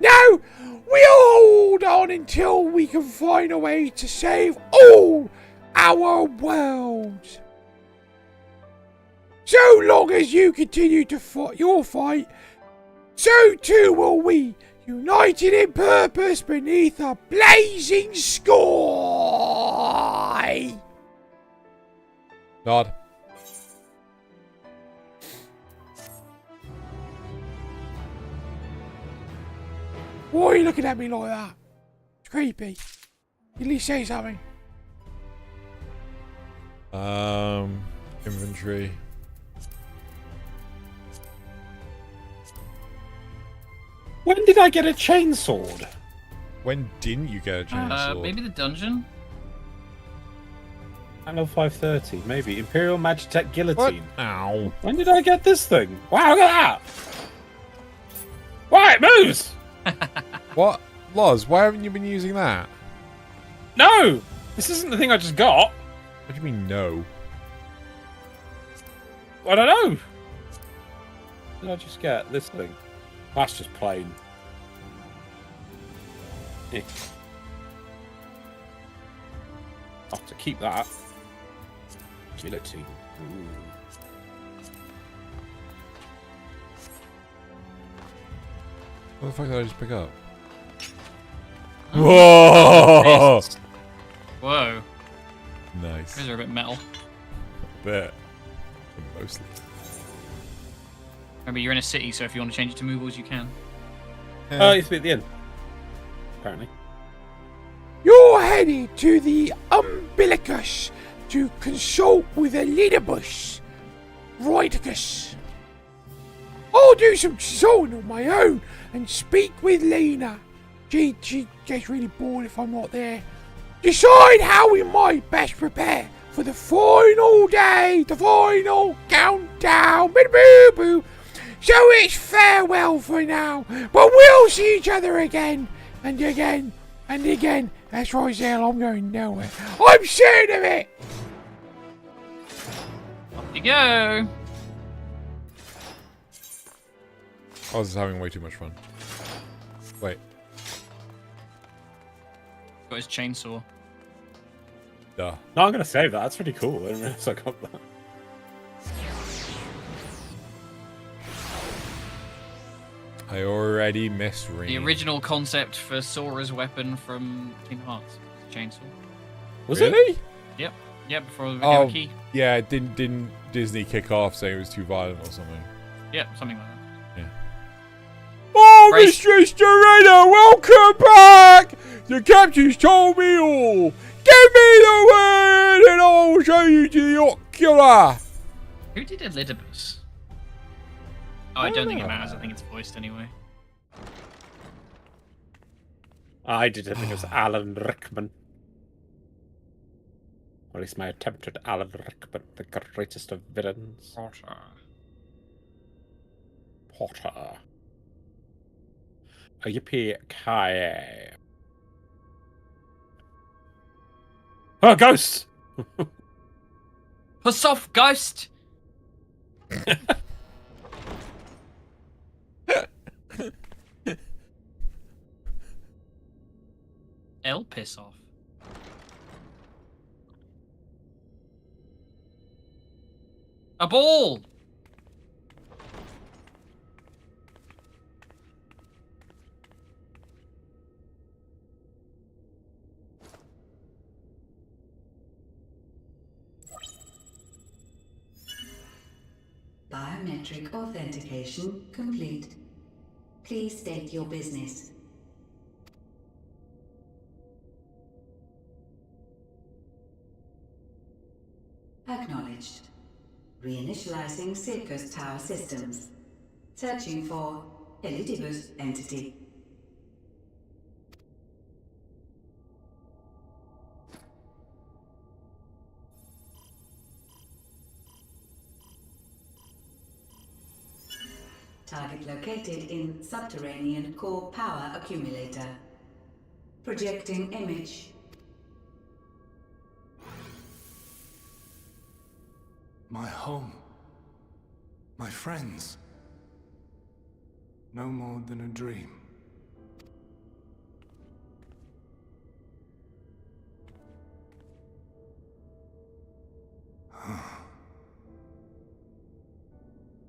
No, we'll hold on until we can find a way to save all our worlds. So long as you continue to fight your fight, so too will we, united in purpose beneath a blazing sky. Nod. Why are you looking at me like that? It's creepy. At least say something. Inventory. When did I get a chainsword? When didn't you get a chainsaw? Maybe the dungeon? Anno 530, maybe. Imperial Magitech Guillotine. What? Ow. When did I get this thing? Wow, look at that! Why, it moves! What? Loz, why haven't you been using that? No! This isn't the thing I just got. What do you mean, no? I don't know. What did I just get? This thing. That's just plain. Eh. I'll have to keep that. Guillotine. Ooh. What the fuck did I just pick up? Whoa! Whoa. Nice. These are a bit metal. A bit. Mostly. Remember, you're in a city, so if you want to change it to movables, you can. Oh, it's at the end. Apparently. You're headed to the umbilicus to consult with a leaderbus. Righticus. I'll do some consulting on my own and speak with Lena. She gets really bored if I'm not there. Decide how we might best prepare for the final day, the final countdown. Boo-boo-boo. So it's farewell for now, but we'll see each other again and again and again. That's right, Zale, I'm going nowhere. I'm certain of it. Off you go. I was just having way too much fun. Wait. Got his chainsaw. Duh. No, I'm going to save that. That's pretty cool. I didn't realize I got that. I already miss Ring. The original concept for Sora's weapon from Kingdom Hearts. chainsaw. Was it? Really? Yep. Yep. Before the video key. Yeah. Didn't Disney kick off saying it was too violent or something? Yep. Something like that. Oh, Brace- Mistress Dorina, welcome back! The captain's told me all. Give me the word and I'll show you to the ocular. Who did Elidibus? Oh, I don't think it matters. I think it's voiced anyway. I didn't think it was Alan Rickman. Or at least my attempt at Alan Rickman, the greatest of villains. Potter. Yippee-ki-yay. Oh, ghosts! Puss off, ghost! L piss off. A ball! Biometric authentication complete. Please state your business. Acknowledged. Reinitializing Circus Tower systems. Searching for Elidibus entity. Target located in subterranean core power accumulator. Projecting image. My home. My friends. No more than a dream.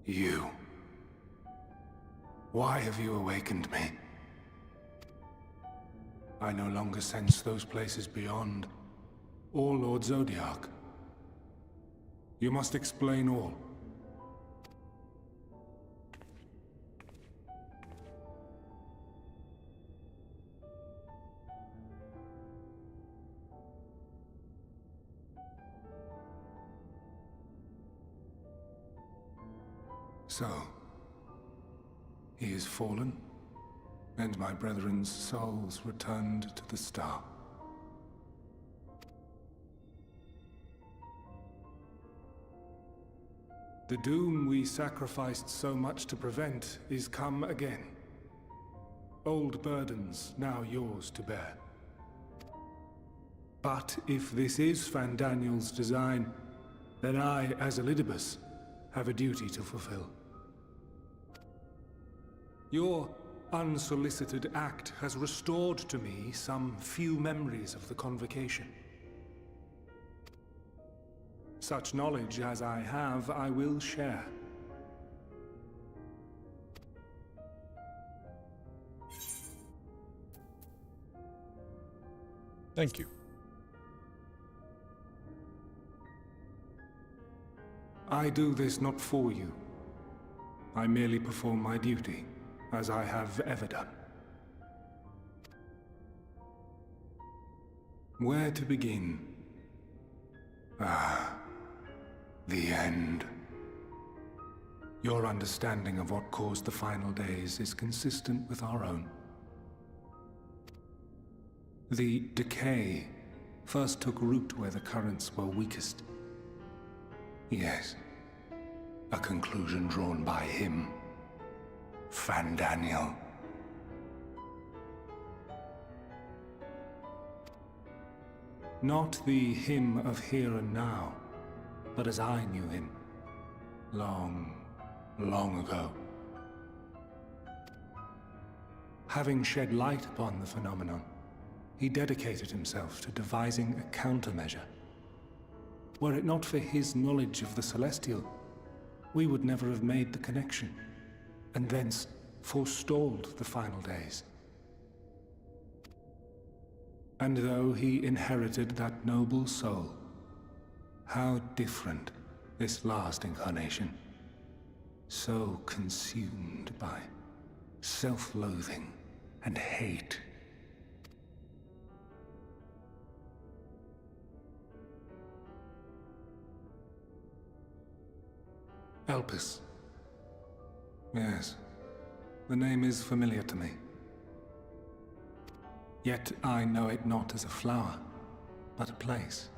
You. Why have you awakened me? I no longer sense those places beyond, or Lord Zodiac. You must explain all. So, he is fallen, and my brethren's souls returned to the star. The doom we sacrificed so much to prevent is come again. Old burdens now yours to bear. But if this is Fandaniel's design, then I, as Elidibus, have a duty to fulfill. Your unsolicited act has restored to me some few memories of the convocation. Such knowledge as I have, I will share. Thank you. I do this not for you. I merely perform my duty, as I have ever done. Where to begin? The end. Your understanding of what caused the final days is consistent with our own. The decay first took root where the currents were weakest. Yes, a conclusion drawn by him, Fandaniel. Not the him of here and now, but as I knew him, long, long ago. Having shed light upon the phenomenon, he dedicated himself to devising a countermeasure. Were it not for his knowledge of the Celestial, we would never have made the connection, and thence forestalled the final days. And though he inherited that noble soul, how different this last incarnation. So consumed by self-loathing and hate. Elpis. Yes, the name is familiar to me. Yet I know it not as a flower, but a place.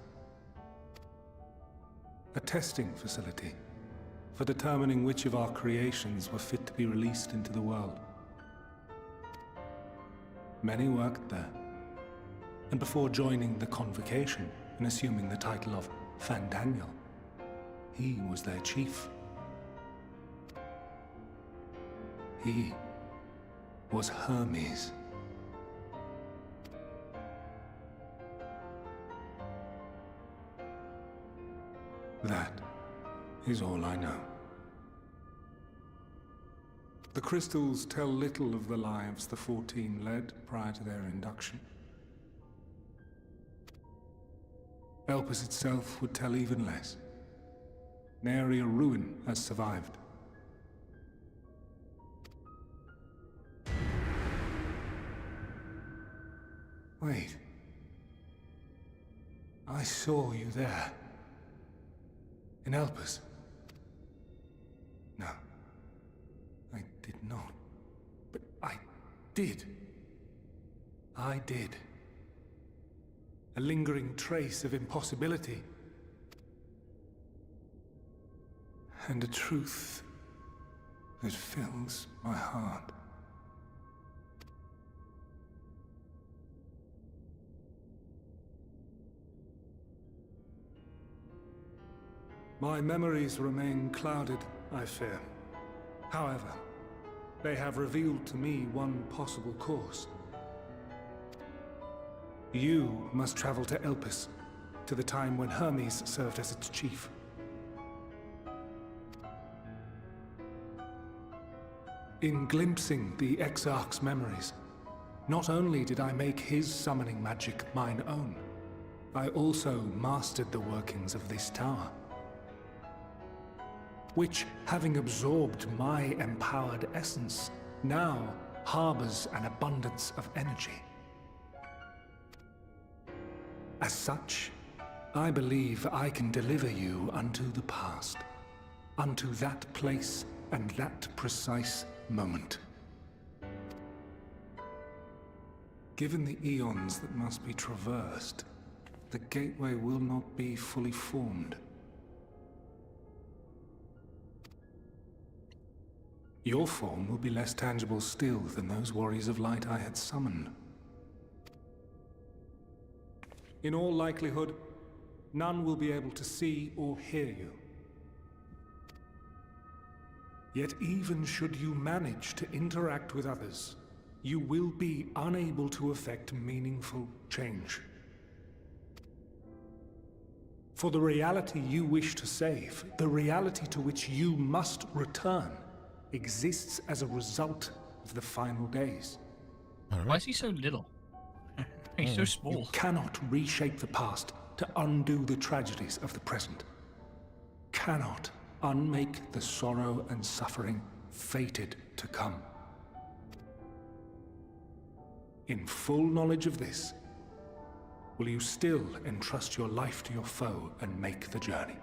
A testing facility for determining which of our creations were fit to be released into the world. Many worked there, and before joining the Convocation and assuming the title of Fandaniel, he was their chief. He was Hermes. That is all I know. The crystals tell little of the lives the 14 led prior to their induction. Elpis itself would tell even less. Nary a ruin has survived. Wait. I saw you there. In Elpis. No. I did not. But I did. I did. A lingering trace of impossibility. And a truth that fills my heart. My memories remain clouded, I fear. However, they have revealed to me one possible course. You must travel to Elpis, to the time when Hermes served as its chief. In glimpsing the Exarch's memories, not only did I make his summoning magic mine own, I also mastered the workings of this tower, which, having absorbed my empowered essence, now harbors an abundance of energy. As such, I believe I can deliver you unto the past, unto that place and that precise moment. Given the eons that must be traversed, the gateway will not be fully formed. Your form will be less tangible still than those warriors of light I had summoned. In all likelihood, none will be able to see or hear you. Yet even should you manage to interact with others, you will be unable to effect meaningful change. For the reality you wish to save, the reality to which you must return, exists as a result of the final days. Why is he so little? He's so small. You cannot reshape the past to undo the tragedies of the present. Cannot unmake the sorrow and suffering fated to come. In full knowledge of this, will you still entrust your life to your foe and make the journey?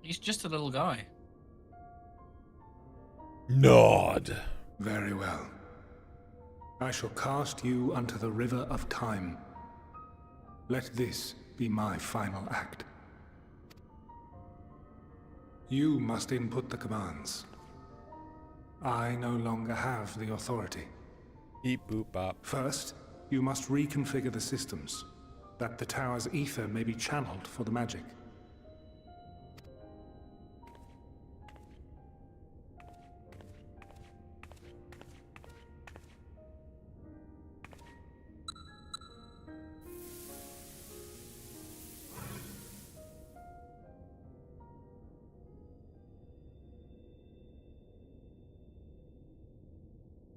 He's just a little guy. Nod. Very well. I shall cast you unto the river of time. Let this be my final act. You must input the commands. I no longer have the authority. Beep boop bop. First, you must reconfigure the systems, that the tower's ether may be channeled for the magic.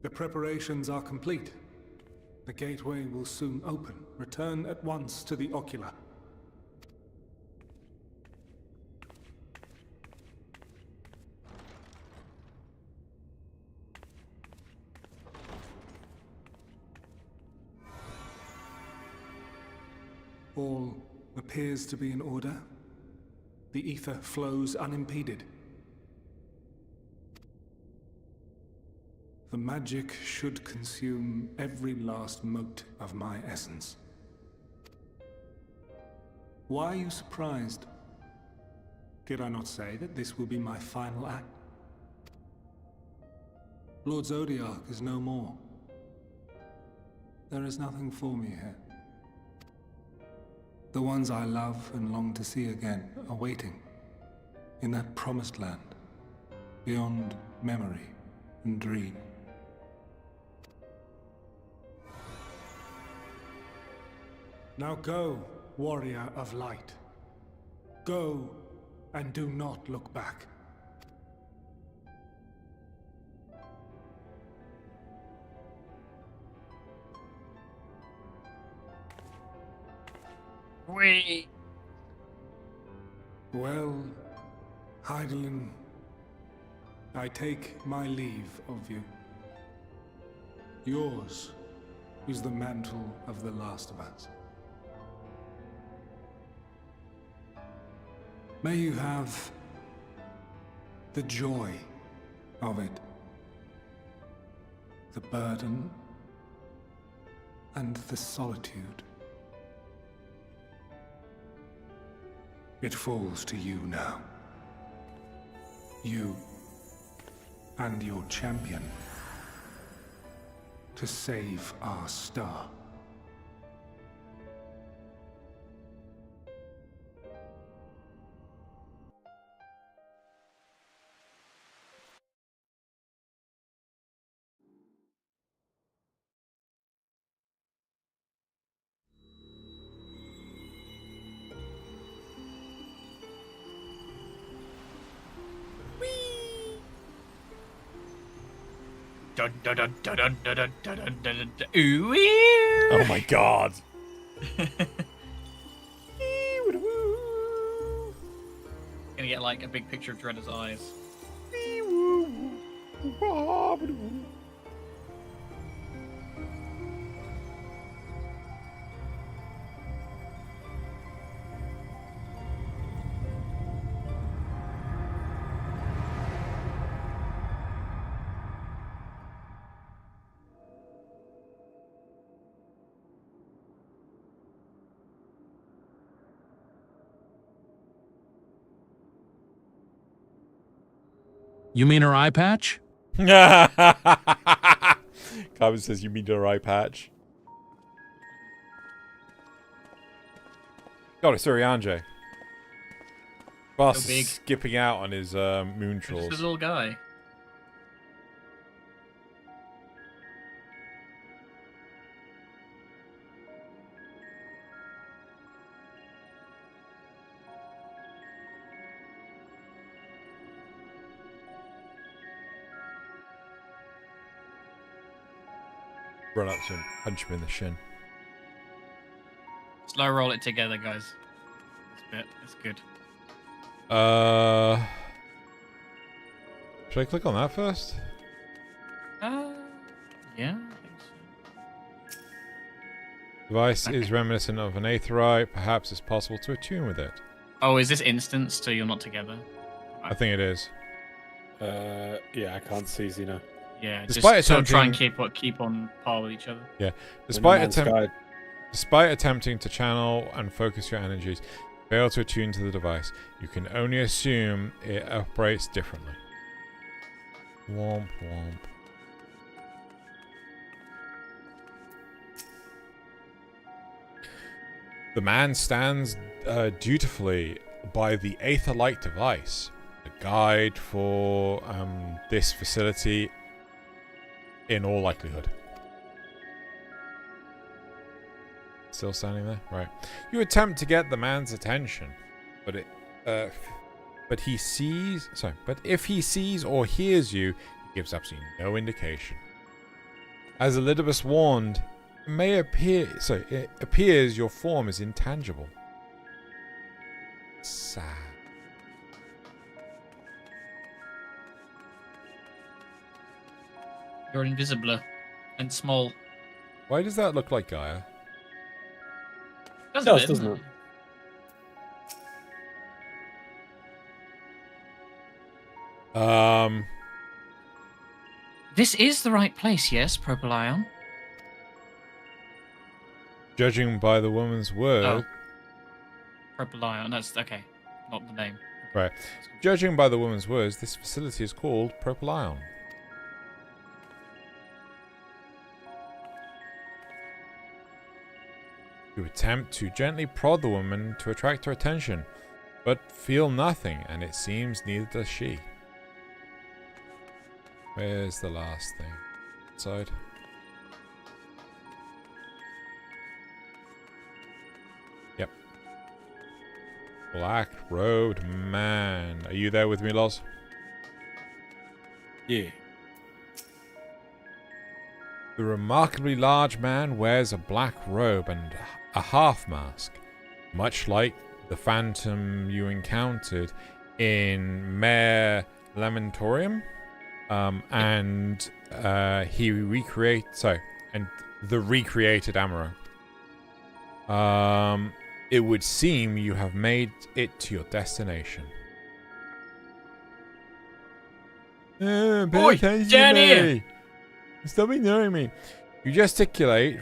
The preparations are complete. The gateway will soon open. Return at once to the ocular. All appears to be in order. The ether flows unimpeded. The magic should consume every last mote of my essence. Why are you surprised? Did I not say that this will be my final act? Lord Zodiac is no more. There is nothing for me here. The ones I love and long to see again are waiting in that promised land, beyond memory and dream. Now go, warrior of light. Go, and do not look back. Wait. Well, Heidelin, I take my leave of you. Yours is the mantle of the last of us. May you have the joy of it, the burden, and the solitude. It falls to you now. You and your champion to save our star. Dun, dun, dun, dun, dun, dun, dun, dun, dun, dun, dun. Ooh, Oh my god. Gonna get like a big picture of Dredder's eyes. You mean her eye patch? Carmen says, you mean her eye patch? God, it's Urianger. Boss big. is skipping out on his moon Just trolls. a little guy. Run up to him, punch him in the shin. Slow roll it together, guys. This bit, it's good. Should I click on that first? Yeah. Device is reminiscent of an aetherite. Perhaps it's possible to attune with it. Oh, is this instance so you're not together? I think it is. Yeah, I can't see Xena. Yeah, Despite just sort of try and attempting- keep on par with each other. Yeah. Man's Despite attempting to channel and focus your energies, fail to attune to the device. You can only assume it operates differently. Womp womp. The man stands dutifully by the Aether-like device, the guide for this facility in all likelihood. Still standing there? Right. You attempt to get the man's attention, but if he sees or hears you, he gives absolutely no indication. As Elidibus warned, it appears your form is intangible. Sad. You're invisible and small. Why does that look like Gaia? It does, doesn't it? This is the right place, yes, Propylion? Judging by the woman's word... Oh. Propylion, that's... okay. Not the name. Right. Judging by the woman's words, this facility is called Propylion. You attempt to gently prod the woman to attract her attention, but feel nothing, and it seems neither does she. Where's the last thing? Outside. Yep. Black-robed man. Are you there with me, Loz? Yeah. The remarkably large man wears a black robe and a half-mask, much like the phantom you encountered in Mare Lamentorium. And he recreates... Sorry, and the recreated Amaro. It would seem you have made it to your destination. Pay attention to me! Stop ignoring me. You gesticulate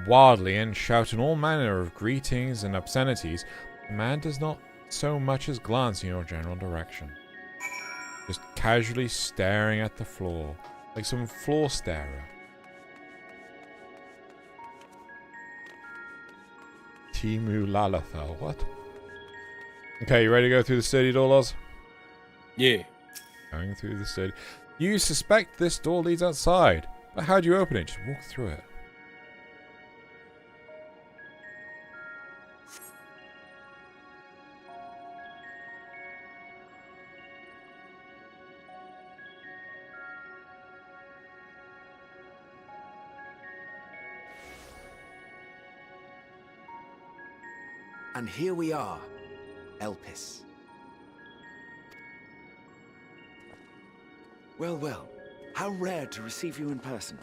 wildly and shout in all manner of greetings and obscenities. The man does not so much as glance in your general direction. Just casually staring at the floor, like some floor starer. Timu Lalafel, what? Okay, you ready to go through the sturdy door, Loz? Yeah. Going through the sturdy... You suspect this door leads outside, but how do you open it? Just walk through it. And here we are, Elpis. Well, well, how rare to receive you in person.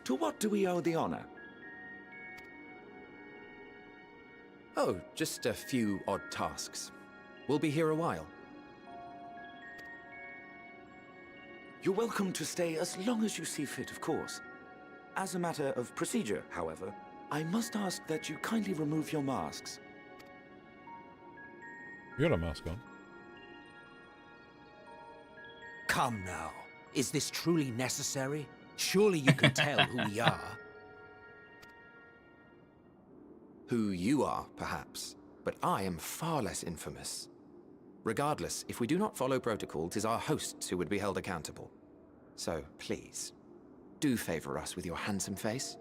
To what do we owe the honor? Oh, just a few odd tasks. We'll be here a while. You're welcome to stay as long as you see fit, of course. As a matter of procedure, however, I must ask that you kindly remove your masks. You got a mask on. Come now. Is this truly necessary? Surely you can tell who we are. Who you are, perhaps, but I am far less infamous. Regardless, if we do not follow protocol, 'tis our hosts who would be held accountable. So, please, do favor us with your handsome face.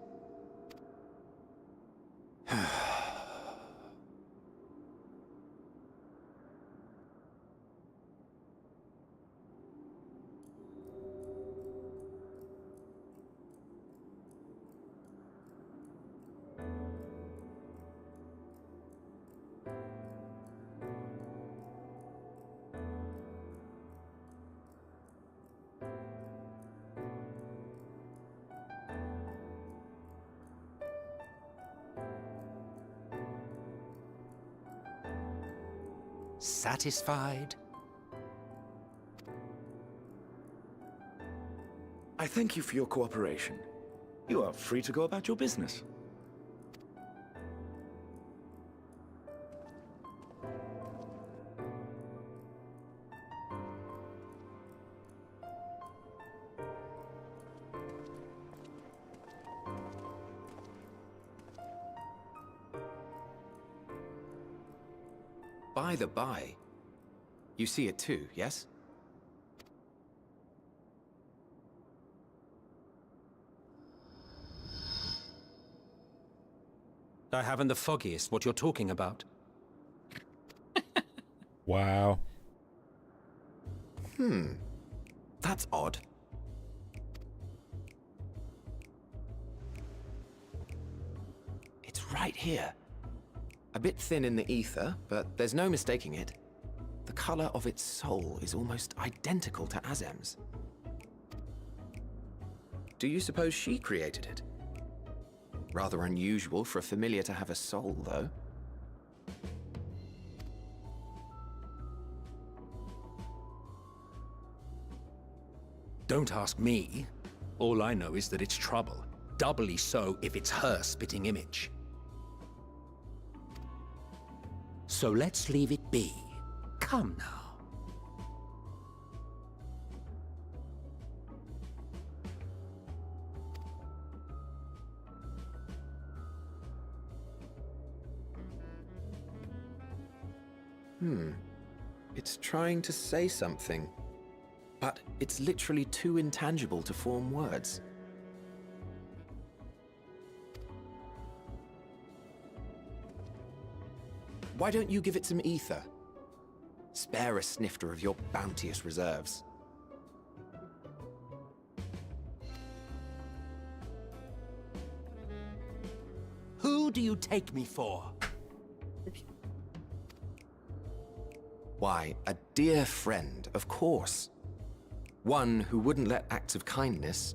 Satisfied? I thank you for your cooperation. You are free to go about your business. By the by, you see it too, yes? I haven't the foggiest what you're talking about. Wow. That's odd. right here. A bit thin in the ether, but there's no mistaking it. The color of its soul is almost identical to Azem's. Do you suppose she created it? Rather unusual for a familiar to have a soul, though. Don't ask me. All I know is that it's trouble. Doubly so if it's her spitting image. So let's leave it be. Come now. It's trying to say something, but it's literally too intangible to form words. Why don't you give it some ether? Spare a snifter of your bounteous reserves. Who do you take me for? Why, a dear friend, of course. One who wouldn't let acts of kindness,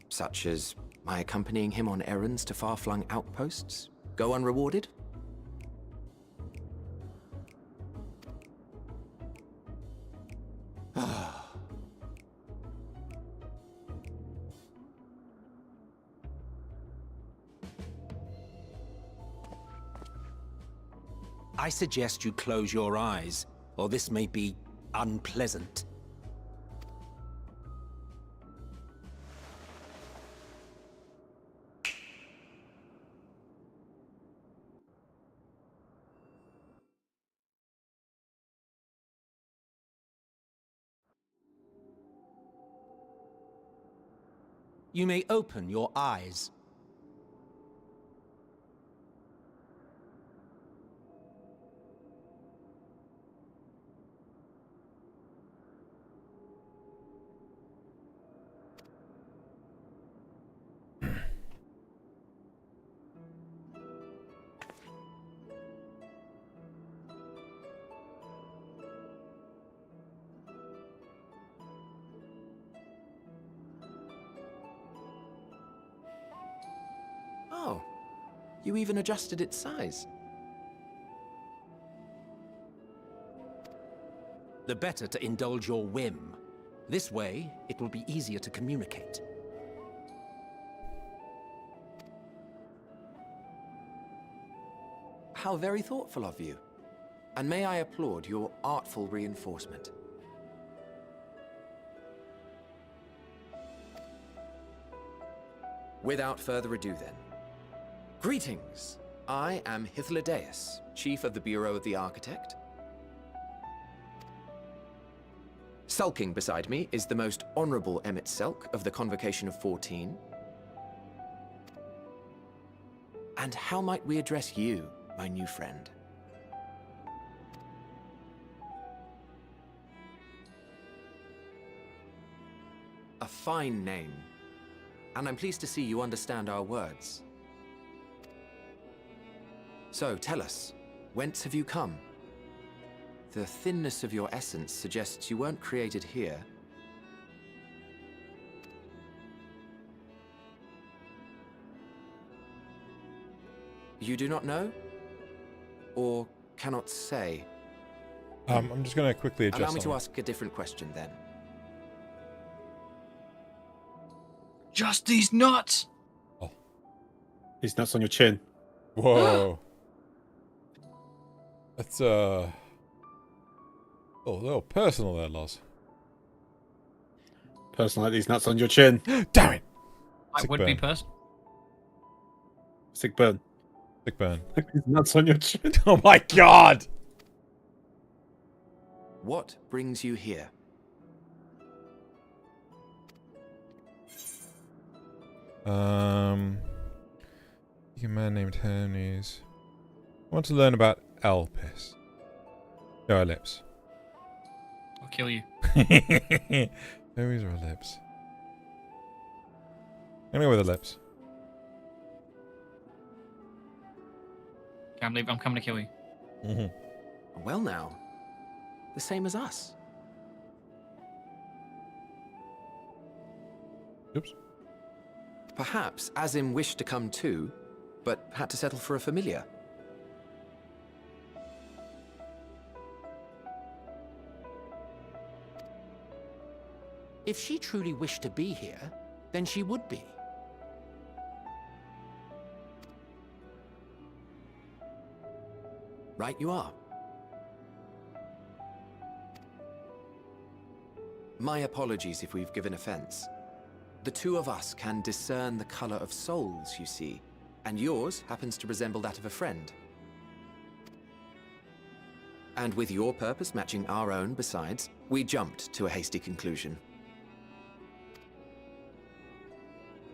such as my accompanying him on errands to far-flung outposts, go unrewarded. I suggest you close your eyes, or this may be unpleasant. You may open your eyes. Oh, you even adjusted its size. The better to indulge your whim. This way, it will be easier to communicate. How very thoughtful of you. And may I applaud your artful reinforcement. Without further ado then. Greetings! I am Hythlodaeus, Chief of the Bureau of the Architect. Sulking beside me is the most honorable Emmett Selk of the Convocation of 14. And how might we address you, my new friend? A fine name. And I'm pleased to see you understand our words. So, tell us, whence have you come? The thinness of your essence suggests you weren't created here. You do not know? Or cannot say? I'm just going to quickly adjust. Allow me to ask a different question then. Just these nuts! These nuts on your chin. Whoa. That's, oh, a little personal there, Loz. Personal like these nuts on your chin. Damn it! I would be personal. Sick burn. Sick burn. These nuts on your chin. Oh my god! What brings you here? A man named Hermes. I want to learn about Elpis. Show our lips. I'll kill you. Hermes or her lips? I'm gonna go with the lips. Can't believe I'm coming to kill you. Well now, the same as us. Oops. Perhaps Azim wished to come too, but had to settle for a familiar. If she truly wished to be here, then she would be. Right you are. My apologies if we've given offense. The two of us can discern the color of souls, you see, and yours happens to resemble that of a friend. And with your purpose matching our own besides, we jumped to a hasty conclusion.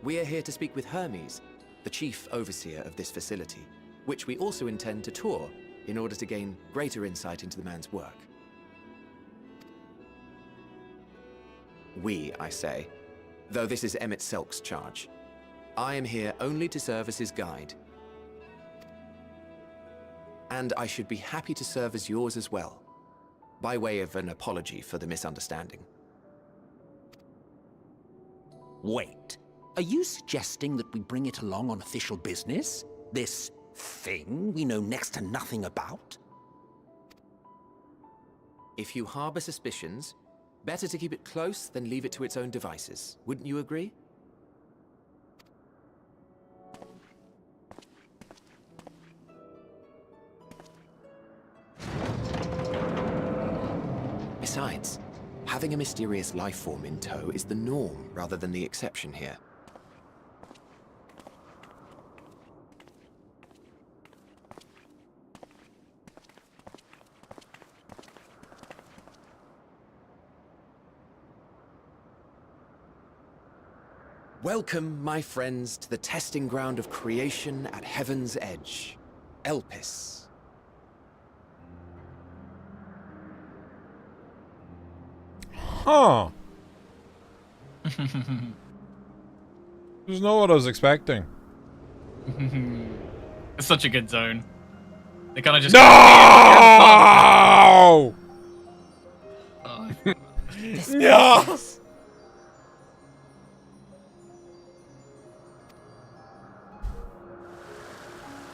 We are here to speak with Hermes, the chief overseer of this facility, which we also intend to tour in order to gain greater insight into the man's work. We, I say, though this is Emmett Selk's charge. I am here only to serve as his guide. And I should be happy to serve as yours as well, by way of an apology for the misunderstanding. Wait, are you suggesting that we bring it along on official business? This thing we know next to nothing about? If you harbor suspicions, better to keep it close than leave it to its own devices. Wouldn't you agree? Besides, having a mysterious life form in tow is the norm rather than the exception here. Welcome, my friends, to the testing ground of creation at Heaven's Edge, Elpis. Huh. There's not what I was expecting. It's such a good zone. They kind of just... No! Oh. No!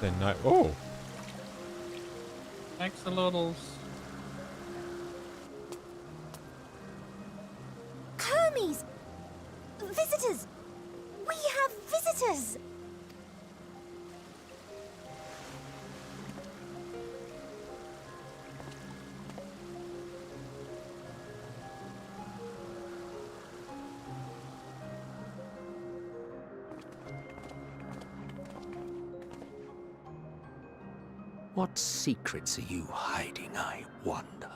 Then night. Oh. Axolotls. Hermes! Visitors! We have visitors! What secrets are you hiding, I wonder?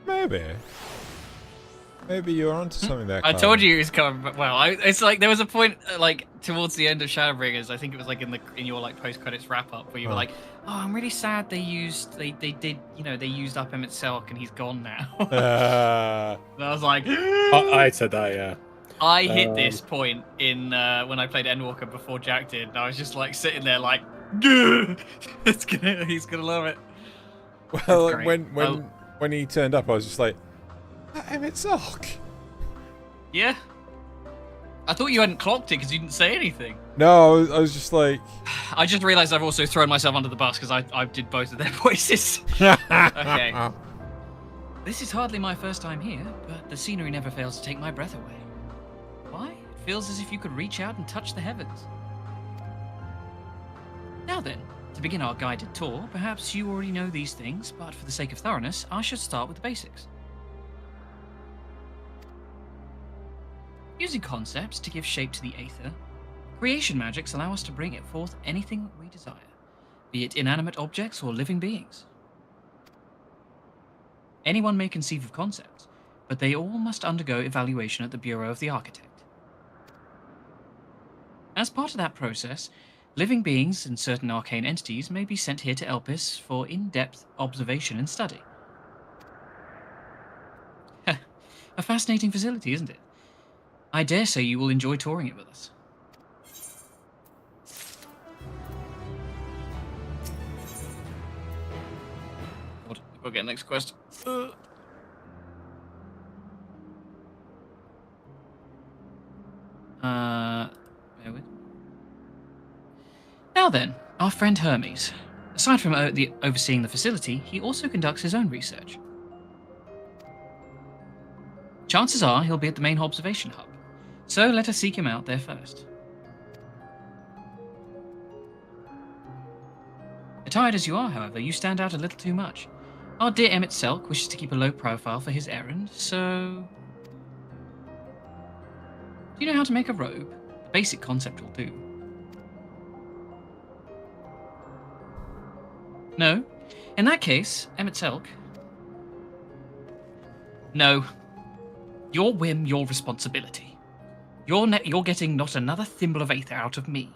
Maybe. Maybe you're onto something there. I told you he was coming. Well, it's like there was a point like towards the end of Shadowbringers. I think it was like in your like post credits wrap up where you were like, "Oh, I'm really sad they used up Emmett Selk and he's gone now." And I was like, I said that, yeah. I hit this point in when I played Endwalker before Jack did. And I was just like sitting there like, he's gonna love it. Well, when he turned up, I was just like, Emmett Selk. Yeah. I thought you hadn't clocked it because you didn't say anything. No, I was just like... I just realised I've also thrown myself under the bus because I did both of their voices. Okay. This is hardly my first time here, but the scenery never fails to take my breath away. Why? It feels as if you could reach out and touch the heavens. Now then, to begin our guided tour, perhaps you already know these things, but for the sake of thoroughness, I should start with the basics. Using concepts to give shape to the aether, creation magics allow us to bring it forth anything we desire, be it inanimate objects or living beings. Anyone may conceive of concepts, but they all must undergo evaluation at the Bureau of the Architect. As part of that process, Living beings and certain arcane entities may be sent here to Elpis for in-depth observation and study. A fascinating facility, isn't it? I dare say you will enjoy touring it with us. God, we'll get next quest. Bear with. Now then, our friend Hermes. Aside from overseeing the facility, he also conducts his own research. Chances are he'll be at the main observation hub, so let us seek him out there first. Attired as you are, however, you stand out a little too much. Our dear Emmett Selk wishes to keep a low profile for his errand, so... Do you know how to make a robe? The basic concept will do. No? In that case, Emmett Selk... No. Your whim, your responsibility. You're getting not another thimble of aether out of me.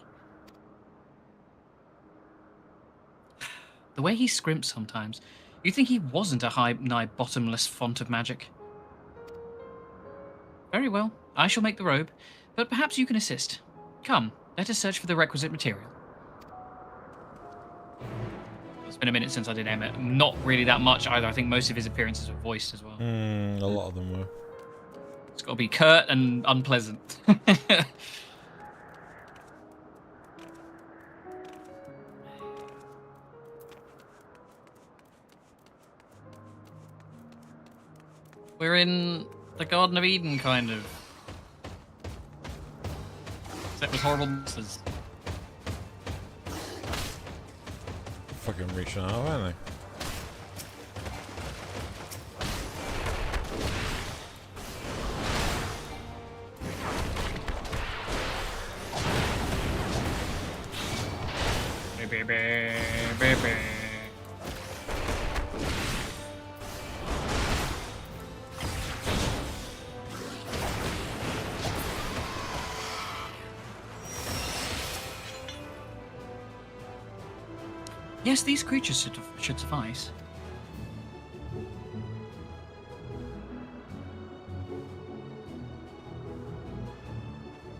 The way he scrimps sometimes, you'd think he wasn't a nigh bottomless font of magic. Very well, I shall make the robe, but perhaps you can assist. Come, let us search for the requisite material. It's been a minute since I did Emmett. Not really that much either. I think most of his appearances were voiced as well. A lot of them were. It's got to be curt and unpleasant. We're in the Garden of Eden, kind of. Except with horrible monsters. Fucking reaching out, aren't they? Baby. Yes, these creatures should suffice.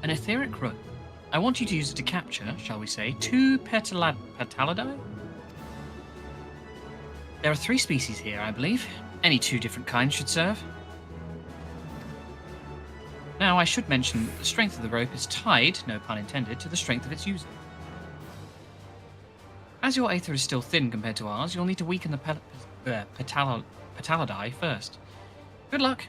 An etheric rope. I want you to use it to capture, shall we say, 2 petalidae? There are 3 species here, I believe. Any 2 different kinds should serve. Now, I should mention that the strength of the rope is tied, no pun intended, to the strength of its user. As your aether is still thin compared to ours, you'll need to weaken the petalidae first. Good luck.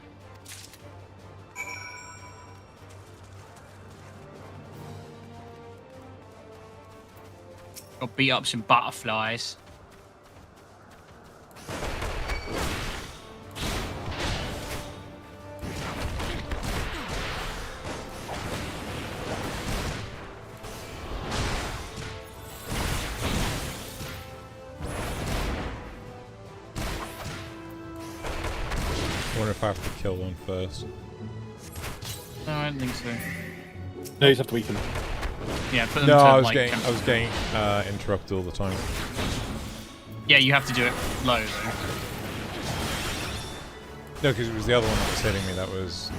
Got beat up some butterflies. I wonder if I have to kill one first. No, I don't think so. No, you just have to weaken. Yeah, put them no, to, I was like, getting interrupted all the time. Yeah, you have to do it low, though. No, because it was the other one that was hitting me. That was.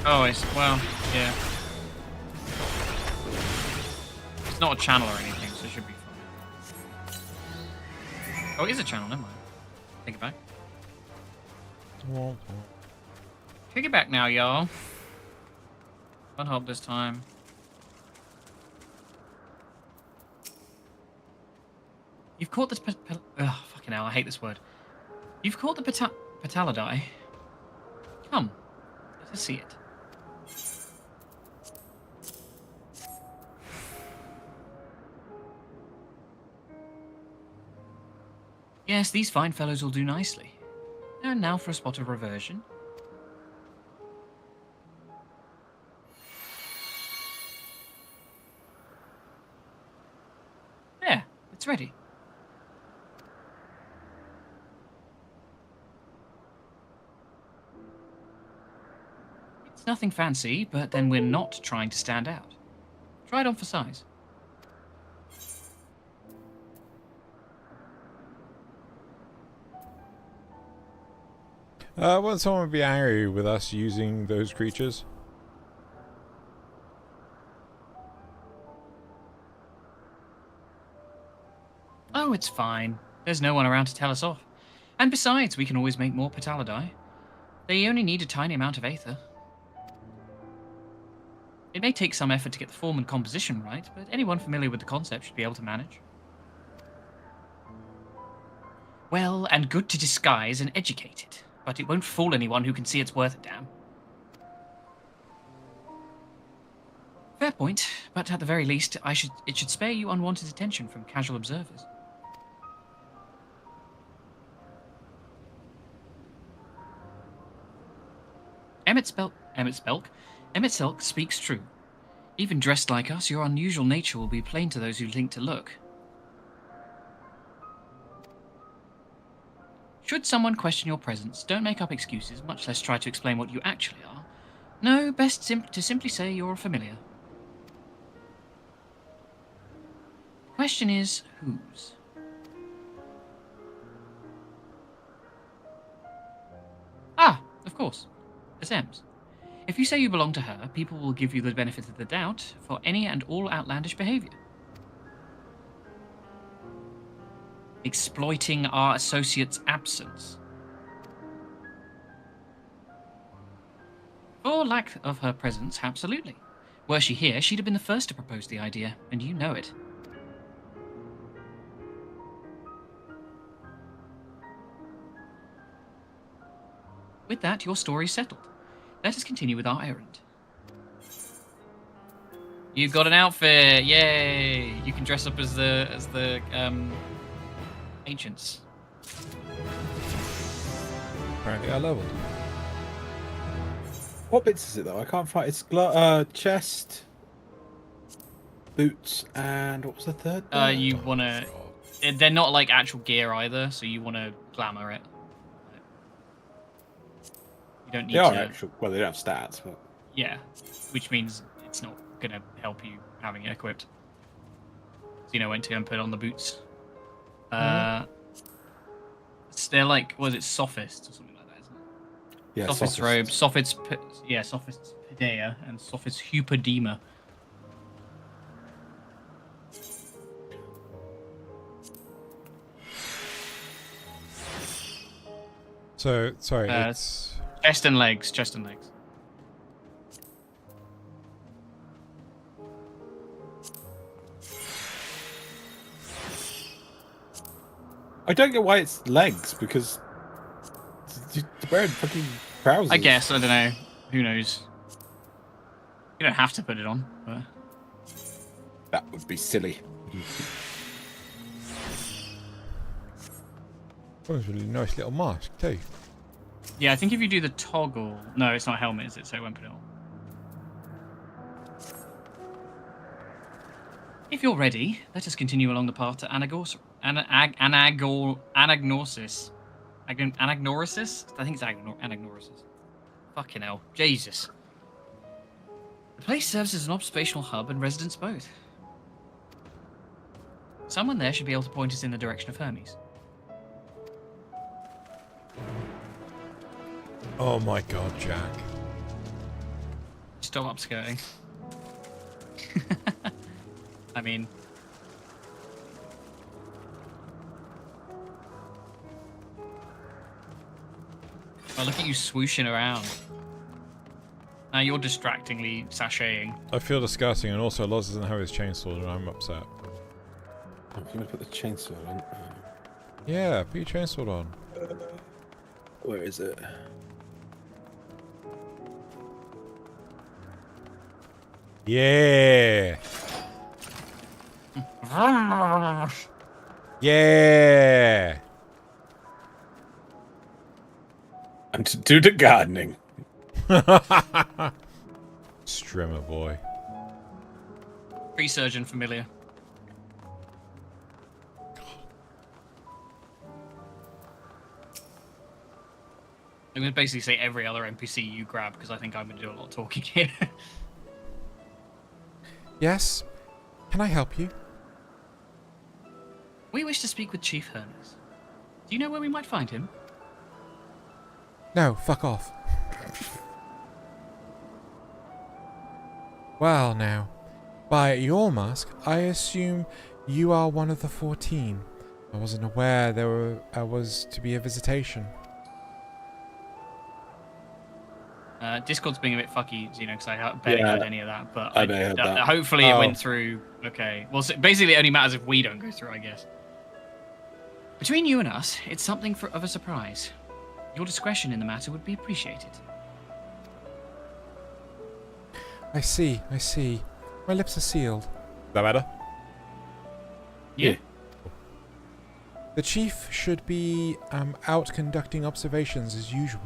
Oh, well, yeah. It's not a channel or anything, so it should be fine. Oh, it is a channel. Never mind. Take it back. Take it back now, y'all. Can't help this time. You've caught the fucking hell, I hate this word. You've caught the petalidae. Come, let us see it. Yes, these fine fellows will do nicely. And now for a spot of reversion. There, it's ready. It's nothing fancy, but then we're not trying to stand out. Try it on for size. Won't someone be angry with us using those creatures? Oh, it's fine. There's no one around to tell us off. And besides, we can always make more Petalidae. They only need a tiny amount of aether. It may take some effort to get the form and composition right, but anyone familiar with the concept should be able to manage. Well and good to disguise and educate it, but it won't fool anyone who can see it's worth a damn. Fair point, but at the very least, it should spare you unwanted attention from casual observers. Emmett Selk speaks true. Even dressed like us, your unusual nature will be plain to those who think to look. Should someone question your presence, don't make up excuses, much less try to explain what you actually are. No, best to simply say you're a familiar. The question is, whose? Ah, of course. Azem's. If you say you belong to her, people will give you the benefit of the doubt for any and all outlandish behavior. Exploiting our associate's absence. For lack of her presence, absolutely. Were she here, she'd have been the first to propose the idea, and you know it. With that, your story's settled. Let us continue with our errand. You've got an outfit! Yay! You can dress up as the ancients. Apparently I leveled. What bits is it though? I can't find. It's chest, boots, and what was the third? You wanna... They're not like actual gear either, so you wanna glamour it. You don't need they are to... actual. Well, they don't have stats, but yeah, which means it's not gonna help you having it equipped. So, you know, went to go and put on the boots. They're like, was it Sophist or something like that, isn't it? Yeah, Sophist robe, Sophist Paideia, and Sophist Hypodema. So, sorry, it's... Chest and legs, chest and legs. I don't get why it's legs, because you're wearing fucking trousers. I guess, I don't know. Who knows? You don't have to put it on, but... That would be silly. Oh, it's a really nice little mask, too. Yeah, I think if you do the toggle... No, it's not a helmet, is it? So it won't put it on. If you're ready, let us continue along the path to Anagnosis. Anagnorisis? I think it's Anagnorisis. Fucking hell. Jesus. The place serves as an observational hub and residence both. Someone there should be able to point us in the direction of Hermes. Oh my god, Jack. Stop upskirting. I mean... Oh, look at you swooshing around. Now you're distractingly sashaying. I feel disgusting, and also Loz doesn't have his chainsaw, and I'm upset. I'm going to put the chainsaw on. Yeah, put your chainsaw on. Where is it? Yeah! Yeah! And to do the gardening. Strimmer boy. Tree surgeon familiar. I'm going to basically say every other NPC you grab, because I think I'm going to do a lot of talking here. Yes? Can I help you? We wish to speak with Chief Hermes. Do you know where we might find him? No, fuck off. Well now, by your mask, I assume you are one of the 14. I wasn't aware there was to be a visitation. Discord's being a bit fucky, Xeno, because I barely heard any of that. But I may have that. hopefully it went through okay. Well, so basically it only matters if we don't go through, I guess. Between you and us, it's something of a surprise. Your discretion in the matter would be appreciated. I see. My lips are sealed. That matter? Yeah. The chief should be out conducting observations as usual.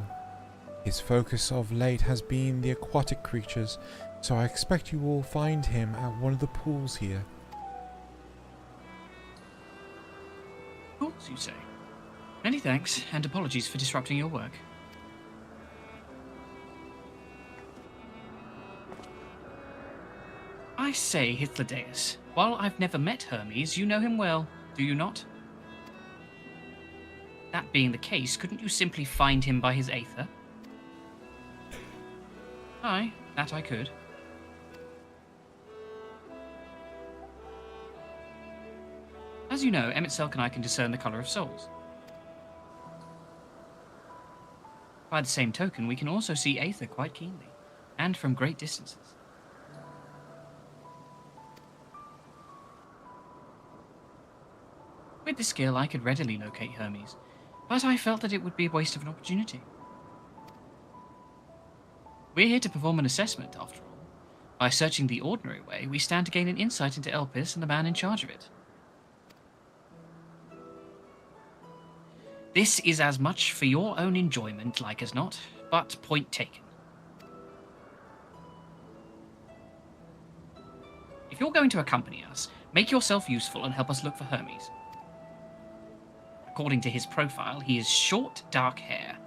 His focus of late has been the aquatic creatures, so I expect you will find him at one of the pools here. Pools, you say? Many thanks, and apologies for disrupting your work. I say, Hythlodaeus, while I've never met Hermes, you know him well, do you not? That being the case, couldn't you simply find him by his aether? Aye, that I could. As you know, Emet-Selk and I can discern the colour of souls. By the same token, we can also see aether quite keenly, and from great distances. With this skill, I could readily locate Hermes, but I felt that it would be a waste of an opportunity. We're here to perform an assessment, after all. By searching the ordinary way, we stand to gain an insight into Elpis and the man in charge of it. This is as much for your own enjoyment, like as not, but point taken. If you're going to accompany us, make yourself useful and help us look for Hermes. According to his profile, he is short, dark hair.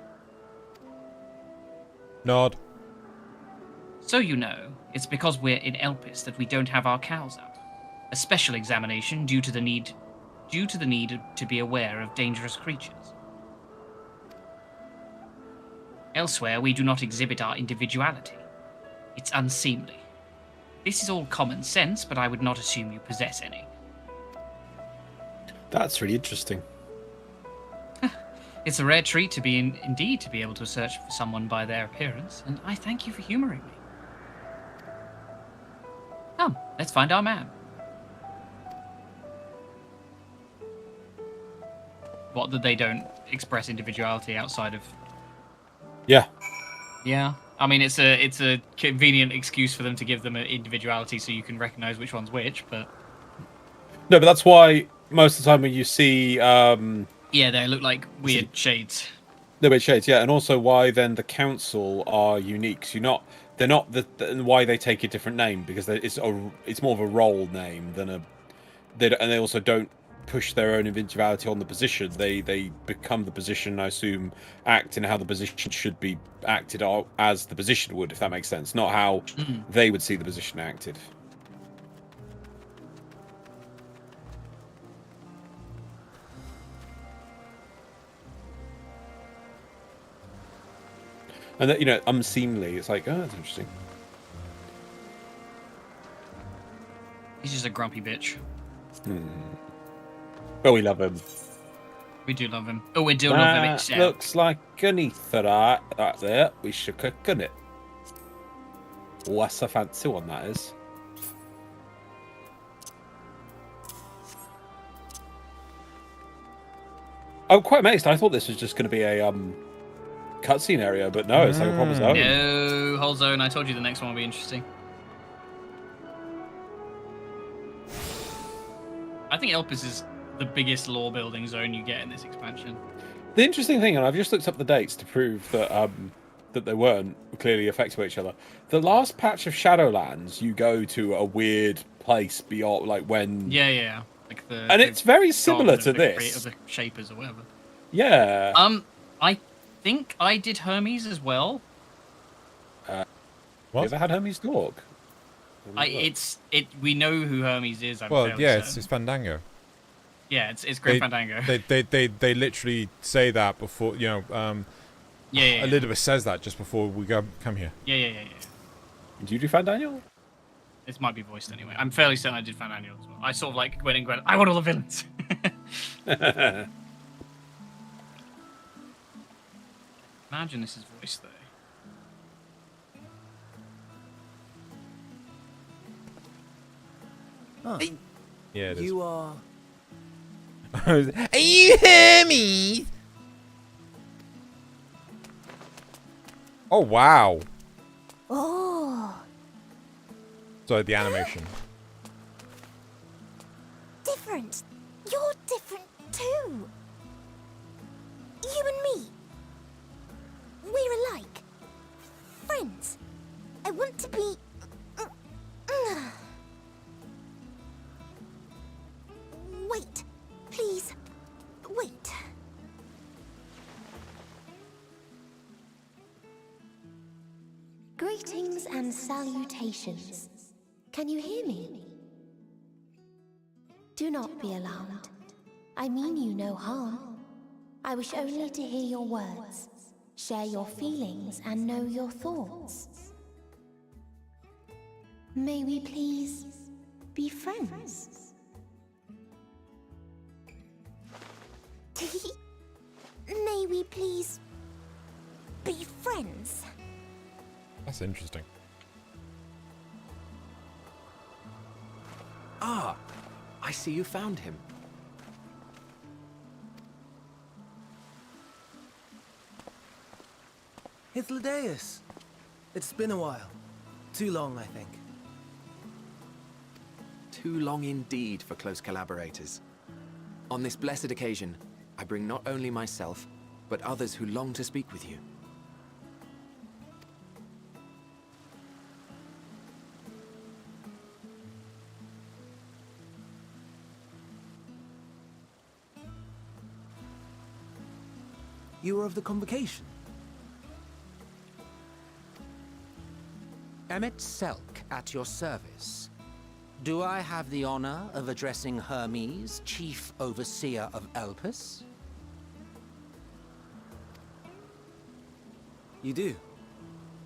Nod. So you know, it's because we're in Elpis that we don't have our cows out. A special examination due to the need to be aware of dangerous creatures. Elsewhere, we do not exhibit our individuality. It's unseemly. This is all common sense, but I would not assume you possess any. That's really interesting. It's a rare treat to be indeed to be able to search for someone by their appearance, and I thank you for humouring me. Come, let's find our man. What, that they don't express individuality outside of... Yeah. Yeah. I mean, it's a convenient excuse for them to give them an individuality so you can recognise which one's which, but... No, but that's why most of the time when you see... Yeah, they look like weird shades. They're weird shades, yeah, and also why then the council are unique. So they're not why they take a different name, because it's more of a role name than and they also don't push their own individuality on the position. They become the position, I assume, act in how the position should be acted as the position would, if that makes sense. Not how they would see the position acted. And that, unseemly. It's like, oh, that's interesting. He's just a grumpy bitch. But we love him. We do love him. Oh, we do love him. That looks like an etherite right there. We should cook on it. Oh, that's a fancy one, that is. I'm quite amazed. I thought this was just going to be a cutscene area, but no, it's like a proper zone. No, whole zone. I told you the next one will be interesting. I think Elpis is the biggest lore building zone you get in this expansion. The interesting thing, and I've just looked up the dates to prove that that they weren't clearly affected by each other. The last patch of Shadowlands, you go to a weird place beyond, like when. Yeah. Like and it's very similar to this. Of the Shapers or whatever. Yeah. I think I did Hermes as well. What? You ever had Hermes dog? We know who Hermes is. It's Fandango. Yeah, it's Great Fandango. They literally say that before, Yeah. Elizabeth says that just before we come here. Yeah. Did you do Fan Daniel? This might be voiced anyway. I'm fairly certain I did Fan Daniel as well. I sort of like went and I want all the villains. Imagine this is voiced though. Huh. Yeah, it is. You are... Are you Hermes? Oh, wow. Oh, So the animation. different. You're different too. You and me. We're alike. Friends. I want to be... Wait. Please. Wait. Greetings and salutations. Can you hear me? Do not be alarmed. I mean you no harm. I wish only to hear your words, share your feelings, and know your thoughts. May we please be friends? May we please be friends? That's interesting. Ah, I see you found him. Hythlodaeus. It's been a while. Too long, I think. Too long indeed for close collaborators. On this blessed occasion, I bring not only myself, but others who long to speak with you. You were of the convocation. Emmet Selk at your service. Do I have the honor of addressing Hermes, Chief Overseer of Elpis? You do.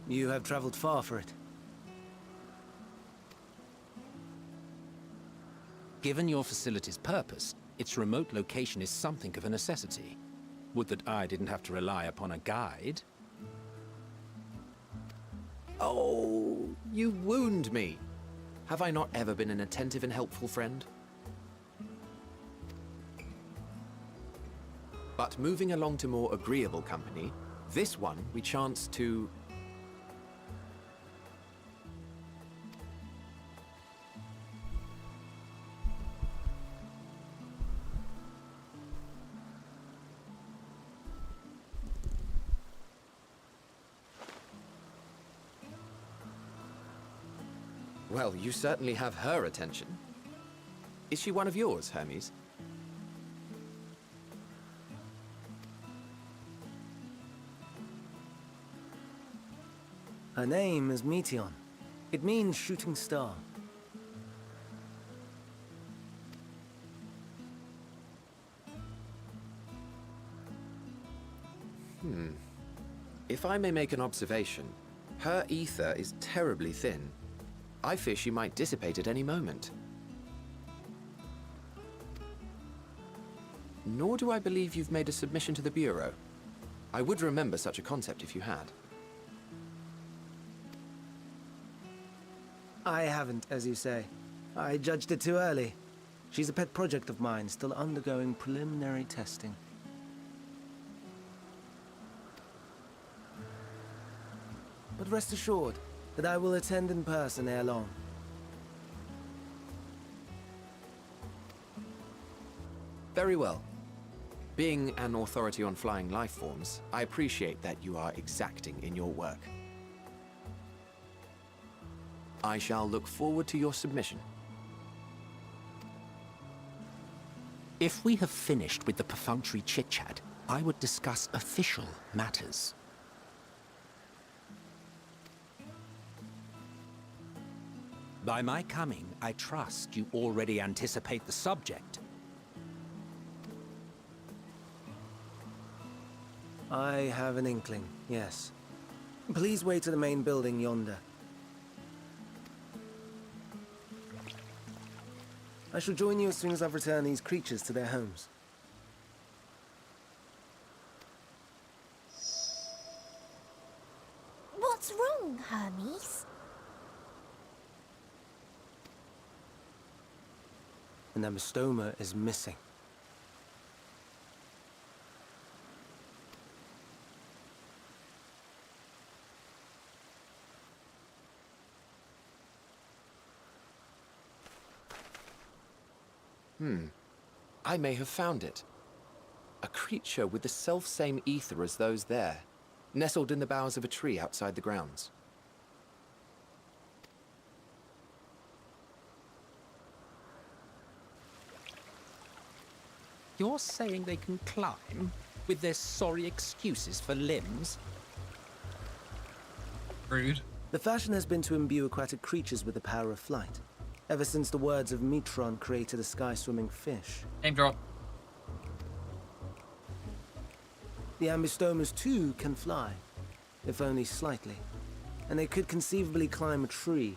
You have traveled far for it. Given your facility's purpose, its remote location is something of a necessity. Would that I didn't have to rely upon a guide. Oh, you wound me. Have I not ever been an attentive and helpful friend? But moving along to more agreeable company, this one we chance to... Well, you certainly have her attention. Is she one of yours, Hermes? Her name is Meteon. It means shooting star. If I may make an observation, her ether is terribly thin. I fear she might dissipate at any moment. Nor do I believe you've made a submission to the Bureau. I would remember such a concept if you had. I haven't, as you say. I judged it too early. She's a pet project of mine, still undergoing preliminary testing. But rest assured that I will attend in person ere long. Very well. Being an authority on flying life forms, I appreciate that you are exacting in your work. I shall look forward to your submission. If we have finished with the perfunctory chit-chat, I would discuss official matters. By my coming, I trust you already anticipate the subject. I have an inkling, yes. Please wait to the main building yonder. I shall join you as soon as I've returned these creatures to their homes. What's wrong, Hermes? An amystoma is missing. I may have found it. A creature with the self-same ether as those there, nestled in the boughs of a tree outside the grounds. You're saying they can climb with their sorry excuses for limbs? Rude. The fashion has been to imbue aquatic creatures with the power of flight, ever since the words of Metron created a sky-swimming fish. Name drop. The ambystomas too can fly, if only slightly, and they could conceivably climb a tree.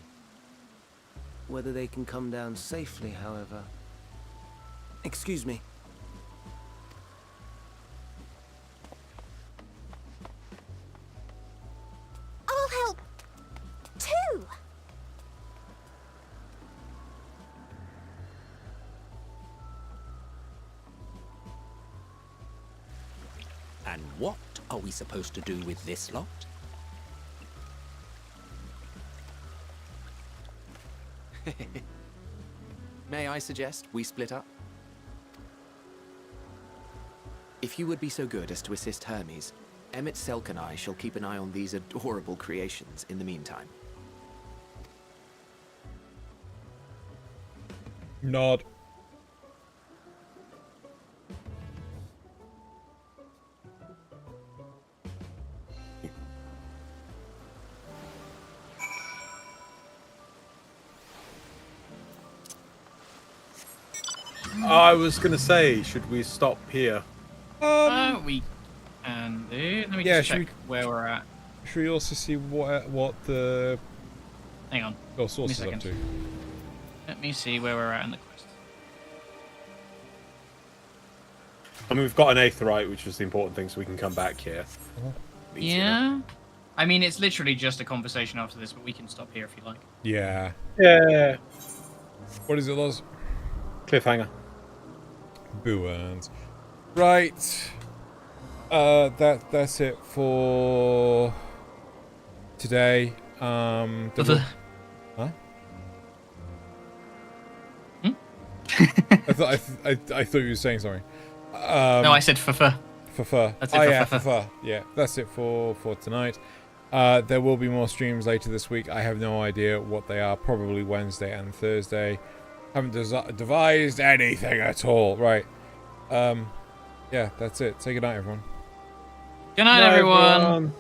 Whether they can come down safely, however... Excuse me. I'll help too. And what are we supposed to do with this lot? May I suggest we split up? If you would be so good as to assist Hermes, Emmett Selk and I shall keep an eye on these adorable creations in the meantime. Nod. I was going to say, should we stop here? We can do. Let me just check where we're at. Should we also see what the... Hang on. Your source is up to? Let me see where we're at in the quest. I mean, we've got an aetherite, which was the important thing, so we can come back here. Yeah. I mean, it's literally just a conversation after this, but we can stop here if you like. Yeah. Yeah. What is it, Loz? Cliffhanger. Booans. Right. That's it for today. Huh? I thought you were saying something. No, I said for. For. That's it For fur. Yeah, that's it for tonight. There will be more streams later this week. I have no idea what they are. Probably Wednesday and Thursday. Haven't devised anything at all. Right. Yeah, that's it. Say goodnight, everyone. Good night, everyone.